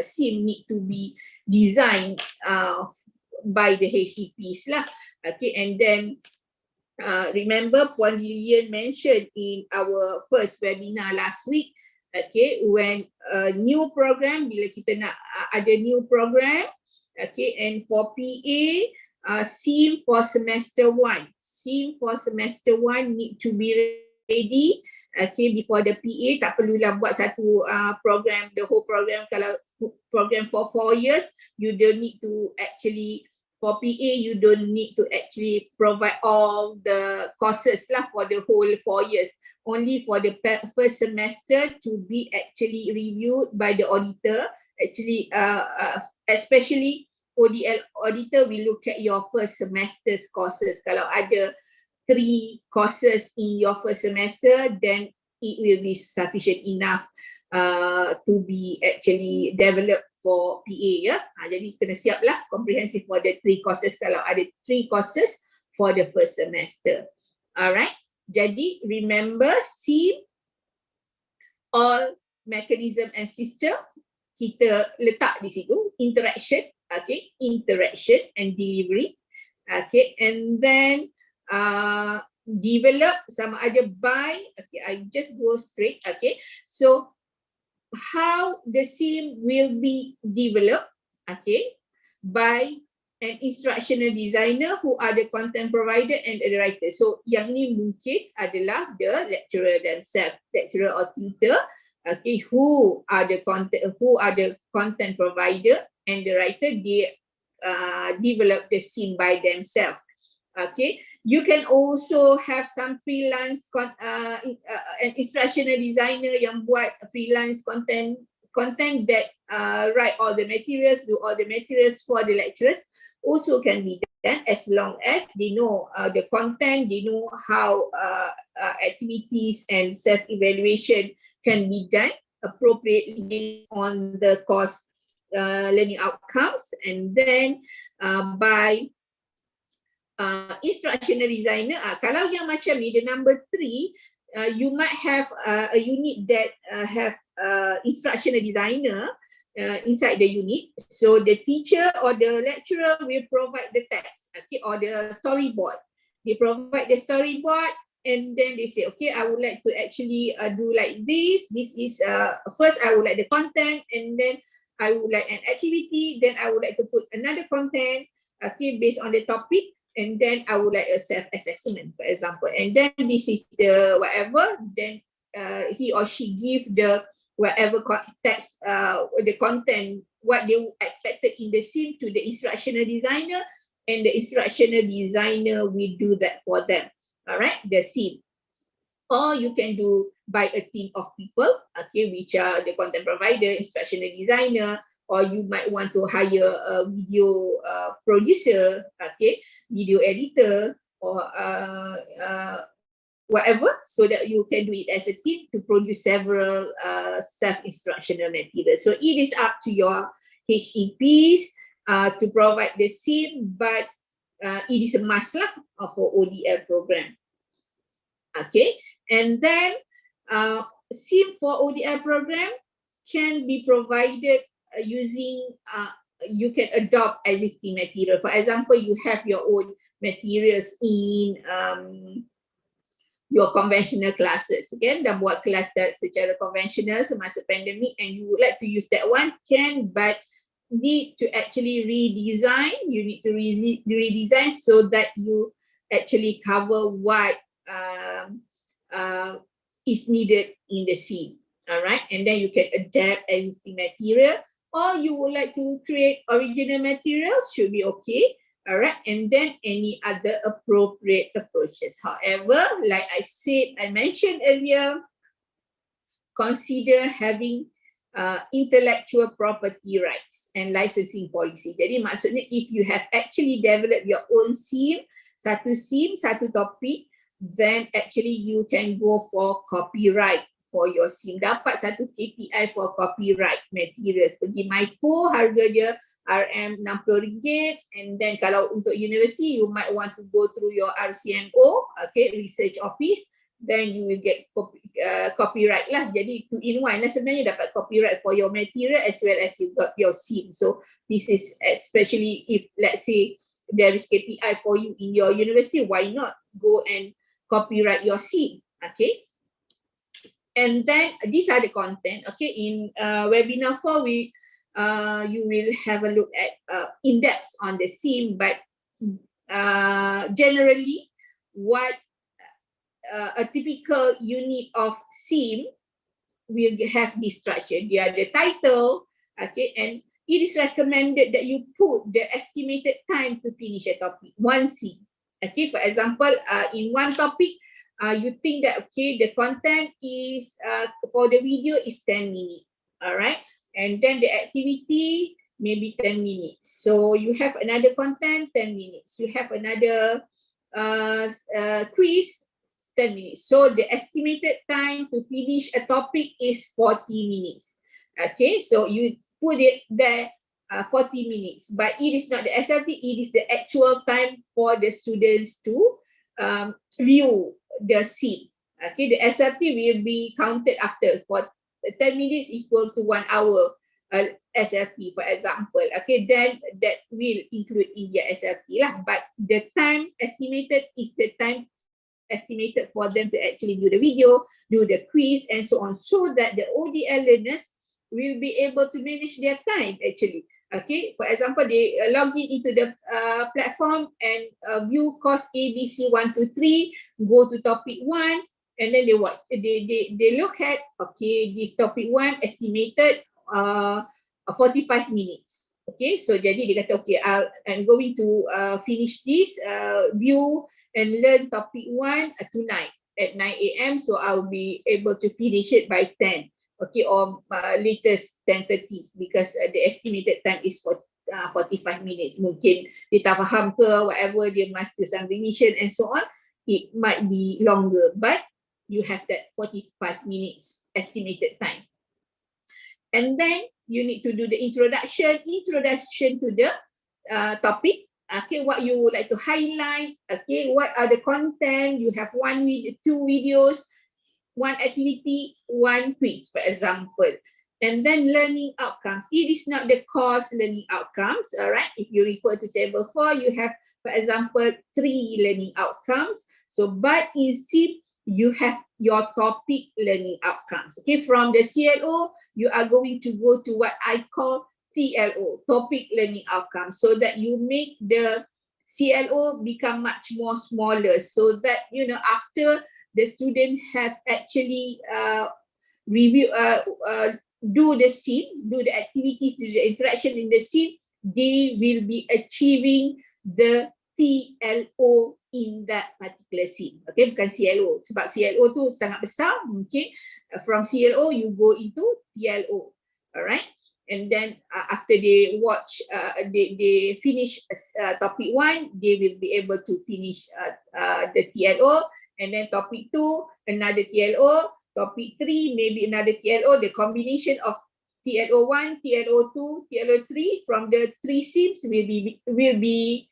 SIM need to be designed by the HEPs lah. Okay, and then remember Puan Lilian mentioned in our first webinar last week, okay, when a new program, bila kita nak ada new program, okay, and for PA, SIM for semester 1, SIM for semester 1 need to be ready, okay, before the PA. Tak perlulah buat satu program, the whole program. Kalau program for 4 years, you don't need to actually, for PA, you don't need to actually provide all the courses lah for the whole 4 years. Only for the first semester to be actually reviewed by the auditor. Actually, especially ODL auditor will look at your first semester's courses. Kalau ada 3 courses in your first semester, then it will be sufficient enough to be actually developed for PA, ya. Jadi kena siap lah comprehensive for the 3 courses kalau ada 3 courses for the first semester. Alright, jadi remember SIM, all mechanism and system, kita letak di situ, interaction, okay, interaction and delivery, okay, and then develop sama ada by, okay, I just go straight, okay, so how the SIM will be developed, okay, by an instructional designer who are the content provider and the writer. So yang ni mungkin adalah the lecturer themselves, lecturer or tutor, okay, who are the content provider and the writer. They develop the SIM by themselves. Okay, you can also have some freelance an instructional designer yang buat freelance content that write all the materials, do all the materials for the lecturers, also can be done as long as they know the content, they know how activities and self-evaluation can be done appropriately based on the course learning outcomes. And then by instructional designer, kalau yang macam ni, the number 3, you might have a unit that have instructional designer inside the unit. So the teacher or the lecturer will provide the text, okay, or the storyboard. They provide the storyboard and then they say, okay, I would like to actually do like this. This is first I would like the content, and then I would like an activity, then I would like to put another content, okay, based on the topic. And then I would like a self-assessment, for example. And then this is the whatever, then he or she give the whatever text, the content, what they expected in the SIM to the instructional designer, and the instructional designer will do that for them. All right, the SIM. Or you can do by a team of people, okay, which are the content provider, instructional designer, or you might want to hire a video producer, okay, video editor, or whatever, so that you can do it as a team to produce several self-instructional materials. So it is up to your HEPs to provide the SIM, but it is a must lah for ODL program. Okay, and then SIM for ODL program can be provided using you can adopt existing material. For example, you have your own materials in your conventional classes. Again, dah buat kelas secara konvensional semasa pandemik, and you would like to use that one, can, but need to actually redesign. You need to redesign so that you actually cover what is needed in the SIM. All right, and then you can adapt existing material, or you would like to create original materials, should be okay. All right, and then any other appropriate approaches. However, like I mentioned earlier, consider having intellectual property rights and licensing policy. Jadi maksudnya, if you have actually developed your own SIM, satu topik, then actually you can go for copyright for your SIM. Dapat satu KPI for copyright materials. Pergi MyCo, harga dia RM60, and then kalau untuk university, you might want to go through your RCMO, okay, research office, then you will get copyright lah. Jadi 2-in-1 lah sebenarnya, dapat copyright for your material as well as you got your SIM. So this is especially if let's say there is KPI for you in your university, why not go and copyright your SIM? Okay. And then these are the content. Okay, in webinar 4, you will have a look at in-depth on the SIM, but generally what a typical unit of SIM will have this structure. They are the title, okay, and it is recommended that you put the estimated time to finish a topic, one SIM. Okay, for example, in one topic, you think that, okay, the content is, for the video is 10 minutes, all right? And then the activity, maybe 10 minutes. So you have another content, 10 minutes. You have another quiz, 10 minutes. So the estimated time to finish a topic is 40 minutes. Okay, so you put it there, 40 minutes. But it is not the SLT, it is the actual time for the students to view the SIM. Okay, the SLT will be counted after. For 10 minutes equal to 1 hour SLT, for example. Okay, then that will include in your SLT lah. But the time estimated is the time estimated for them to actually do the video, do the quiz, and so on, so that the ODL learners will be able to manage their time actually. Okay, for example, they log in into the platform and view course ABC 1 to 3, go to topic 1, and then they watch. They look at, okay, this topic 1 estimated 45 minutes. Okay, so jadi dia kata, okay, I'm going to finish this view and learn topic 1 tonight at 9 AM, so I'll be able to finish it by 10. Okay, or latest 10:30, because the estimated time is for 45 minutes. Mungkin dia tak faham ke, whatever, dia must do some revision and so on. It might be longer, but you have that 45 minutes estimated time. And then you need to do the introduction to the topic. Okay, what you would like to highlight. Okay, what are the content? You have 1 video, 2 videos, 1 activity, 1 quiz, for example. And then learning outcomes. It is not the course learning outcomes, all right? If you refer to table 4, you have, for example, 3 learning outcomes. So, but in SIM, you have your topic learning outcomes. Okay, from the CLO, you are going to go to what I call TLO, topic learning outcomes, so that you make the CLO become much more smaller, so that, you know, after the student have actually do the SIM, do the activities, do the interaction in the SIM, they will be achieving the TLO in that particular SIM. Okay, bukan CLO. Sebab CLO tu sangat besar, mungkin from CLO you go into TLO. Alright. And then after they watch, they finish topic 1, they will be able to finish the TLO. And then topic 2, another TLO. Topic 3, maybe another TLO. The combination of TLO 1, TLO 2, TLO 3 from the 3 SIMs will be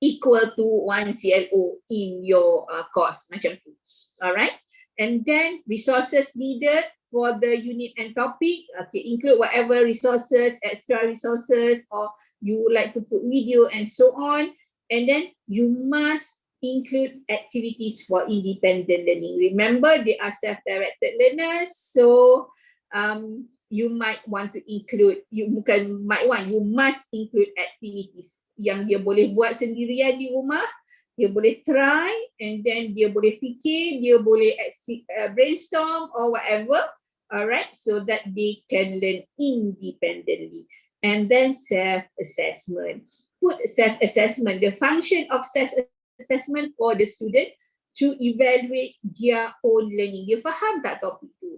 equal to 1 CLO in your course, macam tu. Alright. And then resources needed for the unit and topic. Okay, include whatever resources, extra resources, or you would like to put video and so on. And then you must include activities for independent learning. Remember, they are self-directed learners, so you might want to include, you must include activities yang dia boleh buat sendirian di rumah, dia boleh try, and then dia boleh fikir, dia boleh brainstorm or whatever, alright, so that they can learn independently. And then self-assessment. Put self-assessment, the function of self-assessment for the student to evaluate their own learning. Dia faham tak topik tu?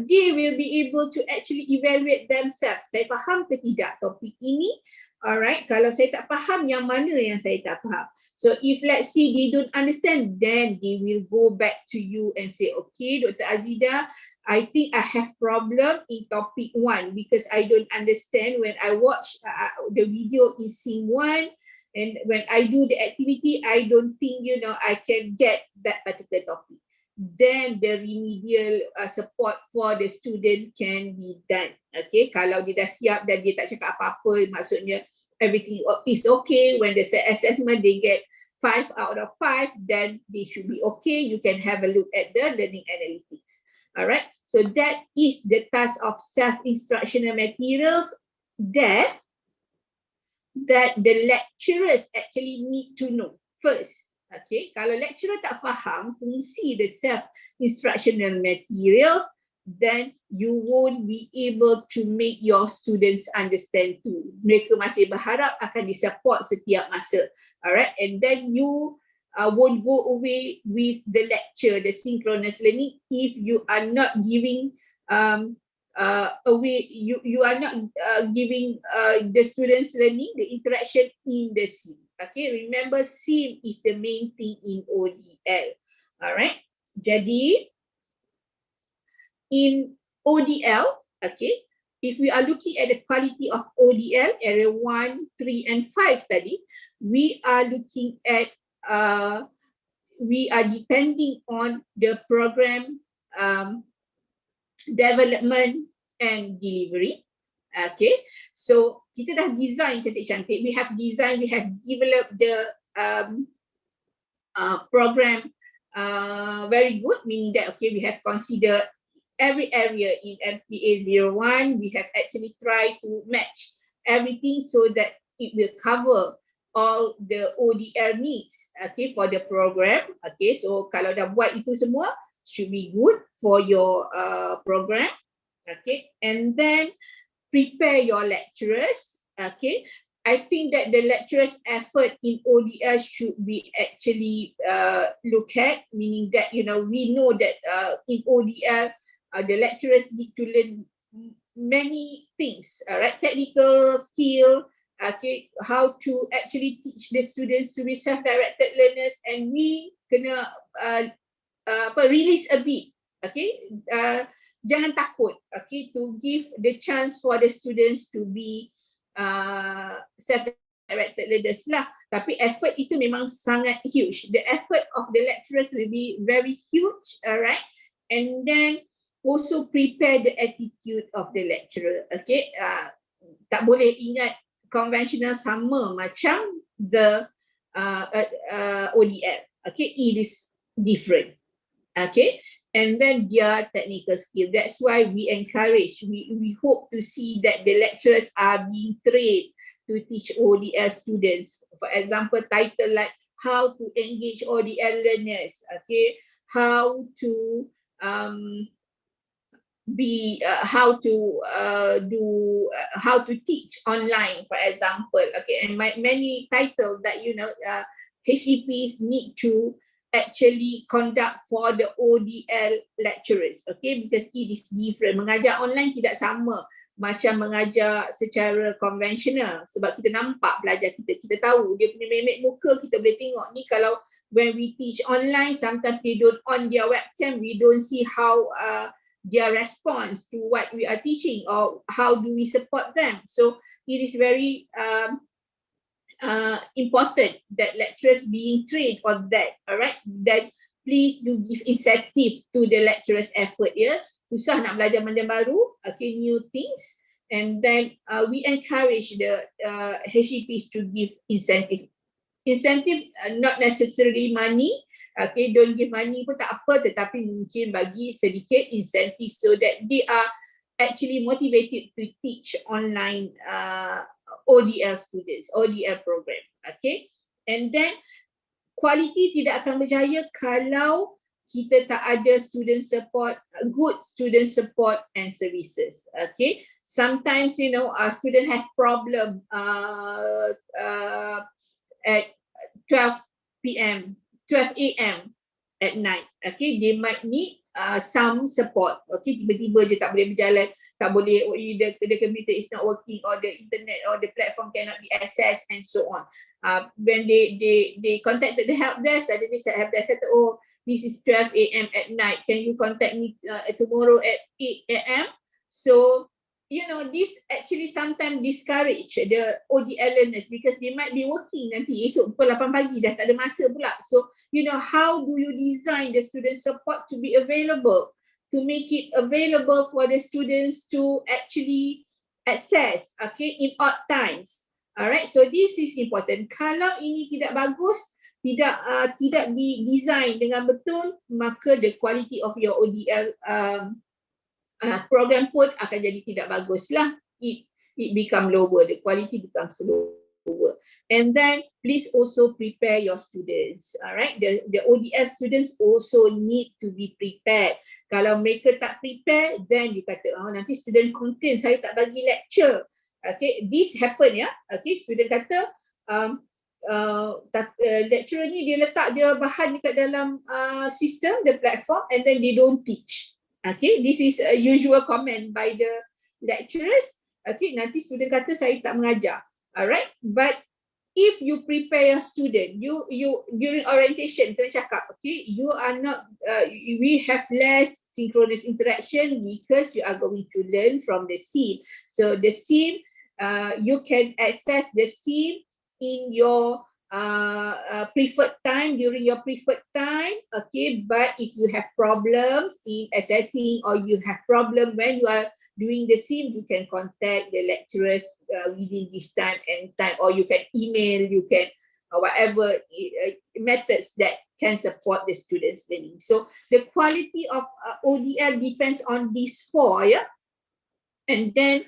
They will be able to actually evaluate themselves. Saya faham ke tidak topik ini? Alright, kalau saya tak faham, yang mana yang saya tak faham? So if let's say they don't understand, then they will go back to you and say, okay, Dr. Azida, I think I have problem in topic 1 because I don't understand when I watch the video in SIM 1. And when I do the activity, I don't think, I can get that particular topic. Then the remedial support for the student can be done. Okay, kalau dia dah siap dan dia tak cakap apa-apa, maksudnya everything is okay. When the assessment they get 5 out of 5, then they should be okay. You can have a look at the learning analytics. All right, so that is the task of self-instructional materials that the lecturers actually need to know first. Okay, kalau lecturer tak faham fungsi the self-instructional materials, then you won't be able to make your students understand too. Mereka masih berharap akan disupport setiap masa. Alright, and then you won't go away with the lecture, the synchronous learning, if you are not giving you are not giving the students learning the interaction in the scene. Okay, remember scene is the main thing in ODL. Alright, jadi in ODL, okay, if we are looking at the quality of ODL, area 1, 3 and 5 tadi, we are looking at we are depending on the program development and delivery. Okay, so kita dah design cantik-cantik. We have designed, we have developed the program very good, meaning that okay, we have considered every area in MTA 01. We have actually tried to match everything so that it will cover all the ODL needs, okay, for the program. Okay, so kalau dah buat itu semua, should be good for your program. Okay, and then prepare your lecturers. Okay, I think that the lecturers' effort in ODL should be actually looked at, meaning that we know that in ODL the lecturers need to learn many things, right? Technical skill, okay, how to actually teach the students to be self-directed learners, and we kena release a bit, okay. Jangan takut, okay, to give the chance for the students to be self-directed learners lah. Tapi effort itu memang sangat huge. The effort of the lecturers will be very huge, alright. And then also prepare the attitude of the lecturer, okay. Tak boleh ingat konvensional sama macam the ODL, okay. It is different, okay. And then their technical skill. That's why we encourage, we hope to see that the lecturers are being trained to teach ODL students. For example, title like how to engage ODL learners, okay, how to how to teach online, for example, okay, and many titles that HEPs need to actually conduct for the ODL lecturers, okay, because it is different. Mengajar online tidak sama macam mengajar secara konvensional, sebab kita nampak pelajar kita tahu dia punya memek muka, kita boleh tengok ni. Kalau when we teach online, sometimes they don't on their webcam, we don't see how their response to what we are teaching, or how do we support them. So it is very important that lecturers being trained on that. Alright, then please do give incentive to the lecturers' effort. Yeah, susah nak belajar benda baru, okay, new things, and then we encourage the HEPs to give incentive. Incentive, not necessarily money. Okay, don't give money pun tak apa, tetapi mungkin bagi sedikit incentive so that they are actually motivated to teach online ODL students, ODL program, okay. And then quality tidak akan berjaya kalau kita tak ada student support, good student support and services, okay. Sometimes a student has problem at 12 p.m. 12 a.m. at night, okay, they might need some support, okay. Tiba-tiba je tak boleh berjalan, tak boleh, the computer is not working, or the internet or the platform cannot be accessed, and so on. When they contacted the help desk, suddenly the help desk said, oh, this is 12 a.m. at night, can you contact me tomorrow at 8 a.m. So this actually sometimes discourage the ODL learners because they might be working nanti esok pukul 8 pagi dah tak ada masa pula. So, how do you design the student support to be available, to make it available for the students to actually access, in odd times. Alright, so this is important. Kalau ini tidak bagus, tidak di-design dengan betul, maka the quality of your ODL program pun akan jadi tidak bagus lah. It become lower, the quality becomes lower. And then please also prepare your students. Alright, the ODS students also need to be prepared. Kalau mereka tak prepare, then you kata, nanti student complain, saya tak bagi lecture. Okay, this happen ya. Okay, student kata, lecturer ni dia letak dia bahan dekat dalam sistem, the platform, and then they don't teach. Okay, this is a usual comment by the lecturers. Okay, nanti student kata saya tak mengajar. Alright, but if you prepare your student, you during orientation kena cakap, okay, you are not, we have less synchronous interaction because you are going to learn from the scene. So the scene, you can access the scene in your preferred time, during your preferred time, okay, but if you have problems in assessing or you have problem when you are doing the sim, you can contact the lecturers within this time and time, or you can email, you can whatever methods that can support the students learning. So the quality of ODL depends on these four, yeah. And then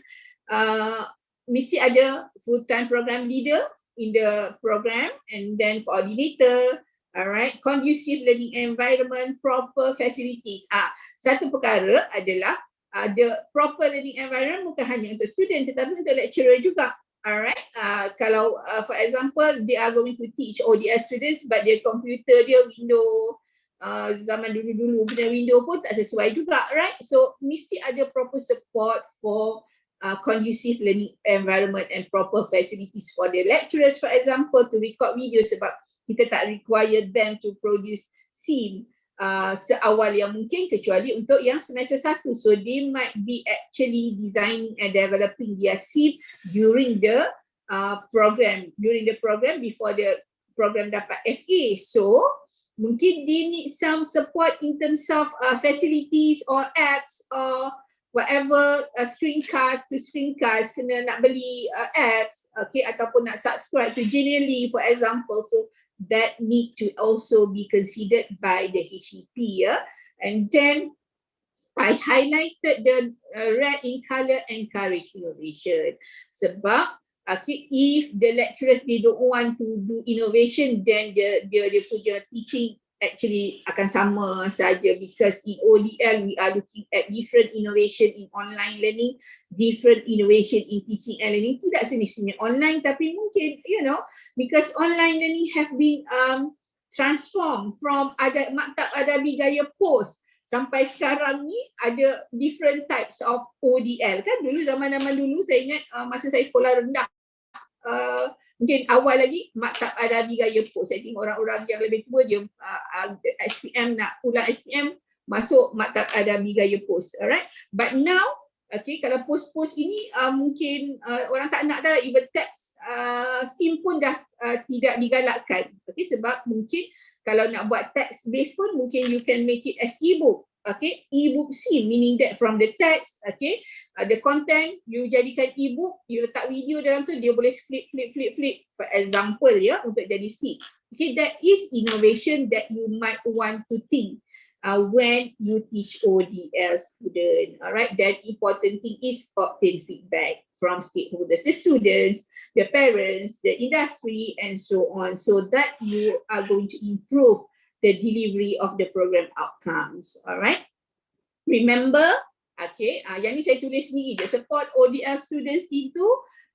mesti ada full-time program leader in the program, and then coordinator, alright, conducive learning environment, proper facilities. Satu perkara adalah the proper learning environment bukan hanya untuk student tetapi untuk lecturer juga. Alright, kalau for example they are going to teach ODS students but their computer dia window zaman dulu-dulu punya window pun tak sesuai juga, right? So mesti ada proper support for conducive learning environment and proper facilities for the lecturers, for example, to record video sebab kita tak require them to produce SIM seawal yang mungkin kecuali untuk yang semester 1. So they might be actually designing and developing their SIM during the program before the program dapat FA. So mungkin they need some support in terms of facilities or apps or whatever, screencast to screencast, kena nak beli apps, okay, ataupun nak subscribe to Genially, for example. So that need to also be considered by the HEP, yeah? And then I highlighted the red in color, encourage innovation. Sebab okay, if the lecturers they don't want to do innovation, then dia punya teaching actually akan sama saja, because in ODL we are looking at different innovation in online learning, different innovation in teaching and learning. Tidak semestinya online, tapi mungkin because online learning have been transformed from maktab adabi gaya post sampai sekarang ni ada different types of ODL kan. Dulu zaman-zaman dulu saya ingat masa saya sekolah rendah, mungkin awal lagi maktab adabi gaya post. Saya tengok orang-orang yang lebih tua dia SPM nak ulang SPM masuk maktab adabi gaya post. Alright, but now okay, kalau post-post ini mungkin orang tak nak dah, even text SIM pun dah tidak digalakkan. Okay, sebab mungkin kalau nak buat text based pun mungkin you can make it as e-book. Okay, e-book SIM, meaning that from the text, okay, the content you jadikan e-book, you letak video dalam tu, dia boleh flip, for example, ya, untuk jadi SIM. Okay, that is innovation that you might want to think when you teach ODL student. Alright, that important thing is obtain feedback from stakeholders, the students, the parents, the industry, and so on, so that you are going to improve the delivery of the program outcomes. Alright, remember, okay, yang ni saya tulis sendiri, the support ODL students itu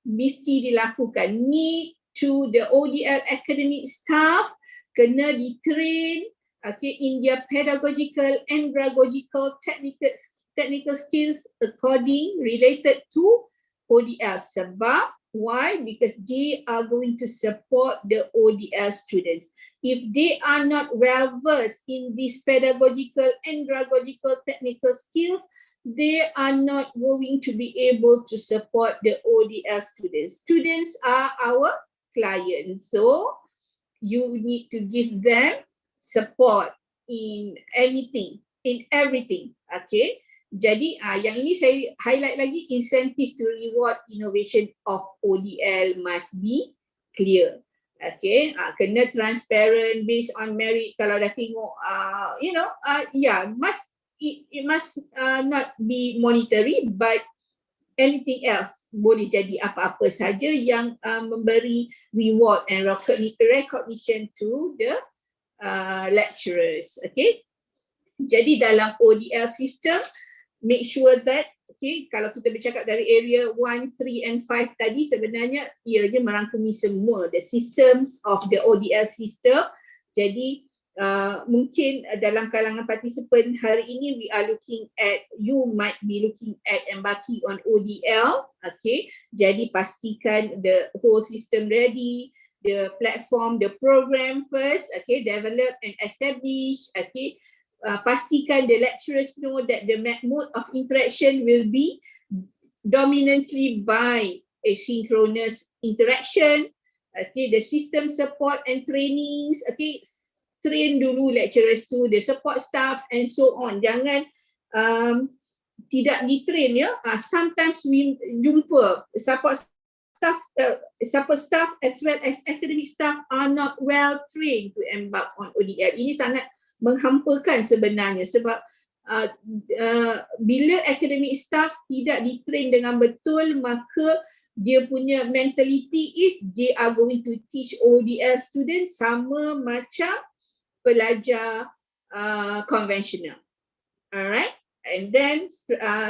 mesti dilakukan. Need to the ODL academic staff kena di-train, okay, in their pedagogical, andragogical, technical skills according related to ODL. Sebab Why? Because they are going to support the ODL students. If they are not well versed in these pedagogical, andragogical, technical skills, they are not going to be able to support the ODL students. Students are our clients, so you need to give them support in anything, in everything. Okay. Jadi yang ini saya highlight lagi, incentive to reward innovation of ODL must be clear. Okay, kena transparent, based on merit. Kalau dah tengok, it must not be monetary, but anything else boleh jadi apa-apa saja yang memberi reward and recognition to the lecturers. Okay, jadi dalam ODL system, make sure that, okay, kalau kita bercakap dari area 1, 3 and 5 tadi, sebenarnya ianya merangkumi semua the systems of the ODL system. Jadi mungkin dalam kalangan participant hari ini, you might be looking at embarking on ODL. Okay, jadi pastikan the whole system ready, the platform, the program first, okay, develop and establish. Okay, pastikan the lecturers know that the mode of interaction will be dominantly by asynchronous interaction. Okay, the system support and trainings. Okay, train dulu lecturers tu, the support staff and so on. Jangan tidak di-train ya. Sometimes we jumpa support staff as well as academic staff are not well trained to embark on ODL. Ini sangat menghampakan sebenarnya, sebab bila academic staff tidak di-train dengan betul, maka dia punya mentality is they are going to teach ODL students sama macam pelajar konvensional. Alright, and then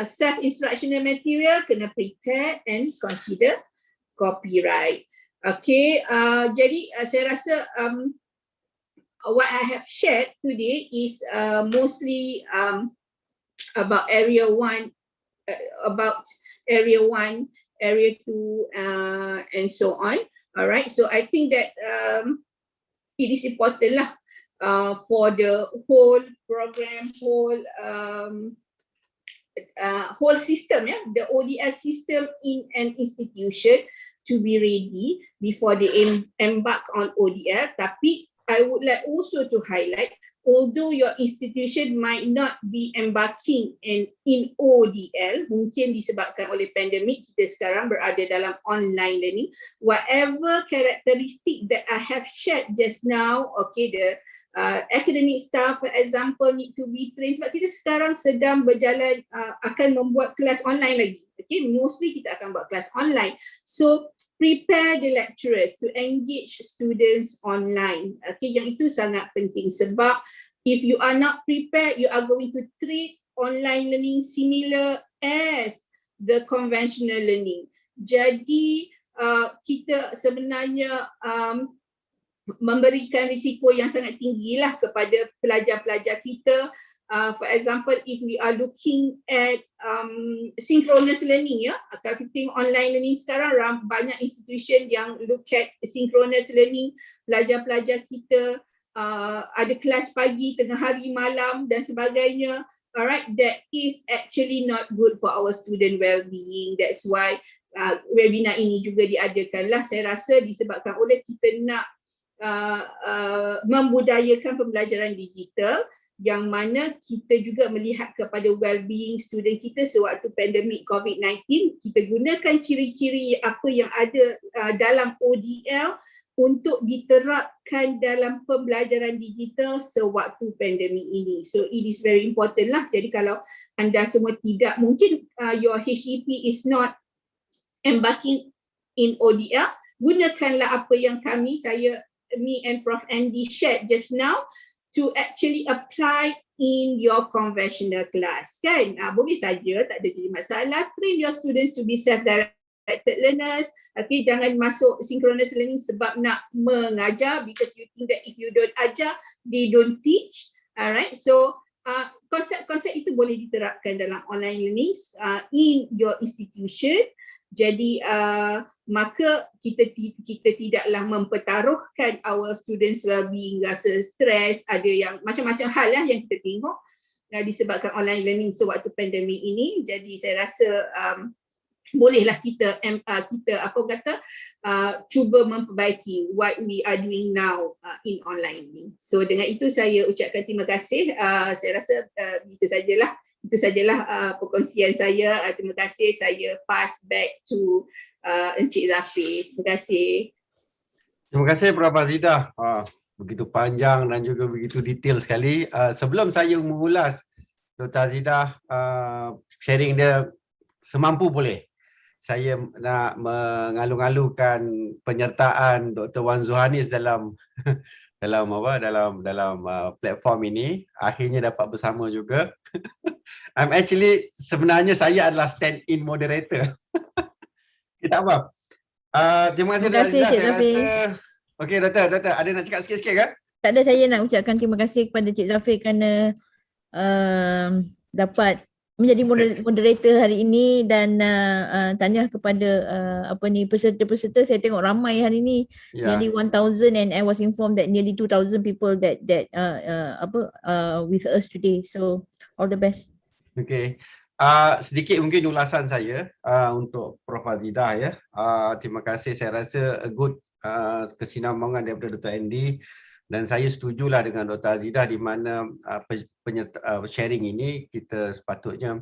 self-instructional material kena prepare and consider copyright. Okay, jadi saya rasa what I have shared today is mostly about area 1, area 2, and so on. All right, so I think that it is important lah for the whole program, whole system, the ODL system in an institution to be ready before they embark on ODL. Tapi I would like also to highlight, although your institution might not be embarking in ODL, mungkin disebabkan oleh pandemik, kita sekarang berada dalam online learning, whatever characteristic that I have shared just now, okay, the academic staff, for example, need to be trained, sebab kita sekarang sedang berjalan, akan membuat kelas online lagi. Okay, mostly kita akan buat kelas online. So, prepare the lecturers to engage students online. Okay, yang itu sangat penting, sebab if you are not prepared, you are going to treat online learning similar as the conventional learning. Jadi, kita sebenarnya memberikan risiko yang sangat tinggi lah kepada pelajar-pelajar kita. For example, if we are looking at synchronous learning, kalau kita tengok online learning sekarang, banyak institution yang look at synchronous learning. Pelajar-pelajar kita ada kelas pagi, tengah hari, malam dan sebagainya. Alright, that is actually not good for our student well-being. That's why webinar ini juga diadakan lah. Saya rasa disebabkan oleh kita nak membudayakan pembelajaran digital, yang mana kita juga melihat kepada well-being student kita sewaktu pandemik COVID-19. Kita gunakan ciri-ciri apa yang ada dalam ODL untuk diterapkan dalam pembelajaran digital sewaktu pandemik ini. So it is very important lah. Jadi kalau anda semua tidak, mungkin your HEP is not embarking in ODL, gunakanlah apa yang me and Prof. Andy shared just now to actually apply in your conventional class. Kan? Boleh saja, tak ada jadi masalah. Train your students to be self-directed learners. Okay, jangan masuk synchronous learning sebab nak mengajar, because you think that if you don't ajar, they don't teach. Alright, so konsep-konsep itu boleh diterapkan dalam online learning in your institution. Jadi maka kita tidaklah mempertaruhkan our students well-being, rasa stres, ada yang macam-macam hal lah yang kita tengok disebabkan online learning sewaktu pandemik ini. Jadi saya rasa bolehlah kita cuba memperbaiki what we are doing now in online learning. So dengan itu saya ucapkan terima kasih. Saya rasa itu sajalah perkongsian saya. Terima kasih. Saya pass back to Encik Zafir. Terima kasih. Terima kasih Prof. Azidah. Begitu panjang dan juga begitu detail sekali. Sebelum saya mengulas Dr. Azidah sharing dia semampu boleh, saya nak mengalu-alukan penyertaan Dr. Wan Zuhanis dalam platform ini. Akhirnya dapat bersama juga. Sebenarnya saya adalah stand-in moderator. Kita apa? Terima kasih Dr. Azidah. Saya rasa okey, Doktor, ada nak cakap sikit-sikit kan? Tak ada, saya nak ucapkan terima kasih kepada Cik Zafir kerana dapat menjadi moderator hari ini, dan tanya kepada peserta-peserta. Saya tengok ramai hari ini, nearly 1,000, and I was informed that nearly 2,000 people that with us today. So all the best. Okay. Sedikit mungkin ulasan saya untuk Prof. Azidah ya. Terima kasih. Saya rasa a good kesinambungan daripada Dr. Andy, dan saya setujulah dengan Dr. Azidah di mana sharing ini kita sepatutnya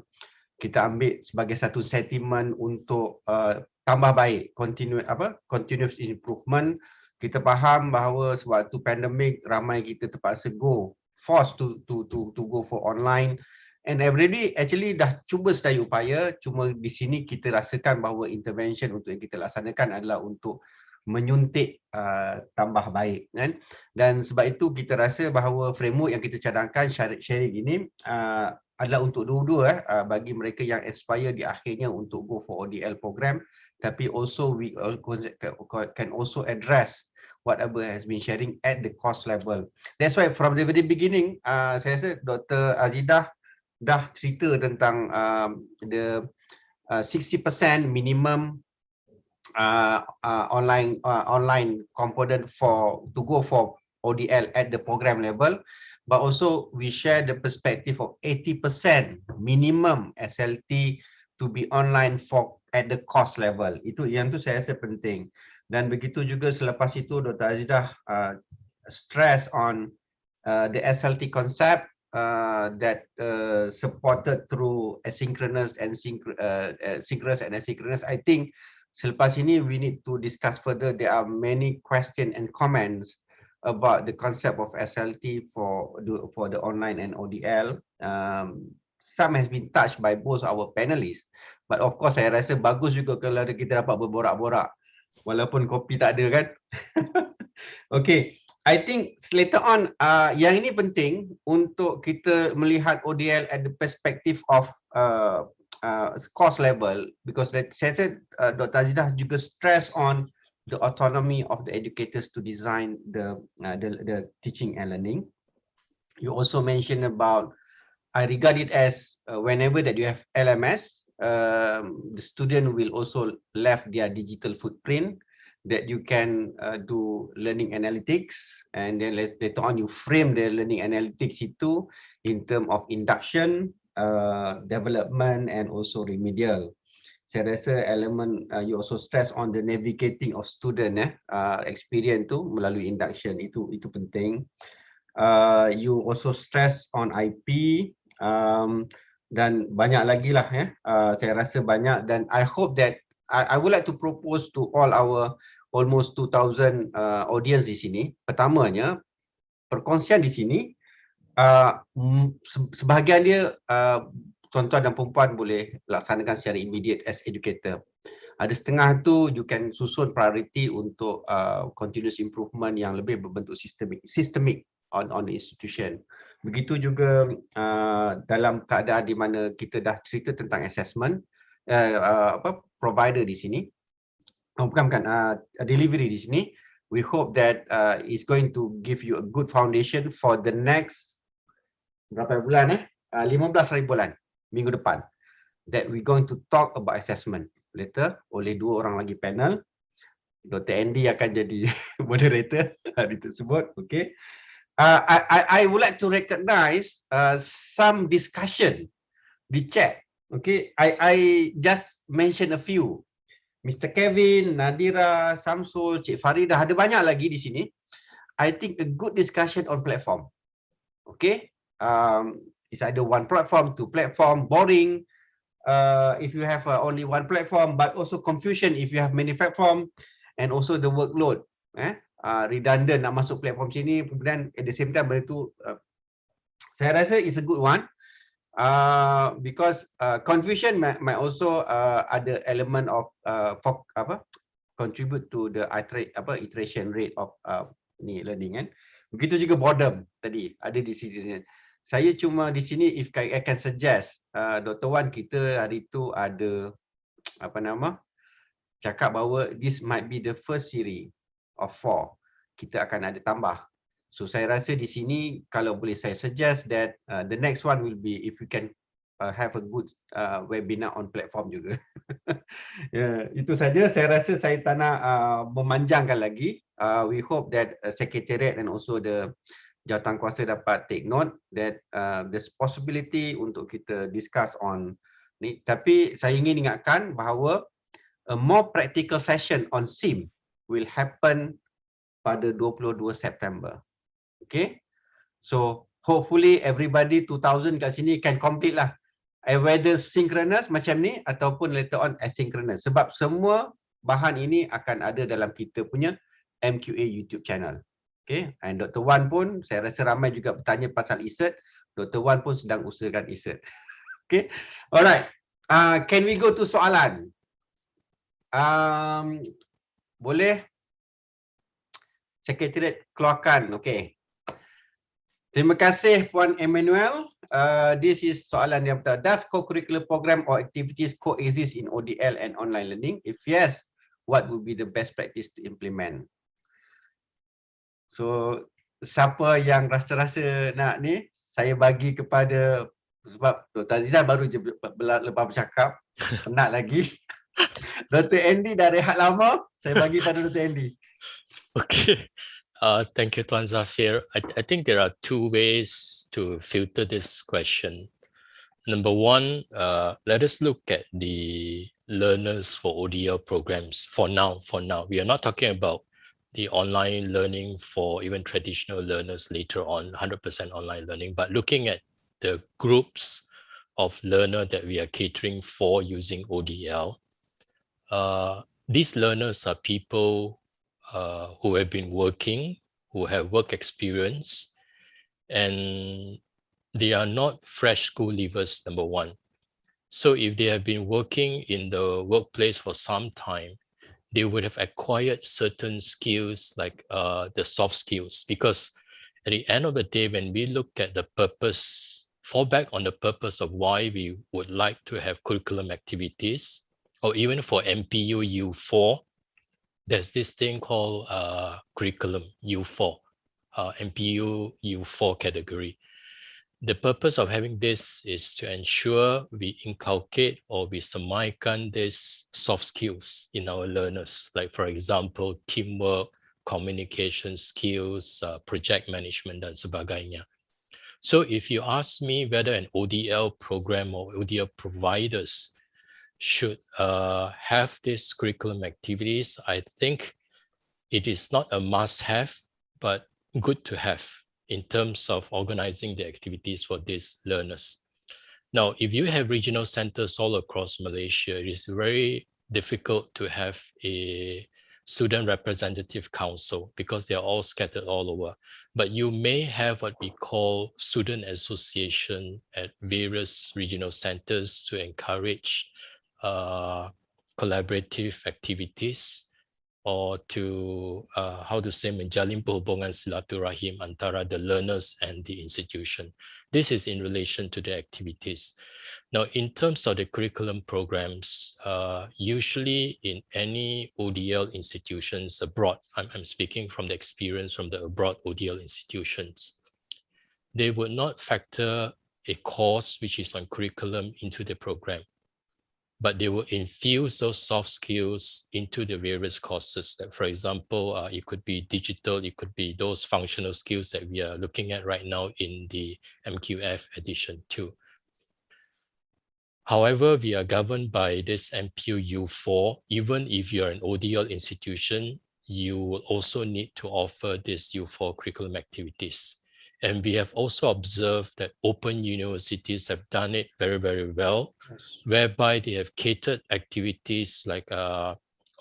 kita ambil sebagai satu sentimen untuk tambah baik, continuous improvement. Kita faham bahawa sewaktu pandemik ramai kita terpaksa forced to go for online. And everybody actually dah cuba sedaya upaya, cuma di sini kita rasakan bahawa intervention untuk yang kita laksanakan adalah untuk menyuntik tambah baik kan. Dan sebab itu kita rasa bahawa framework yang kita cadangkan sharing ini adalah untuk dua-dua bagi mereka yang aspire di akhirnya untuk go for ODL program, tapi also we can also address whatever has been sharing at the cost level. That's why from the very beginning saya rasa Dr. Azidah dah cerita tentang the 60% minimum online component to go for ODL at the program level, but also we share the perspective of 80% minimum SLT to be online at the cost level. Itu yang tu saya rasa penting. Dan begitu juga selepas itu Dr. Azidah stress on the SLT concept that supported through asynchronous and synchronous and asynchronous. I think selepas ini we need to discuss further. There are many questions and comments about the concept of SLT for the online and ODL. Some has been touched by both our panelists, but of course saya rasa bagus juga kalau kita dapat berborak-borak walaupun kopi tak ada kan. Okay. I think later on, yang ini penting untuk kita melihat ODL at the perspective of cost level, because saya said Dr. Azidah juga stress on the autonomy of the educators to design the teaching and learning. You also mentioned about, I regard it as whenever that you have LMS, the student will also left their digital footprint, that you can do learning analytics, and then later on you frame the learning analytics itu in term of induction, development, and also remedial. Saya rasa elemen you also stress on the navigating of student experience tu melalui induction, itu penting. You also stress on IP, dan banyak lagi lah saya rasa banyak, dan I hope that I would like to propose to all our almost 2,000 audience di sini. Pertamanya, perkongsian di sini, sebahagian dia tuan-tuan dan perempuan boleh laksanakan secara immediate as educator. Ada setengah tu you can susun priority untuk continuous improvement yang lebih berbentuk systemic on the institution. Begitu juga dalam keadaan di mana kita dah cerita tentang assessment, provider di sini, delivery di sini, we hope that is going to give you a good foundation for the next berapa bulan 15 hari bulan minggu depan, that we going to talk about assessment later oleh dua orang lagi panel, Dr. Andy akan jadi moderator hari tersebut. Okay. I would like to recognize some discussion di chat. Okay, I just mention a few. Mr. Kevin, Nadira, Samsul, Cik Faridah, ada banyak lagi di sini. I think a good discussion on platform. Okay, it's either one platform, two platform, boring. If you have only one platform, but also confusion if you have many platform, and also the workload. Redundant nak masuk platform sini, kemudian at the same time benda tu, saya rasa it's a good one. Because confusion might also ada element of contribute to the iteration rate of learning kan. Begitu juga boredom tadi ada di sini. Saya cuma di sini if I can suggest Dr. Wan, kita hari tu ada cakap bahawa this might be the first series of 4. Kita akan ada tambah. So saya rasa di sini kalau boleh saya suggest that the next one will be if we can have a good webinar on platform juga. Itu saja. Saya rasa saya tak nak memanjangkan lagi. We hope that Secretariat and also the jawatankuasa dapat take note that there's possibility untuk kita discuss on ni. Tapi saya ingin ingatkan bahawa a more practical session on SIM will happen pada 22 September. Okay, so hopefully everybody 2000 kat sini can complete lah, whether synchronous macam ni ataupun later on asynchronous, sebab semua bahan ini akan ada dalam kita punya MQA YouTube channel. Okay, and Dr. Wan pun saya rasa ramai juga bertanya pasal insert. Dr. Wan pun sedang usahakan insert. Okay, alright, can we go to soalan? Boleh Sekretariat keluarkan. Okay. Terima kasih Puan Emmanuel. This is soalan yang pertama. Does co-curricular program or activities coexist in ODL and online learning? If yes, what would be the best practice to implement? So, siapa yang rasa-rasa nak ni, saya bagi kepada, sebab Dr. Azizah baru je lepas bercakap, penat lagi. Dr. Andy dah rehat lama, saya bagi pada Dr. Andy. Okay. Thank you, Tuan Zafir. I think there are two ways to filter this question. Number one, let us look at the learners for ODL programs for now. We are not talking about the online learning for even traditional learners later on, 100% online learning, but looking at the groups of learner that we are catering for using ODL. These learners are people who have been working, who have work experience, and they are not fresh school leavers, number one. So if they have been working in the workplace for some time, they would have acquired certain skills like the soft skills, because at the end of the day, when we look at the purpose, fall back on the purpose of why we would like to have curriculum activities, or even for MPU U4, there's this thing called curriculum U4, MPU U4 category. The purpose of having this is to ensure we inculcate or we semaikan these soft skills in our learners, like for example, teamwork, communication skills, project management, dan sebagainya. So if you ask me whether an ODL program or ODL providers should have these curriculum activities, I think it is not a must-have, but good to have in terms of organizing the activities for these learners. Now, if you have regional centers all across Malaysia, it is very difficult to have a student representative council because they are all scattered all over. But you may have what we call student association at various regional centers to encourage collaborative activities, or to menjalin perhubungan silaturahim antara the learners and the institution. This is in relation to the activities. Now, in terms of the curriculum programs, usually in any ODL institutions abroad, I'm speaking from the experience from the abroad ODL institutions, they would not factor a course which is on curriculum into the program. but they will infuse those soft skills into the various courses. That, for example, it could be digital, it could be those functional skills that we are looking at right now in the MQF edition 2. However, we are governed by this MPU U4. Even if you're an ODL institution, you will also need to offer this U4 curriculum activities. And we have also observed that open universities have done it very, very well, whereby they have catered activities like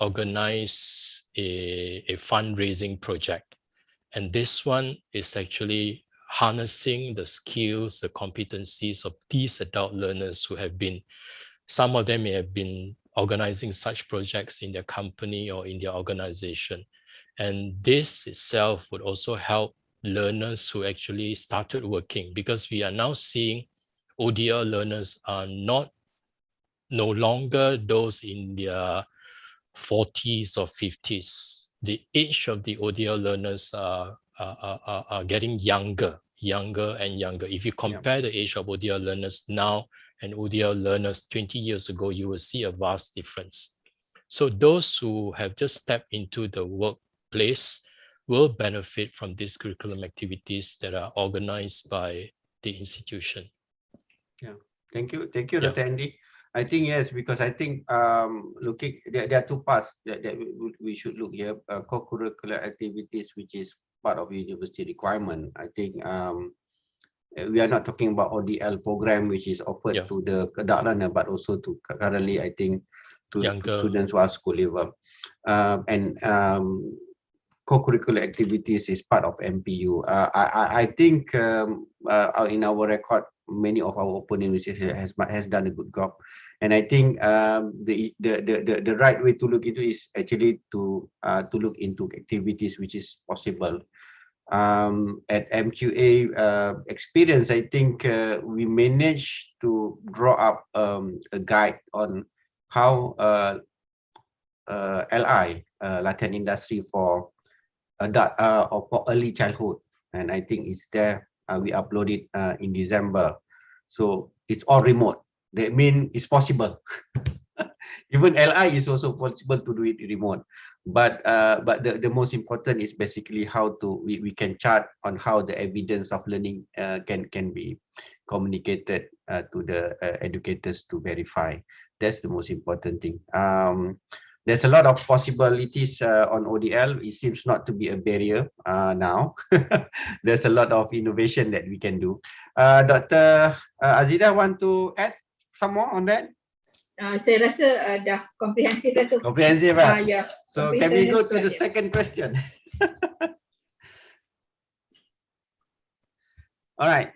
organize a fundraising project. And this one is actually harnessing the skills, the competencies of these adult learners who have been, some of them may have been organizing such projects in their company or in their organization. And this itself would also help learners who actually started working, because we are now seeing ODL learners are no longer those in their 40s or 50s. The age of the ODL learners are getting younger and younger. If you compare the age of ODL learners now and ODL learners 20 years ago, you will see a vast difference. So those who have just stepped into the workplace will benefit from these curriculum activities that are organized by the institution. Yeah, thank you, Dr. Andy. I think yes, because I think looking there are two parts that we should look here. Co-curricular activities, which is part of university requirement. I think we are not talking about ODL program, which is offered to the adult learner, but also to currently, I think, to students who are school level. And co-curricular activities is part of MPU. I think in our record, many of our open universities has done a good job, and I think the right way to look into is actually to look into activities which is possible. At MQA experience, I think we managed to draw up a guide on how LI latihan industry for adult or for early childhood, and I think it's there. We uploaded in December, so it's all remote. That means it's possible. Even LI is also possible to do it remote, but the most important is basically how to we can chart on how the evidence of learning can be communicated to the educators to verify. That's the most important thing. There's a lot of possibilities on ODL. It seems not to be a barrier now. There's a lot of innovation that we can do. Dr. Azida, want to add some more on that? Saya rasa dah komprehensif dah tu. Komprehensif lah. Yeah. So can we go to the second question? Alright.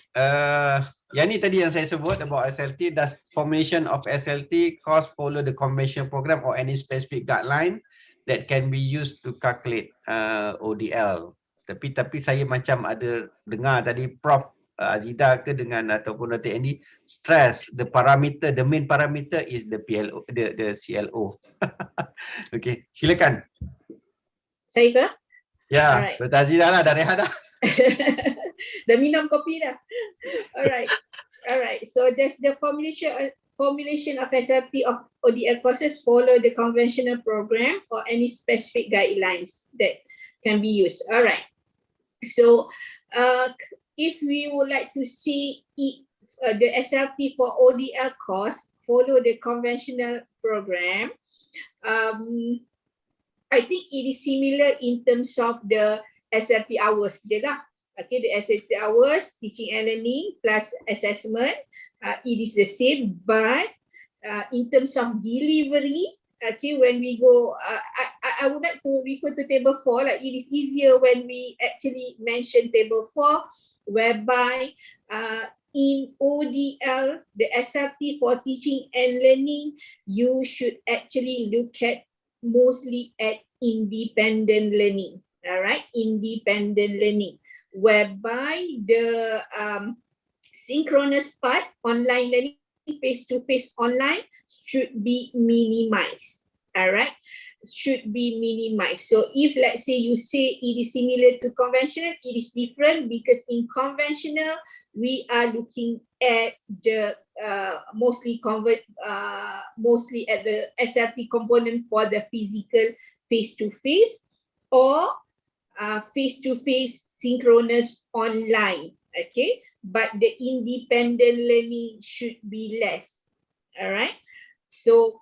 Yang ni tadi yang saya sebut about SLT. Does formulation of SLT course follow the conventional program or any specific guideline that can be used to calculate ODL? Tapi saya macam ada dengar tadi Prof Azida ke dengan ataupun Dr. Andy stress the parameter, the main parameter is the PLO, the CLO. Okay, silakan. Saya ke? Ya, Dr. Azida lah, dah rehat dah. Dah minum kopi dah. Alright. So there's the formulation of SLT of ODL courses follow the conventional program or any specific guidelines that can be used. Alright. So if we would like to see the SLT for ODL course follow the conventional program, I think it is similar in terms of the SLT hours je lah. Okay, the SLT hours, teaching and learning plus assessment, it is the same, but in terms of delivery, okay, when we go, I would like to refer to table 4, like it is easier when we actually mention table 4, whereby in ODL, the SLT for teaching and learning, you should actually look at mostly at independent learning, all right, independent learning, whereby the synchronous part, online learning, face-to-face online, should be minimized, all right. should be minimized. So if let's say you say it is similar to conventional, it is different because in conventional, we are looking at the mostly at the SLT component for the physical face-to-face or face-to-face synchronous online, okay? But the independent learning should be less, all right? So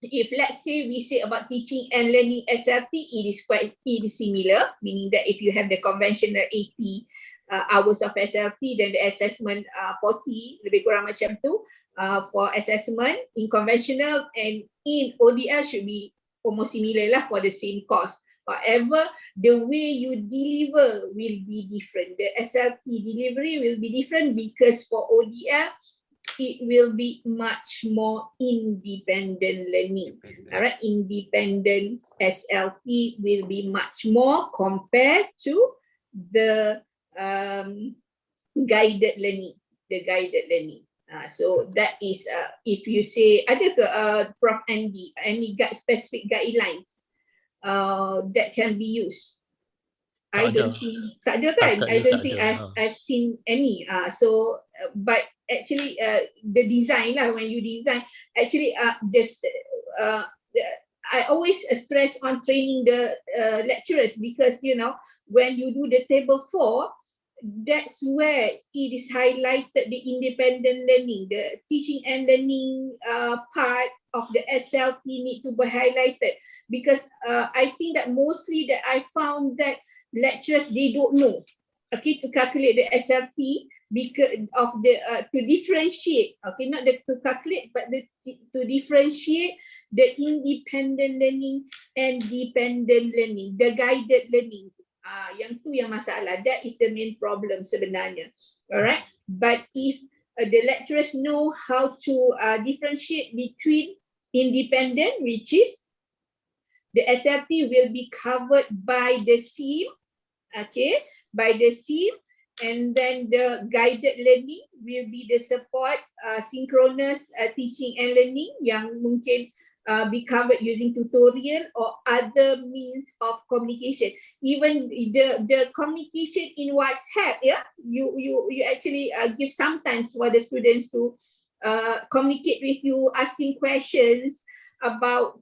if let's say we say about teaching and learning SLT, it is similar, meaning that if you have the conventional 80 hours of SLT, then the assessment 40, lebih kurang macam tu, for assessment in conventional, and in ODL should be almost similar lah for the same cost. However, the way you deliver will be different. The SLT delivery will be different because for ODL, it will be much more independent learning. All right, independent SLT will be much more compared to the guided learning. The guided learning. So that is if you say ada ke Prof Andy any specific guidelines that can be used? I don't think tak ada kan? I don't think I've seen any. So but actually the design lah, when you design actually I always stress on training the lecturers, because you know when you do the table 4, that's where it is highlighted, the independent learning, the teaching and learning part of the SLT need to be highlighted, because I think that mostly that I found that lecturers, they don't know, okay, to calculate the SLT because of the to differentiate, okay, not the to calculate but to differentiate the independent learning and dependent learning, the guided learning. Yang tu yang masalah, that is the main problem sebenarnya. Alright, but if the lecturers know how to differentiate between independent, which is the SLT will be covered by the SIM, okay, by the SIM, and then the guided learning will be the support synchronous teaching and learning yang mungkin be covered using tutorial or other means of communication. Even the communication in WhatsApp, yeah, you actually give sometimes for the students to communicate with you, asking questions about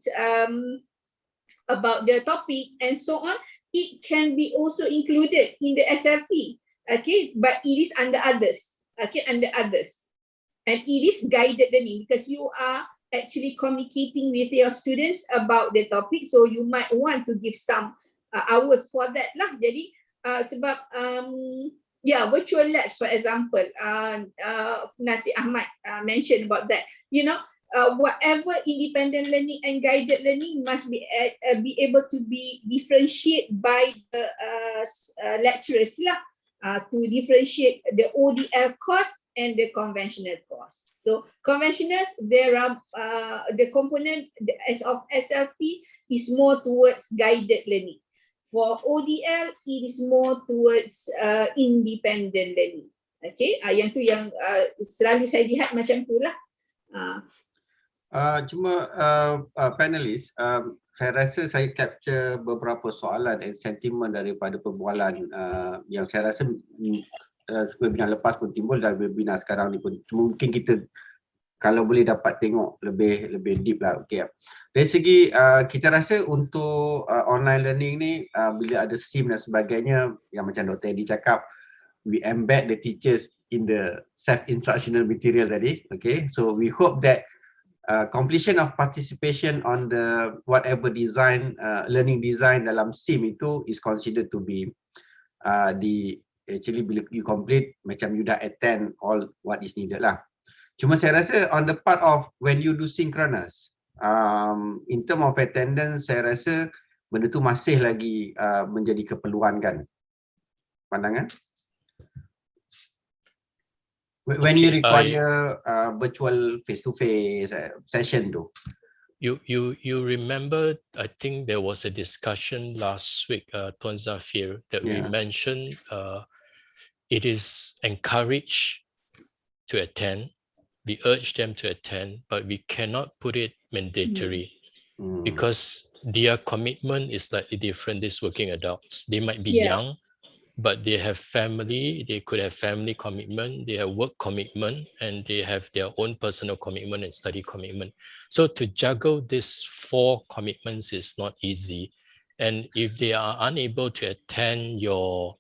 the topic and so on. It can be also included in the SLT, okay, but it is under others, okay, under others, and it is guided learning because you are actually communicating with your students about the topic, so you might want to give some hours for that lah. Jadi sebab virtual labs, for example, Nasir Ahmad mentioned about that, you know. Whatever independent learning and guided learning must be able to be differentiated by the lecturers lah, to differentiate the ODL course and the conventional course. So conventionals, there are the component as of SLT is more towards guided learning. For ODL, it is more towards independent learning. Okay, yang tu yang selalu saya lihat macam tu lah. Cuma panelis, saya rasa saya capture beberapa soalan dan sentimen daripada perbualan yang saya rasa webinar lepas pun timbul dan webinar sekarang ni pun mungkin kita kalau boleh dapat tengok lebih deep lah. Okay. Dari segi kita rasa untuk online learning ni bila ada SIM dan sebagainya yang macam Dr. Andy cakap, we embed the teachers in the self-instructional material tadi. Okay, so we hope that completion of participation on the whatever design, learning design dalam SIM itu is considered to be actually bila you complete macam you dah attend all what is needed lah. Cuma saya rasa on the part of when you do synchronous, in term of attendance, saya rasa benda tu masih lagi menjadi keperluan kan? Pandangan? When you require virtual face-to-face session tu. You remember, I think there was a discussion last week, Tuan Zafir, that we mentioned it is encouraged to attend. We urge them to attend, but we cannot put it mandatory. because their commitment is slightly different. These working adults, they might be Yeah. young, but they have family, they could have family commitment, they have work commitment, and they have their own personal commitment and study commitment. So to juggle these 4 commitments is not easy. And if they are unable to attend your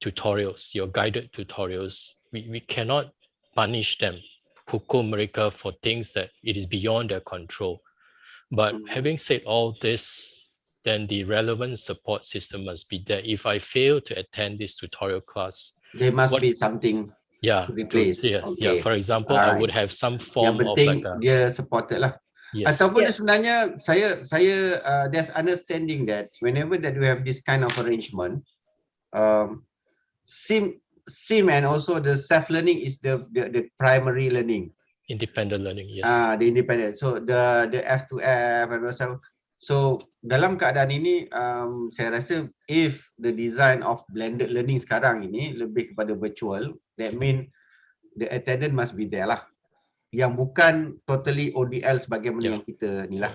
tutorials, your guided tutorials, we cannot punish them, hukum mereka for things that it is beyond their control. But having said all this, then the relevant support system must be there. If I fail to attend this tutorial class, there must be something yeah, to replace. yeah. For example, I would have some Yang form of penting like a, dia supported lah. yes, Ataupun sebenarnya saya there's understanding that whenever that we have this kind of arrangement, SIM and also the self-learning is the primary learning. independent learning, yes. The independent. So the F2F and also, so dalam keadaan ini saya rasa if the design of blended learning sekarang ini lebih kepada virtual, that mean the attendant must be there lah. Yang bukan totally ODL sebagaimana yang kita ni lah.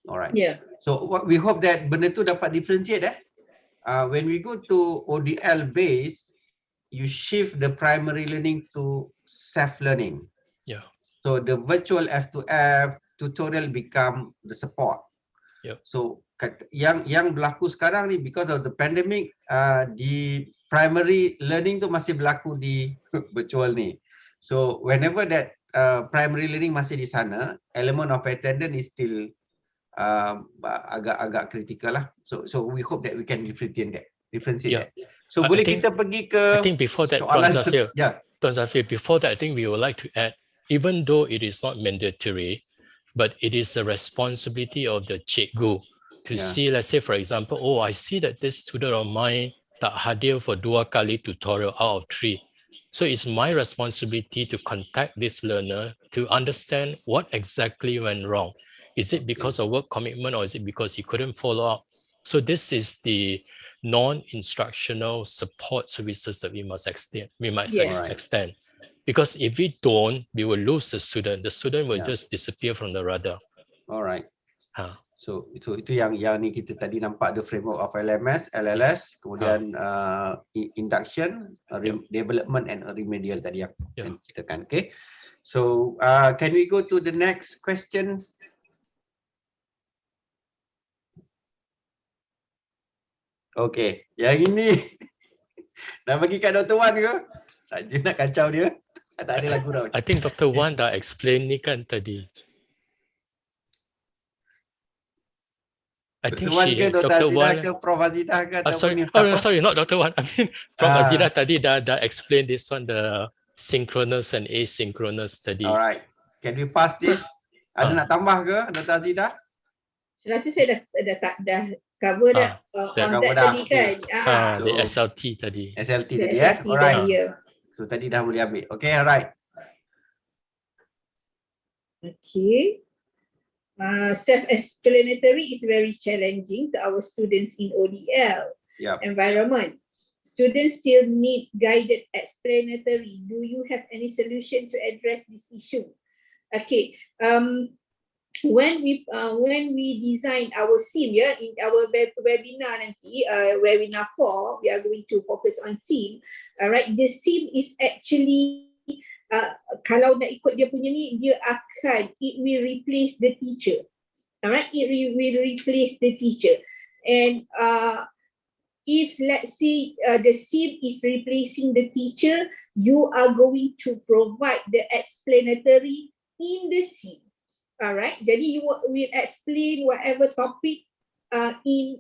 Alright. So what we hope that benda tu dapat differentiate when we go to ODL base, you shift the primary learning to self-learning. Yeah. So the virtual F2F tutorial become the support. So yang berlaku sekarang ni because of the pandemic, the primary learning tu masih berlaku di virtual ni. So whenever that primary learning masih di sana, element of attendance is still agak critical lah. So we hope that we can differentiate that. So boleh kita pergi ke I think before that, Tuan Zafir, before that, I think we would like to add, even though it is not mandatory, but it is the responsibility of the cikgu to see, let's say, for example, oh, I see that this student of mine tak hadir for 2 kali tutorial out of 3. So it's my responsibility to contact this learner to understand what exactly went wrong. Is it because of work commitment or is it because he couldn't follow up? So this is the non-instructional support services that we must extend. Extend. Because if we don't, we will lose the student. The student will just disappear from the radar. Alright. So itu yang ni kita tadi nampak the framework of LMS, LLS, kemudian induction, development and remedial tadi yang kita kan. Okay. So can we go to the next question? Okay, yang ini nak bagi kat Dr. Wan ke? Saja nak kacau dia. Tak ada lagu dah. I think Dr. Wan dah explain ni kan tadi. I think Wan ke Dr. Azidah ke Prof Azidah ke sorry, not Dr. Wan. I mean Prof Azidah tadi dah explain this one, the synchronous and asynchronous tadi. Alright. Can we pass this? Ada nak tambah ke Dr. Azidah? Saya rasa saya dah cover dah on that tadi kan. The SLT tadi. SLT tadi alright. So tadi dah boleh ambil. Okay, alright. Okay. Self-explanatory is very challenging to our students in ODL environment. Students still need guided explanatory. Do you have any solution to address this issue? Okay. When we design our SIM in our webinar nanti, webinar 4, we are going to focus on SIM. Alright, the SIM is actually kalau nak ikut dia punya ni, it will replace the teacher. Alright, it will replace the teacher. And if let's say the SIM is replacing the teacher, you are going to provide the explanatory in the SIM. Alright, jadi you will explain whatever topic in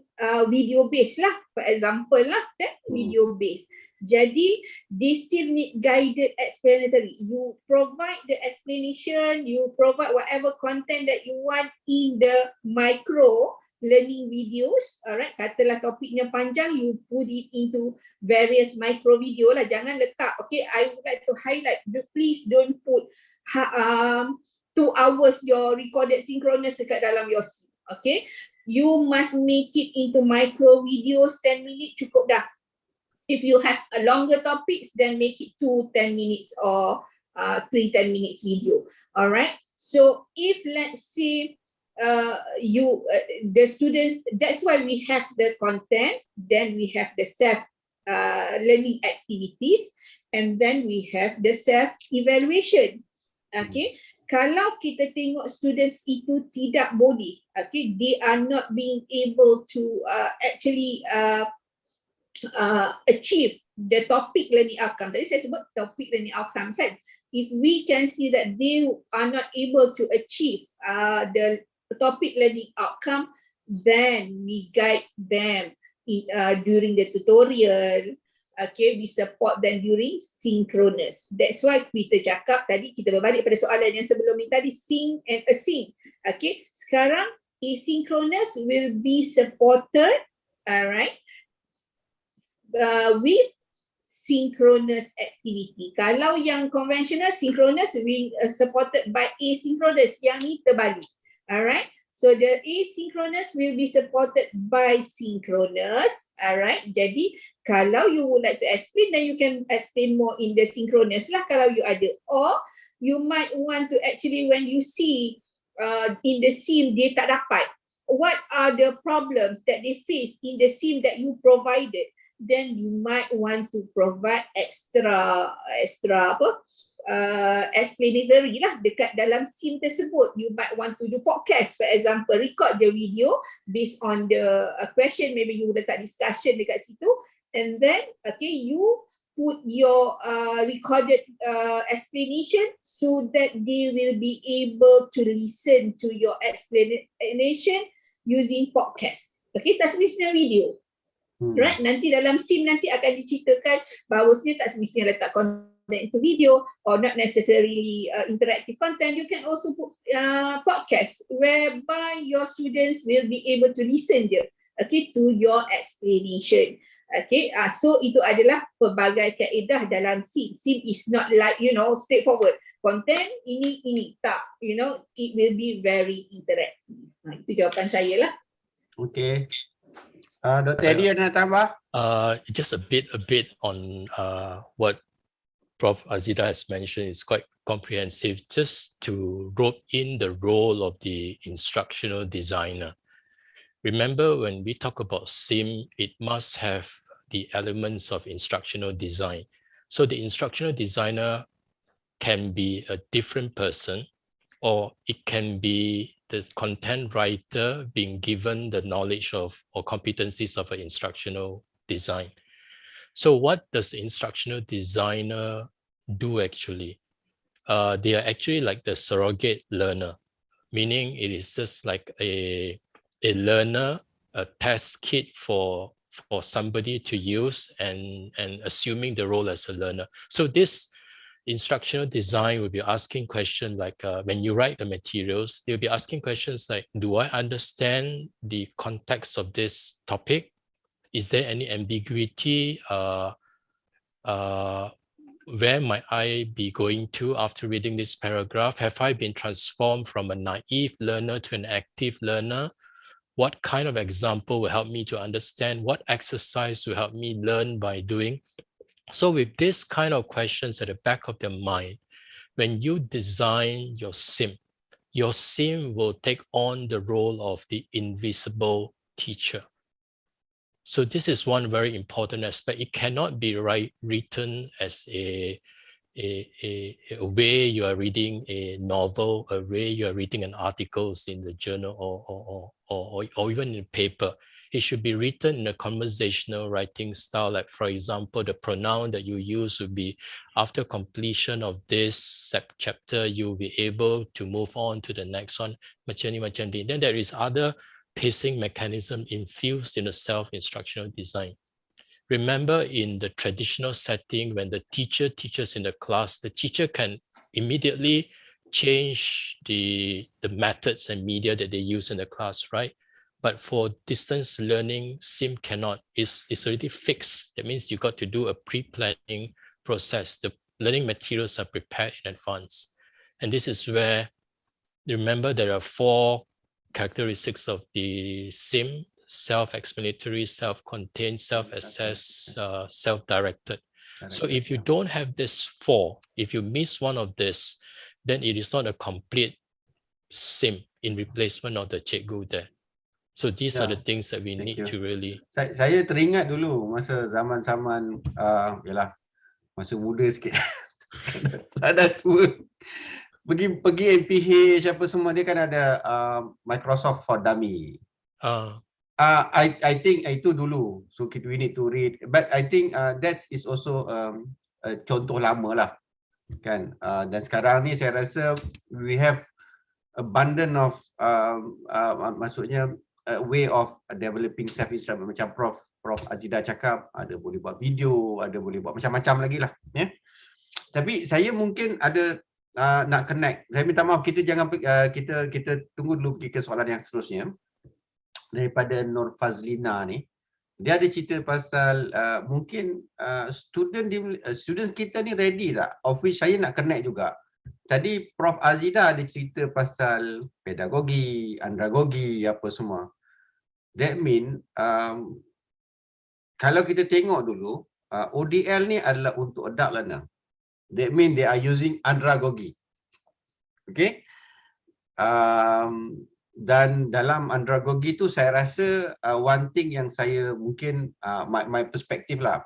video based lah, for example lah, video based. Jadi they still need guided explanatory. You provide the explanation, you provide whatever content that you want in the micro learning videos. Alright, katalah topiknya panjang, you put it into various micro video lah. Jangan letak, okay, I would like to highlight, please don't put 2 hours your recorded synchronous dekat dalam your SIM. Okay, you must make it into micro videos, 10 minutes cukup dah. If you have a longer topics, then make it 2 10 minutes or 3 10 minutes video. Alright, so if let's say the students, that's why we have the content, then we have the self learning activities, and then we have the self evaluation. Okay, kalau kita tengok students itu tidak boleh, okay, they are not being able to actually achieve the topic learning outcome. Tadi saya sebut topic learning outcome kan. If we can see that they are not able to achieve the topic learning outcome, then we guide them during the tutorial. Okay, we support them during synchronous. That's why kita cakap tadi, kita berbalik pada soalan yang sebelum ni tadi, sync and async. Okay, sekarang asynchronous will be supported, alright, with synchronous activity. Kalau yang conventional, synchronous will supported by asynchronous. Yang ni terbalik. Alright, so the asynchronous will be supported by synchronous. Alright, jadi kalau you would like to explain, then you can explain more in the synchronous lah kalau you ada. Or you might want to actually, when you see in the sim dia tak dapat, what are the problems that they face in the sim that you provided, then you might want to provide extra explanatory lah dekat dalam sim tersebut. You might want to do podcast, for example, record the video based on the question, maybe you letak discussion dekat situ, and then okay, you put your recorded explanation so that they will be able to listen to your explanation using podcast. Okay, tak semestinya video. Right, nanti dalam sim nanti akan diceritakan bahawa sebenarnya tak semestinya letak content into video or not necessarily interactive content. You can also put podcast whereby your students will be able to listen je, okay, to your explanation. Okay, so itu adalah pelbagai kaedah dalam sim. Sim is not like, you know, straightforward. Content ini tak, you know, it will be very interactive. Itu jawapan saya lah. Okay. Dr. Eddie ada nak tambah? Just a bit on what Prof. Azida has mentioned is quite comprehensive. Just to rope in the role of the instructional designer. Remember, when we talk about SIM, it must have the elements of instructional design. So the instructional designer can be a different person, or it can be the content writer being given the knowledge of or competencies of an instructional design. So what does the instructional designer do actually? They are actually like the surrogate learner, meaning it is just like a learner, a test kit for somebody to use and assuming the role as a learner. So this instructional design will be asking questions like when you write the materials, they'll be asking questions like, do I understand the context of this topic? Is there any ambiguity? Where might I be going to after reading this paragraph? Have I been transformed from a naive learner to an active learner? What kind of example will help me to understand? What exercise will help me learn by doing? So with this kind of questions at the back of their mind, when you design your sim will take on the role of the invisible teacher. So this is one very important aspect. It cannot be written as a way you are reading a novel, a way you are reading an articles in the journal or even in paper. It should be written in a conversational writing style. Like, for example, the pronoun that you use would be, after completion of this chapter, you'll be able to move on to the next one. Then there is other pacing mechanism infused in the self-instructional design. Remember, in the traditional setting, when the teacher teaches in the class, the teacher can immediately change the methods and media that they use in the class, right? But for distance learning, SIM cannot. It's already fixed. That means you got to do a pre-planning process. The learning materials are prepared in advance. And this is where, remember, there are 4 characteristics of the SIM: self-explanatory, self-contained, self-assessed, self-directed. So if you don't have this 4, if you miss one of this, then it is not a complete SIM in replacement of the cikgu there. So these are the things that we need to really. Saya teringat dulu masa zaman-zaman yalah masa muda sikit. Tak ada tua. Pergi MPH apa semua, dia kan ada Microsoft for Dummy. I think itu dulu. So we need to read. But I think that is also contoh lama lah. Kan. Dan sekarang ni saya rasa we have abundant of maksudnya way of developing self-instruction, macam Prof Azida cakap, ada boleh buat video, ada boleh buat macam-macam lagi lah. Tapi saya mungkin ada nak connect. Saya minta maaf, kita jangan kita tunggu dulu pergi ke soalan yang seterusnya. Daripada Nur Fazlina ni, dia ada cerita pasal mungkin students kita ni ready tak? Of which saya nak connect juga. Tadi Prof Azida ada cerita pasal pedagogi, andragogi apa semua. That mean kalau kita tengok dulu ODL ni adalah untuk adult learner. That mean they are using andragogi. Okay. Dan dalam andragogi tu saya rasa one thing yang saya mungkin my perspective lah,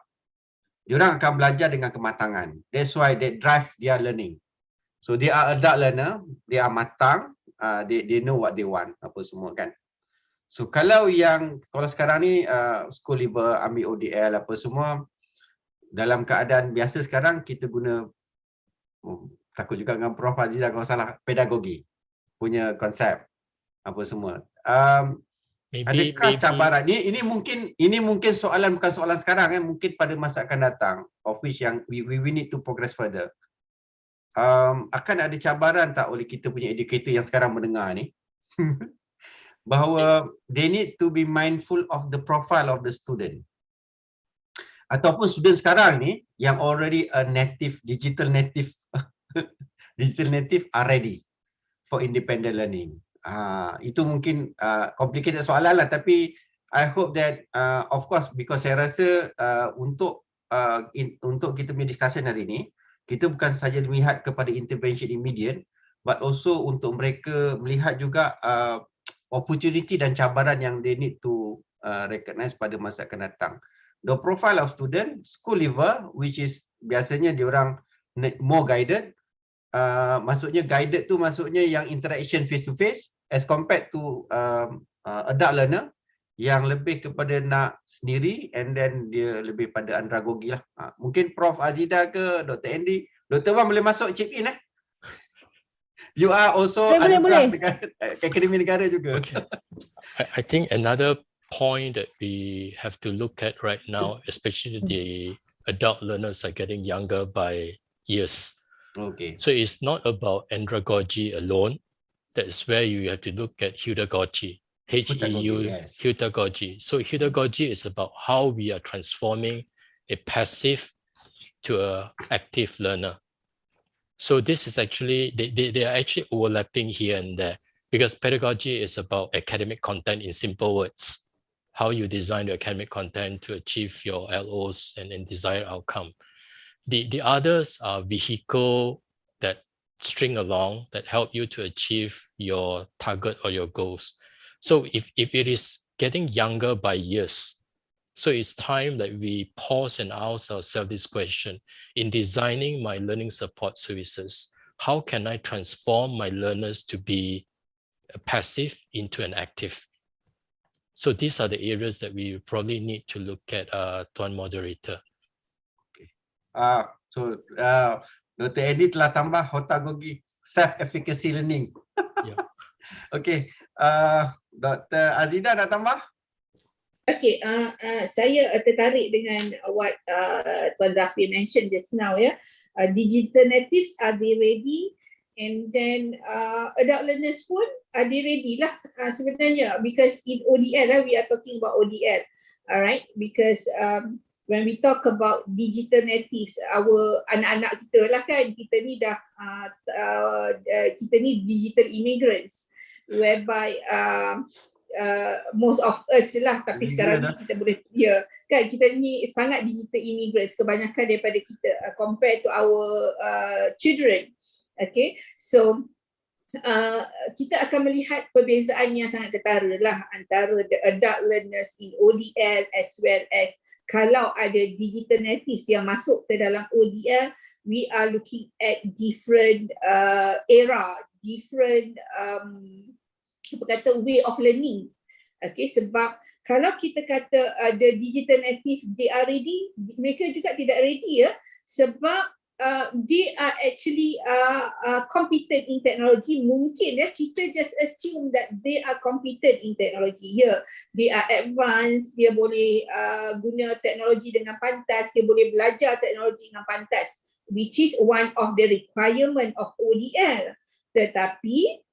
diorang akan belajar dengan kematangan. That's why they drive their learning. So they are adult learner, they are matang, they know what they want apa semua kan. So kalau sekarang ni school leaver ambil ODL apa semua, dalam keadaan biasa sekarang kita guna takut juga dengan Prof Aziza kalau salah, pedagogi punya konsep apa semua. Adakah cabaran ini mungkin soalan, bukan soalan sekarang mungkin pada masa akan datang, of which yang we need to progress further. Akan ada cabaran tak oleh kita punya educator yang sekarang mendengar ni bahawa they need to be mindful of the profile of the student, ataupun student sekarang ni yang already a native, digital native are ready for independent learning. Itu mungkin complicated soalan lah, tapi I hope that of course, because saya rasa untuk kita punya discussion hari ni, kita bukan saja melihat kepada intervention immediate, but also untuk mereka melihat juga opportunity dan cabaran yang they need to recognize pada masa akan datang. The profile of student, school leaver, which is biasanya diorang more guided. Maksudnya guided tu maksudnya yang interaction face to face, as compared to adult learner yang lebih kepada nak sendiri, and then dia lebih pada andragogi lah. Mungkin Prof Azida ke Dr. Andy, Dr. Wan boleh masuk chip in You are also boleh. Akademi Negara juga. Okay. I think another point that we have to look at right now, especially the adult learners are getting younger by years. Okay. So it's not about andragogy alone. That's where you have to look at hudagogy. H-E-U, yes. hudagogy. So hudagogy is about how we are transforming a passive to an active learner. So this is actually, they are actually overlapping here and there, because pedagogy is about academic content in simple words, how you design the academic content to achieve your LOs and desired outcome. The others are vehicle that string along, that help you to achieve your target or your goals. So if it is getting younger by years, so it's time that we pause and ask ourselves this question: in designing my learning support services, how can I transform my learners to be passive into an active? So these are the areas that we probably need to look at, Tuan Moderator. Okay. Dr. Eddie telah tambah hotagogi, self-efficacy learning. Yeah. Okay. Dr. Azida nak tambah? Okay, saya tertarik dengan what Tuan Zafir mentioned just now ya. Digital natives, are they ready? And then adult learners pun are they ready lah sebenarnya, because in ODL we are talking about ODL, alright? Because when we talk about digital natives, our anak-anak kita lah kan, kita ni dah kita ni digital immigrants, whereby most of us lah, tapi sekarang ni kita boleh kan, kita ni sangat digital immigrants kebanyakan daripada kita compared to our children. Okay, so kita akan melihat perbezaan yang sangat ketara lah antara the adult learners in ODL as well as kalau ada digital natives yang masuk ke dalam ODL, we are looking at different era, different way of learning. Okay, sebab kalau kita kata the digital native they are ready, mereka juga tidak ready ya, sebab they are actually competent in technology. Mungkin ya kita just assume that they are competent in technology. Ya, they are advanced, dia boleh guna teknologi dengan pantas, dia boleh belajar teknologi dengan pantas, which is one of the requirement of ODL. Tetapi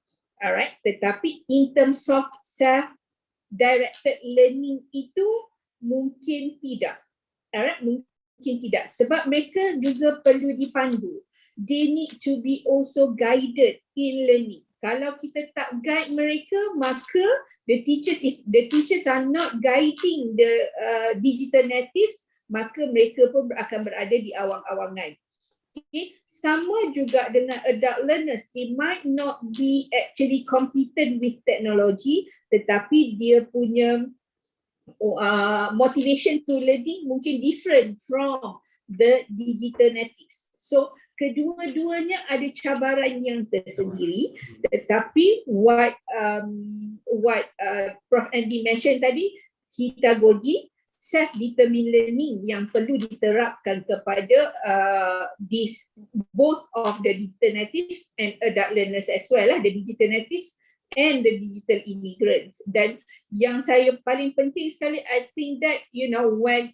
in terms of self-directed learning itu mungkin tidak. Mungkin tidak, sebab mereka juga perlu dipandu. They need to be also guided in learning. Kalau kita tak guide mereka, maka the teachers, if the teachers are not guiding the digital natives, maka mereka pun akan berada di awang-awangan. Okay. Sama juga dengan adult learners, they might not be actually competent with technology, tetapi dia punya motivation to learning mungkin different from the digital natives. So kedua-duanya ada cabaran yang tersendiri, tetapi what Prof Andy mentioned tadi, pedagogi self-determined learning yang perlu diterapkan kepada both of the digital natives and adult learners as well lah, the digital natives and the digital immigrants. Dan yang saya paling penting sekali, I think that when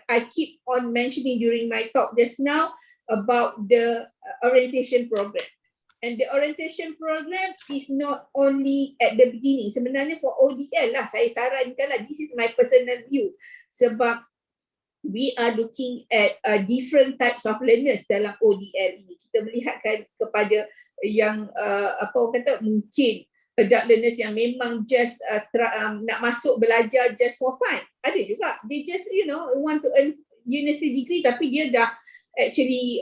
I keep on mentioning during my talk just now about the orientation program. And the orientation program is not only at the beginning. Sebenarnya for ODL lah, saya sarankan lah, this is my personal view. Sebab we are looking at different types of learners dalam ODL ini. Kita melihatkan kepada yang mungkin adult learners yang memang just nak masuk belajar just for fun. Ada juga, they just want to earn university degree tapi dia dah actually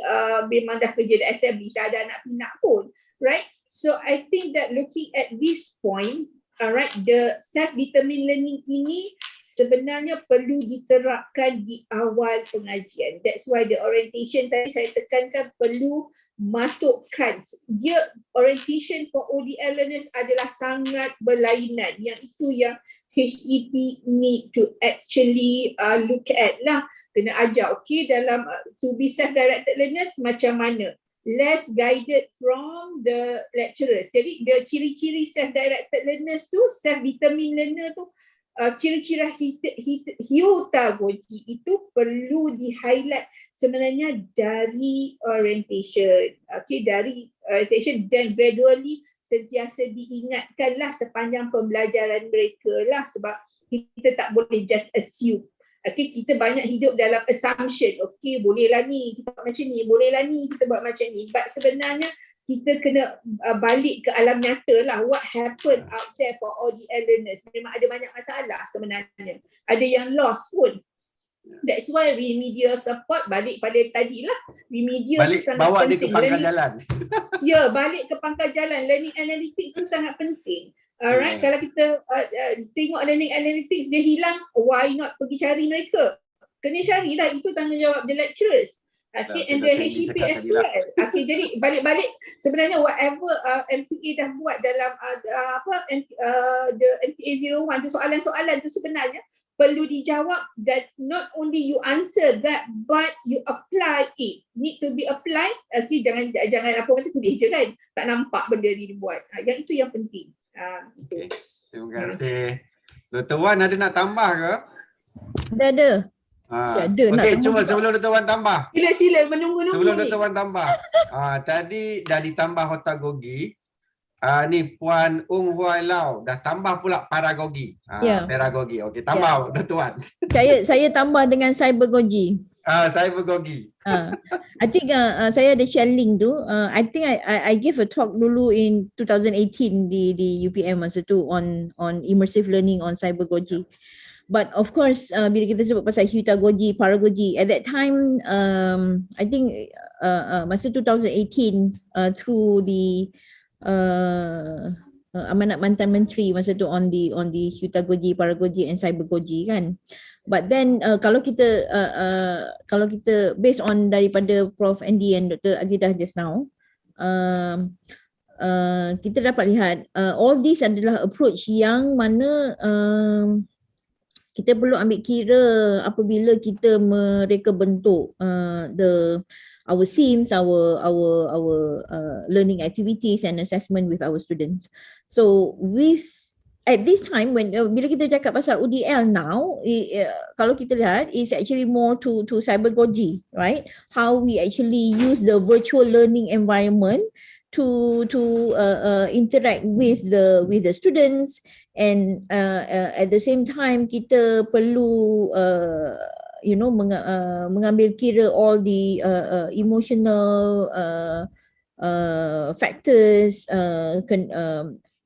memang dah kerja, dah established, dah ada anak pinak pun, right? So I think that looking at this point, alright, the self-determined learning ini sebenarnya perlu diterapkan di awal pengajian. That's why the orientation tadi saya tekankan perlu masukkan. Dia orientation for ODL learners adalah sangat berlainan. Yang itu yang HEP need to actually look at lah. Kena ajar, okay, dalam to be self-directed learners macam mana? Less guided from the lecturers. Jadi the ciri-ciri self-directed learners tu, self-determined learner tu, ciri-ciri pedagogi itu perlu di-highlight sebenarnya dari orientation. Okay, dari orientation dan gradually sentiasa diingatkanlah sepanjang pembelajaran mereka lah, sebab kita tak boleh just assume. Okay, kita banyak hidup dalam assumption. Okay, bolehlah ni, kita buat macam ni, bolehlah ni, kita buat macam ni. But sebenarnya kita kena balik ke alam nyata lah. What happened out there for ODL learners? Memang ada banyak masalah sebenarnya. Ada yang lost pun. That's why remedial support, balik pada tadi lah. Remedial balik, sangat bawa penting. Dia ke pangkal jalan. Ya, balik ke pangkal jalan. Learning analytics tu sangat penting. Alright, kalau kita tengok learning analytics dia hilang, why not pergi cari mereka? Kena carilah, itu tanggungjawab the lecturers. Okay, and the HEP as well. Okay, jadi balik-balik sebenarnya whatever MTA dah buat dalam the MTA 01 tu, soalan-soalan tu sebenarnya perlu dijawab, that not only you answer that but you apply it. Need to be applied. Okay, jangan apa kata tulis je kan, tak nampak benda ni dibuat. Yang itu yang penting. Okay. Terima kasih. Dr. Wan ada nak tambah ke? Ada. Okey, cuba sebelum Dr. Wan tambah. Sila menunggu-nunggu. Sebelum Dr. Wan tambah. Tadi dah ditambah pedagogi. Ni Puan Ung Huai Lau dah tambah pula paragogi. Pedagogi. Okey, tambah Dr. Wan. Saya tambah dengan cybergogi. Cybergogi. I think saya ada share link tu. I think I give a talk dulu in 2018 di UPM masa tu on immersive learning on cybergogi. But of course bila kita sebut pasal pedagogi, paragogi, at that time I think masa 2018 through the amanat mantan menteri masa tu on the Hutagogi, Paragogi and Cybergogi kan. But then kalau kita based on daripada Prof Andy and Dr. Azidah just now, kita dapat lihat all these adalah approach yang mana kita perlu ambil kira apabila kita mereka bentuk our SIMs, our learning activities and assessment with our students. So at this time when bila kita cakap pasal ODL now, kalau kita lihat is actually more to cybergogy, right? How we actually use the virtual learning environment to interact with the students, and at the same time kita perlu mengambil kira all the emotional factors,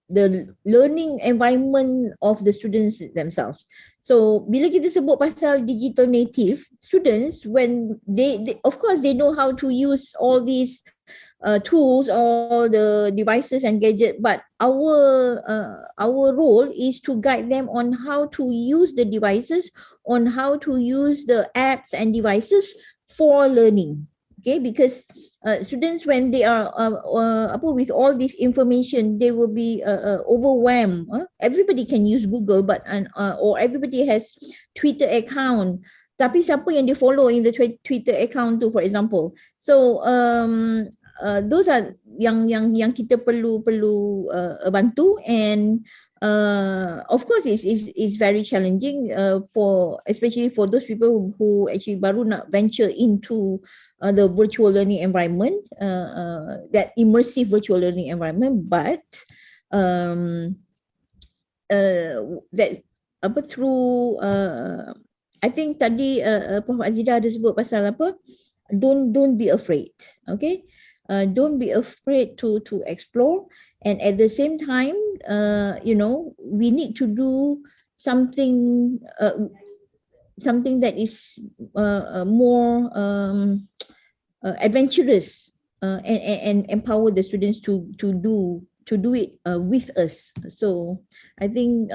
the learning environment of the students themselves. So bila kita sebut pasal digital native students, when they of course they know how to use all these tools, all the devices and gadget, but our role is to guide them on how to use the devices, on how to use the apps and devices for learning. Okay, because students when they are with all this information, they will be overwhelmed. Everybody can use Google, but or everybody has Twitter account. Tapi siapa yang dia follow in the Twitter account tu, for example. So those are yang kita perlu bantu, and of course is very challenging especially for those people who actually baru nak venture into the virtual learning environment, that immersive virtual learning environment, but that through I think tadi Prof Azidah ada sebut pasal don't be afraid, okay? Don't be afraid to explore, and at the same time we need to do something that is more adventurous, and empower the students to do it with us. So I think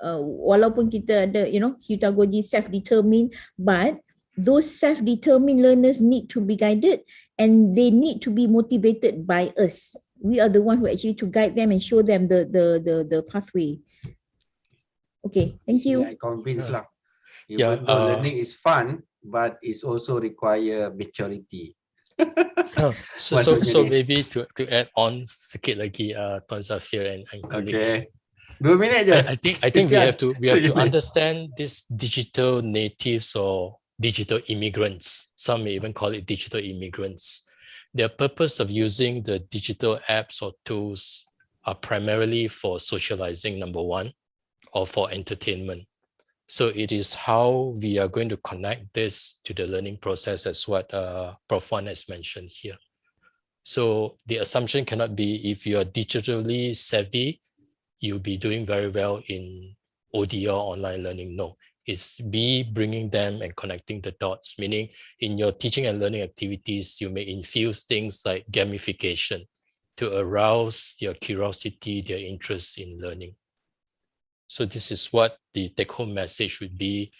walaupun kita ada Hutagogi self-determined, but those self-determined learners need to be guided, and they need to be motivated by us. We are the one who actually to guide them and show them the pathway. Okay, thank you. I convinced lah. Even though learning is fun, but it's also require maturity. So maybe to add on sikit lagi, Tuan Zafir and colleagues. Okay. 2 minit je. I think we have to understand these digital natives or digital immigrants. Some may even call it digital immigrants. Their purpose of using the digital apps or tools are primarily for socializing, number one, or for entertainment. So it is how we are going to connect this to the learning process, as what Prof. Wan has mentioned here. So the assumption cannot be if you are digitally savvy, you'll be doing very well in ODL online learning. No, it's bringing them and connecting the dots, meaning in your teaching and learning activities, you may infuse things like gamification to arouse their curiosity, their interest in learning. So this is what the take-home message would be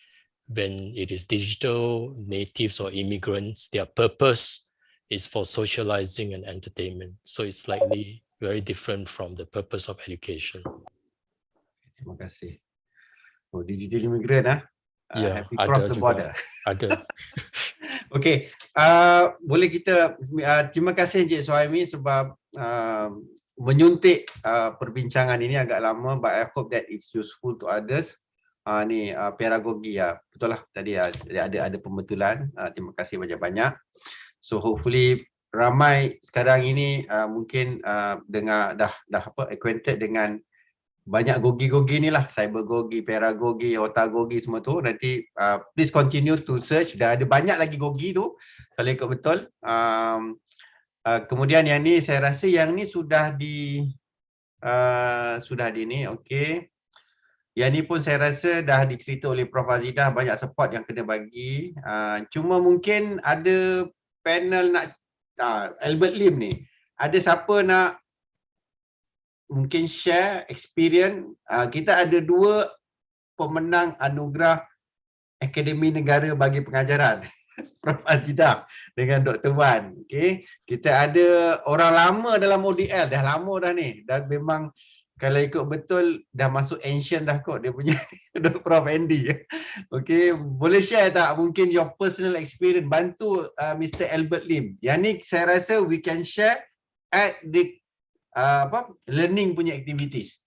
when it is digital natives or immigrants. Their purpose is for socializing and entertainment. So it's slightly very different from the purpose of education. Terima kasih. Oh, digital immigrant have we crossed the border? Ada. Okay, boleh kita terima kasih Encik Suhaimi sebab menyuntik perbincangan ini agak lama, but I hope that it's useful to others. Ni pedagogi betul lah tadi ada pembetulan. Terima kasih banyak-banyak. So hopefully ramai sekarang ini mungkin dengar dah acquainted dengan banyak gogi-gogi ni lah, cybergogi, pedagogi, otagogi semua tu. Nanti please continue to search. Dah ada banyak lagi gogi tu kalau ikut betul. Kemudian yang ni saya rasa yang ni sudah di ni, okey. Yang ni pun saya rasa dah dicerita oleh Prof Azidah, banyak support yang kena bagi. Cuma mungkin ada panel nak Albert Lim ni. ada siapa nak mungkin share experience? Kita ada 2 pemenang anugerah Akademi Negara bagi Pengajaran. Prof Azidah dengan Dr. Wan. Okay. Kita ada orang lama dalam ODL, dah lama dah ni. Dan memang kalau ikut betul dah masuk ancient dah kot dia punya Prof Andy. Okay, boleh share tak mungkin your personal experience, bantu Mr. Albert Lim. Yang ni saya rasa we can share at the learning punya activities.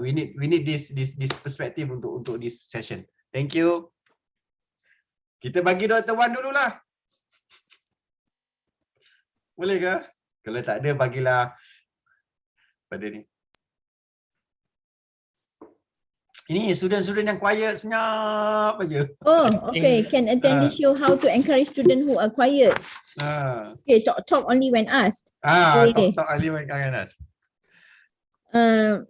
We need this perspective untuk this session. Thank you. Kita bagi Dr. Wan dululah. Boleh ke? Kalau tak ada bagilah pada ni. Ini student-student yang quiet, senyap aja. Oh, okay. Can attendee show how to encourage students who are quiet? Okay, talk only when asked. Okay. Talk only when asked.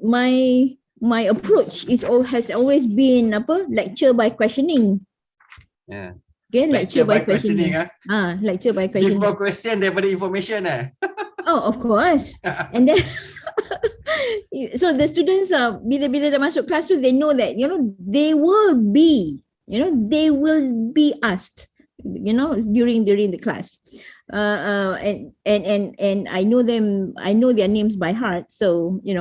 My approach has always been lecture by questioning. Yeah. Okay, lecture by questioning. Lecture by questioning. Give more question daripada information Oh, of course. And then so the students bila dah masuk kelas tu, they know that they will be asked during the class, and I know their names by heart, so they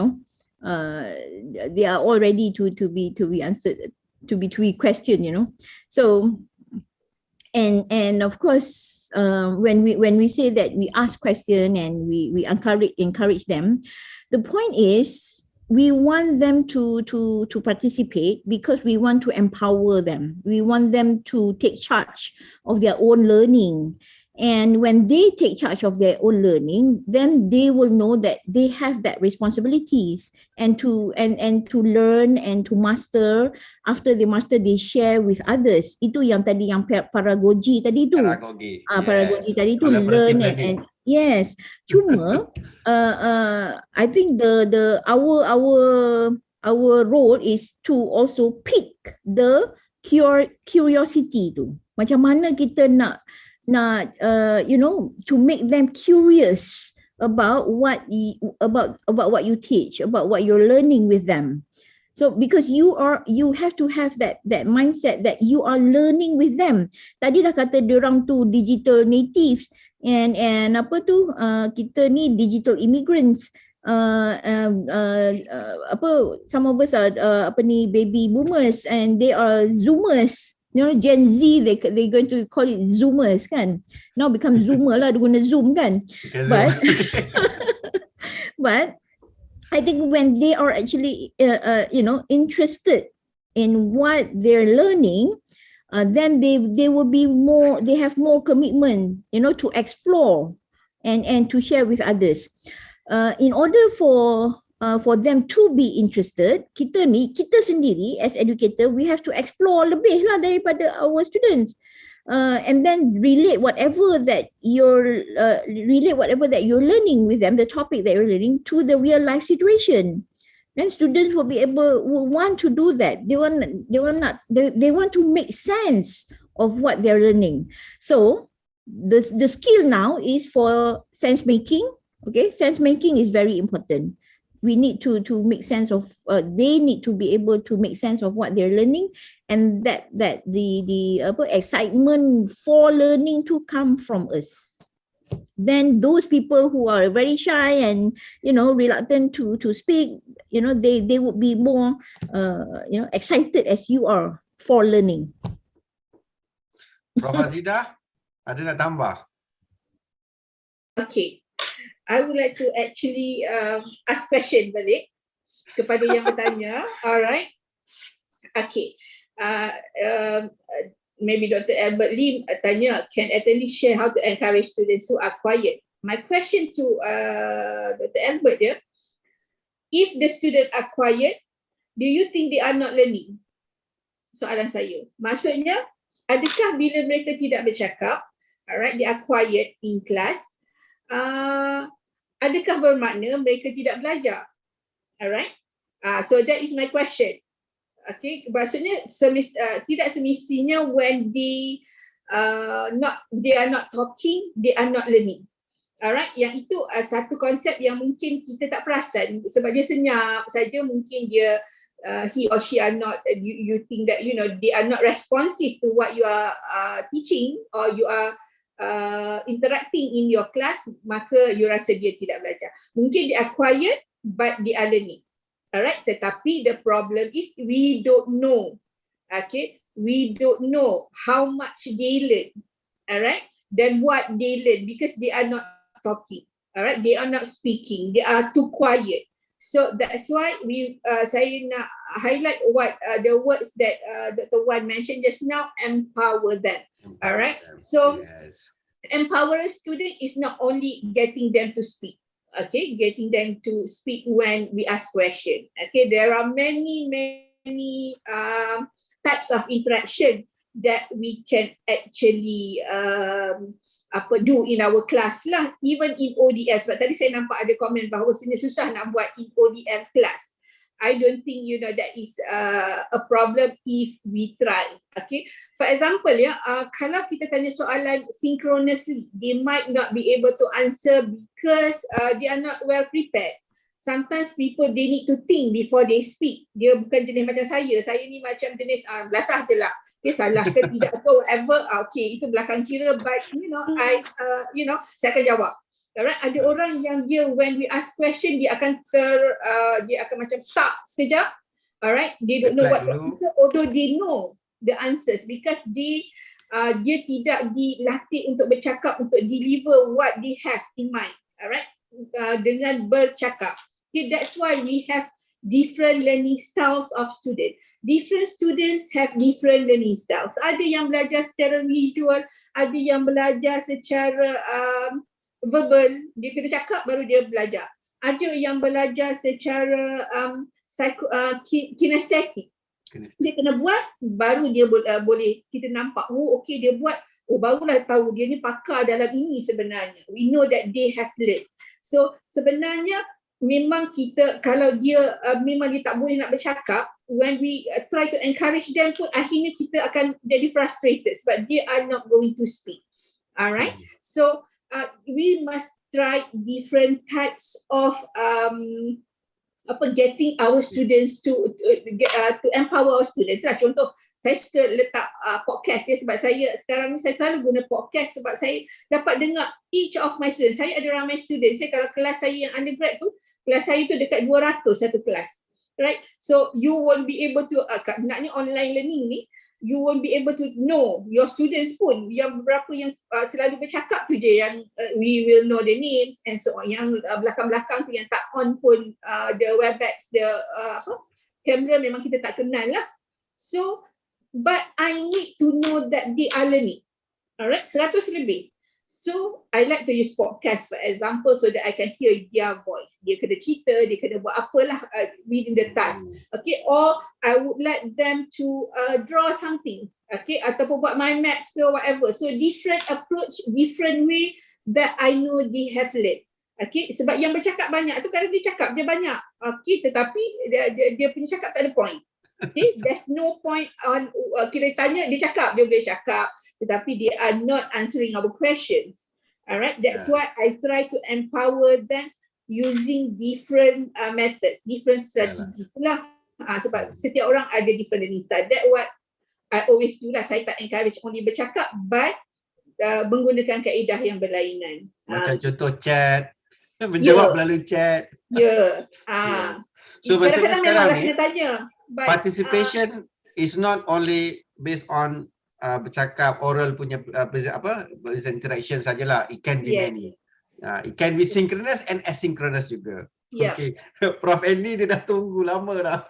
are all ready to be answered, to be questioned, so and of course when we say that we ask question and we encourage them, the point is we want them to participate because we want to empower them. We want them to take charge of their own learning. And when they take charge of their own learning, then they will know that they have that responsibilities and to learn and to master. After they master, they share with others. Itu yang tadi yang pedagogy tadi tu. Pedagogy tadi tu, learn and yes. Cuma I think our role is to also pick the curiosity tu. Macam mana kita nak to make them curious about what you teach, about what you're learning with them. So because you have to have that mindset that you are learning with them. Tadi dah kata diorang tu digital natives and kita ni digital immigrants. Some of us are baby boomers and they are zoomers. Gen Z, they're going to call it zoomers kan. Now become zoomer lah, dia guna zoom kan. But I think when they are actually interested in what they're learning, then they will be more, they have more commitment, to explore and to share with others. In order for them to be interested, kita sendiri as educator, we have to explore lebih lah daripada our students, and then relate whatever that you're learning with them, the topic that you're learning, to the real life situation. And students will want to do that. They want to make sense of what they're learning. So the skill now is for sense making. Okay, sense making is very important. We need to make sense of, they need to be able to make sense of what they're learning, and that the excitement for learning to come from us. Then those people who are very shy and reluctant to speak, they would be more excited as you are for learning. Prof Azidah, ada nak tambah? Okay. I would like to actually ask question balik kepada yang bertanya. Alright. Okay. Maybe Dr. Albert Lim tanya, can attendee share how to encourage students who are quiet? My question to Dr. Albert if the students are quiet, do you think they are not learning? Soalan saya. Maksudnya, adakah bila mereka tidak bercakap, alright, they are quiet in class, adakah bermakna mereka tidak belajar? Alright. So that is my question. Okay, maksudnya tidak semestinya when they are not talking, they are not learning. Alright, yang itu satu konsep yang mungkin kita tak perasan sebab dia senyap saja, mungkin dia he or she are not, you think that they are not responsive to what you are teaching or you are interacting in your class, maka you rasa dia tidak belajar. Mungkin they are quiet but they are learning. Alright, tetapi the problem is we don't know. Okay, we don't know how much they learn. Alright, then what they learn because they are not talking. Alright, they are not speaking. They are too quiet. So that's why saya nak highlight what the words that Dr. Wan mentioned just now, empower them. Alright, so empower a student is not only getting them to speak. Okay, getting them to speak when we ask questions. Okay, there are many types of interaction that we can actually do in our class lah, even in ODL. Sebab tadi saya nampak ada komen bahawa susah nak buat in ODL class. I don't think that is a problem if we try. Okay, for example kalau kita tanya soalan synchronously, they might not be able to answer because they are not well prepared. Sometimes people they need to think before they speak. Dia bukan jenis macam saya ni macam jenis belasah je lah. Okay, salah ke tidak ke whatever, okay, itu belakang kira, but saya akan jawab. Alright, ada orang yang dia when we ask question dia akan macam stuck sekejap. Alright, they don't know what to answer, although they know the answers because dia tidak dilatih untuk bercakap, untuk deliver what they have in mind. Alright, dengan bercakap. Okay, that's why we have different learning styles of students. Different students have different learning styles. Ada yang belajar secara visual, ada yang belajar secara verbal, dia kena cakap baru dia belajar. Ada yang belajar secara kinestetik. Dia kena buat baru dia boleh kita nampak, okey dia buat, barulah tahu dia ni pakar dalam ini sebenarnya. We know that they have learned. So sebenarnya memang kita kalau dia memang dia tak boleh nak bercakap, when we try to encourage them pun akhirnya kita akan jadi frustrated sebab they are not going to speak. Alright, so we must try different types of getting our students to empower our students lah. Contoh, saya suka letak podcast sebab sekarang ni saya selalu guna podcast sebab saya dapat dengar each of my students. Saya ada ramai students. Kalau kelas saya yang undergrad tu, kelas saya tu dekat 200 satu kelas. Right? So you won't be able to, naknya online learning ni, you won't be able to know your students pun. Yang beberapa yang selalu bercakap tu je yang we will know the names and so on. Yang belakang-belakang tu yang tak on pun the Webex, the kamera memang kita tak kenal lah. So, but I need to know that they are learning. Alright, 100 lebih. So, I like to use podcast for example so that I can hear their voice. Dia kena cerita, dia kena buat apalah within the task. Okay, or I would like them to draw something. Okay, ataupun buat mind maps ke whatever. So, different approach, different way that I know they have learned. Okay, sebab yang bercakap banyak tu kadang dia cakap dia banyak. Okay, tetapi dia punya cakap tak ada point. Okay, there's no point on kita tanya, dia cakap, dia boleh cakap. Tetapi they are not answering our questions. Alright, that's why I try to empower them using different methods, different strategies lah. Sebab setiap orang ada different learning style. That's what I always do lah. Saya tak encourage only bercakap, but menggunakan kaedah yang berlainan. Macam contoh chat, menjawab melalui chat. Ya. So maksudnya sekarang ni, tanya, participation is not only based on bercakap oral punya interaction sajalah. It can be many. It can be synchronous and asynchronous juga. Okay. Prof Andy dia dah tunggu lama dah.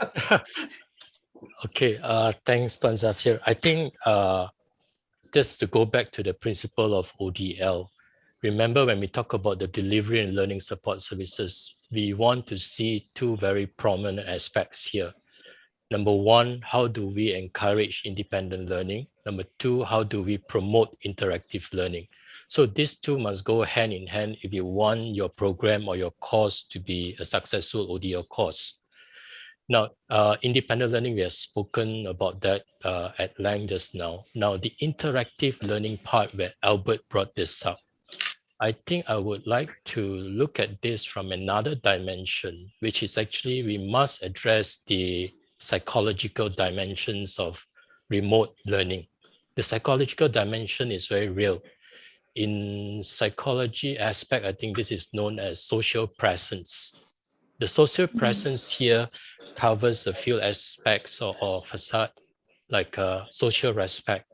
Okay, thanks Tuan Zafir. I think just to go back to the principle of ODL, remember when we talk about the delivery and learning support services, we want to see two very prominent aspects here. Number one, how do we encourage independent learning? Number two, how do we promote interactive learning? So these two must go hand in hand if you want your program or your course to be a successful ODL course. Now, independent learning, we have spoken about that at length just now. Now, the interactive learning part where Albert brought this up. I think I would like to look at this from another dimension, which is actually we must address the psychological dimensions of remote learning. The psychological dimension is very real. In psychology aspect, I think this is known as social presence. The social presence here covers a few aspects of facade, like social respect,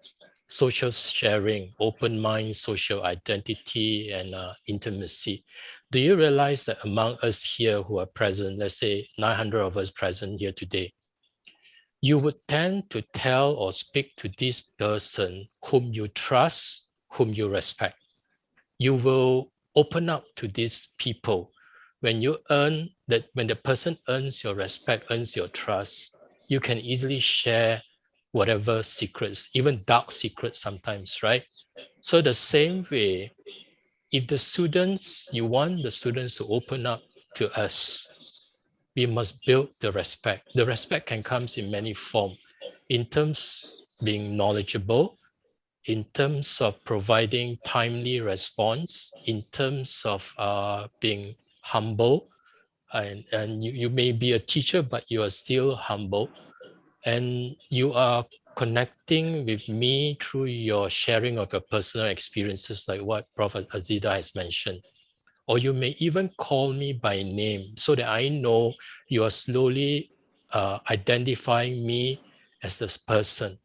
social sharing, open mind, social identity, and intimacy. Do you realize that among us here who are present, let's say 900 of us present here today, you would tend to tell or speak to this person whom you trust, whom you respect. You will open up to these people. When you earn that, when the person earns your respect, earns your trust, you can easily share whatever secrets, even dark secrets sometimes, right? So the same way, if the students, you want the students to open up to us, we must build the respect. The respect can come in many forms. In terms being knowledgeable, in terms of providing timely response, in terms of being humble, and you may be a teacher, but you are still humble, and you are connecting with me through your sharing of your personal experiences, like what Prof. Azida has mentioned. Or you may even call me by name so that I know you are slowly identifying me as this person,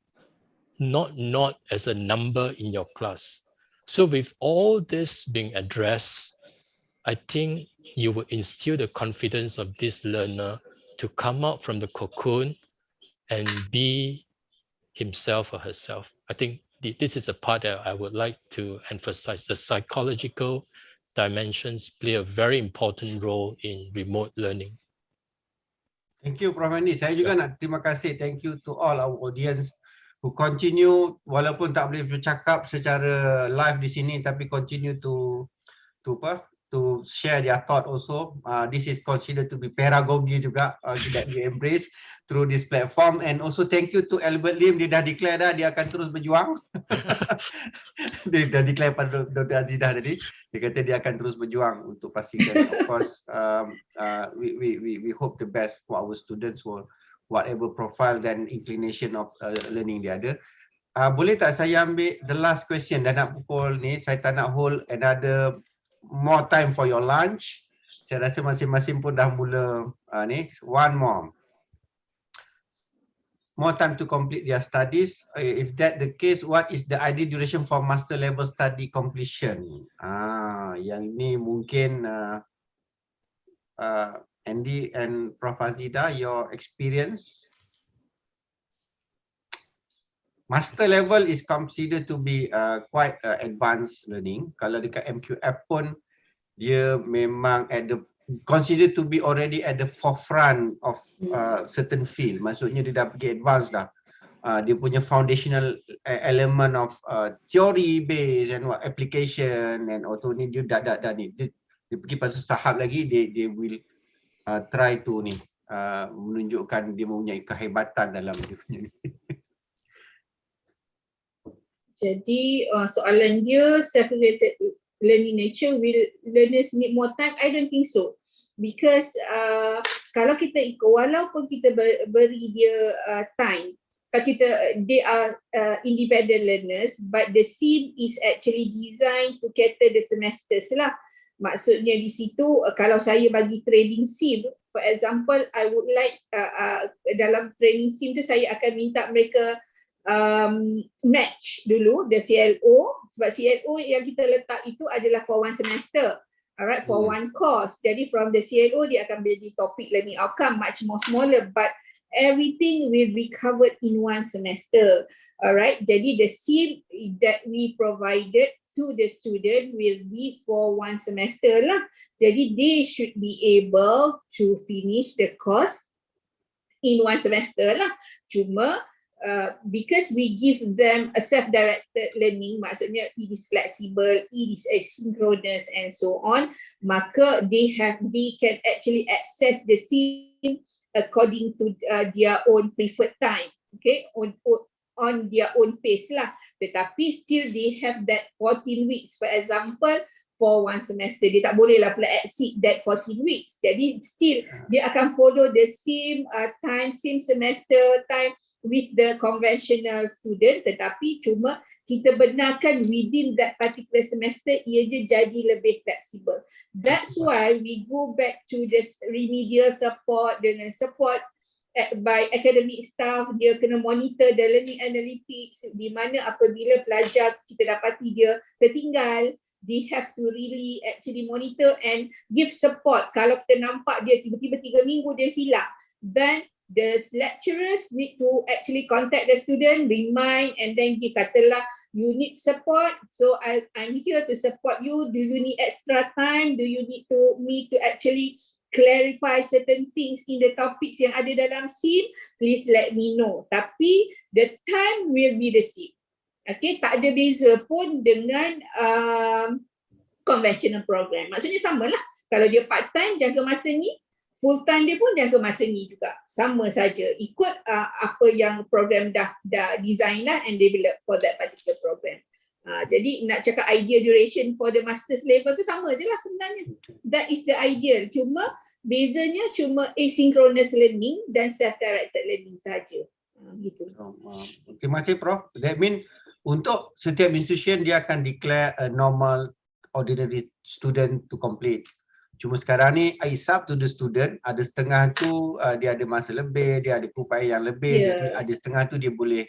not as a number in your class. So with all this being addressed, I think you will instill the confidence of this learner to come out from the cocoon and be himself or herself. I think this is a part that I would like to emphasize. The psychological dimensions play a very important role in remote learning. Thank you, Prof. Andy. Saya juga nak terima kasih. Thank you to all our audience who continue, walaupun tak boleh bercakap secara live di sini, tapi continue to share their thought also. This is considered to be pedagogy juga that we embrace through this platform. And also thank you to Albert Lim. Dia dah declare dah dia akan terus berjuang. Dia dah declare pada Dr. Azidah tadi. Dia kata dia akan terus berjuang untuk pastikan. Of course, we hope the best for our students, for whatever profile dan inclination of learning dia ada. Boleh tak saya ambil the last question? Dah nak pukul ni, saya tak nak hold another more time for your lunch. Saya rasa masing-masing pun dah mula ni. One more time to complete their studies. If that the case, what is the ideal duration for master level study completion? Yang ini mungkin Andy and Prof. Azida, your experience. Master level is considered to be quite advanced learning. Kalau dekat MQF pun dia memang at the considered to be already at the forefront of certain field. Maksudnya dia dah pergi advance dah. Dia punya foundational element of theory based and application and auto ni dia dah ni. Dia pergi pasal tahap lagi they will try to ni menunjukkan dia mempunyai kehebatan dalam dia punya ni. Jadi soalan dia, self-related learning nature, will learners need more time? I don't think so. Because kalau kita ikut, walaupun kita beri dia time, kalau kita, they are independent learners, but the SIM is actually designed to cater the semesters lah. Maksudnya di situ, kalau saya bagi training SIM, for example, I would like dalam training SIM tu saya akan minta mereka match dulu the CLO, sebab CLO yang kita letak itu adalah for one semester, alright, for one course. Jadi from the CLO dia akan menjadi topic learning outcome much more smaller, but everything will be covered in one semester, alright. Jadi the SIM that we provided to the student will be for one semester lah. Jadi they should be able to finish the course in one semester lah. Cuma because we give them a self-directed learning, maksudnya it is flexible, it is asynchronous and so on, maka they can actually access the SIM according to their own preferred time, okay, on their own pace lah. Tetapi still they have that 14 weeks, for example, for one semester. Dia tak bolehlah pula exceed that 14 weeks. Jadi still dia akan follow the same time, same semester time with the conventional student, tetapi cuma kita benarkan within that particular semester ia je jadi lebih fleksibel. That's why we go back to the remedial support dengan support by academic staff. Dia kena monitor the learning analytics, di mana apabila pelajar kita dapati dia tertinggal, they have to really actually monitor and give support. Kalau kita nampak dia tiba-tiba 3 minggu dia hilang, then the lecturers need to actually contact the student, remind, and then dia katalah, you need support, so I'm here to support you. Do you need extra time? Do you need me to actually clarify certain things in the topics yang ada dalam SIM? Please let me know. Tapi the time will be the same. Okay, tak ada beza pun dengan conventional program. Maksudnya samalah. Kalau dia part time jangka masa ni, full time dia pun jangka masa ni juga. Sama saja. Ikut apa yang program dah design lah and develop for that particular program. Jadi nak cakap ideal duration for the master's level tu sama je lah sebenarnya. That is the ideal. Cuma bezanya cuma asynchronous learning dan self-directed learning saja. Gitu. Terima kasih Prof. That mean untuk setiap institution dia akan declare a normal ordinary student to complete. Cuma sekarang ni it's up to the student. Ada setengah tu dia ada masa lebih, dia ada upaya yang lebih. Jadi ada setengah tu dia boleh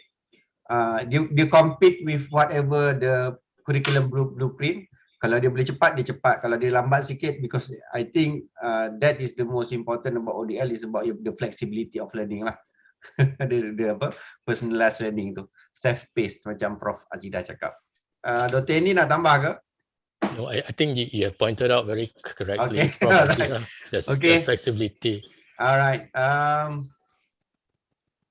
dia compete with whatever the curriculum blueprint. Kalau dia boleh cepat, dia cepat. Kalau dia lambat sikit, because I think that is the most important about ODL is about the flexibility of learning lah. Dia apa? Personalized learning tu. Self-paced macam Prof Azidah cakap. Dr. Andy nak tambah ke? No, I think you have pointed out very correctly. Okay. Right. There's flexibility. Alright.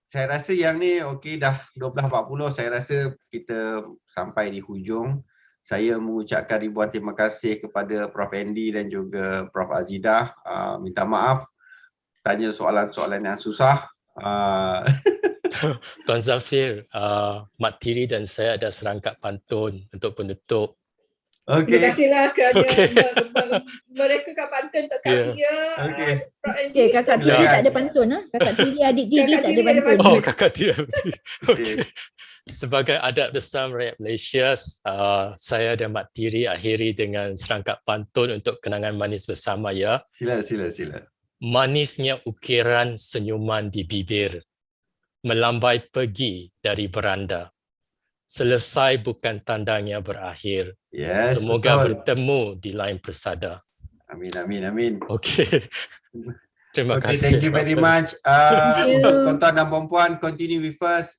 Saya rasa yang ni okey dah 12.40. Saya rasa kita sampai di hujung. Saya mengucapkan ribuan terima kasih kepada Prof Andy dan juga Prof Azidah. Minta maaf tanya soalan-soalan yang susah. Tuan Zafir, Mak Tiri dan saya ada serangkap pantun untuk penutup. Okay. Terima kasihlah kerana mereka kat pantun untuk kami ya. Okay, kakak Tiri tak ada pantun lah. Kakak Tiri, adik Tiri tak ada pantun. Oh, kakak Tiri. Okay. Sebagai adat besar rakyat Malaysia, saya dan Mak Tiri akhiri dengan serangkap pantun untuk kenangan manis bersama ya. Sila. Manisnya ukiran senyuman di bibir, melambai pergi dari beranda. Selesai bukan tandanya berakhir. Yes, semoga betul. bertemu di lain persada. Amin. Okey. Terima kasih. Thank you very much. Untuk tuan-tuan dan puan-puan, continue with us.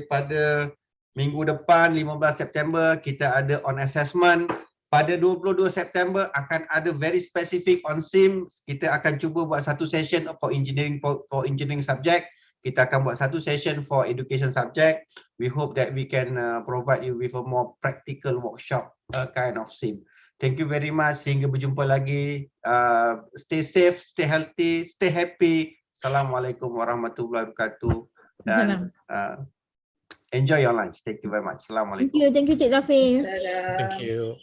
Pada minggu depan 15 September kita ada on assessment. Pada 22 September akan ada very specific on SIM. Kita akan cuba buat satu session for engineering subject. Kita akan buat satu session for education subject. We hope that we can provide you with a more practical workshop kind of SIM. Thank you very much. Sehingga berjumpa lagi. Stay safe, stay healthy, stay happy. Assalamualaikum warahmatullahi wabarakatuh. Dan enjoy your lunch. Thank you very much. Assalamualaikum. Thank you Cik Zafir. Thank you.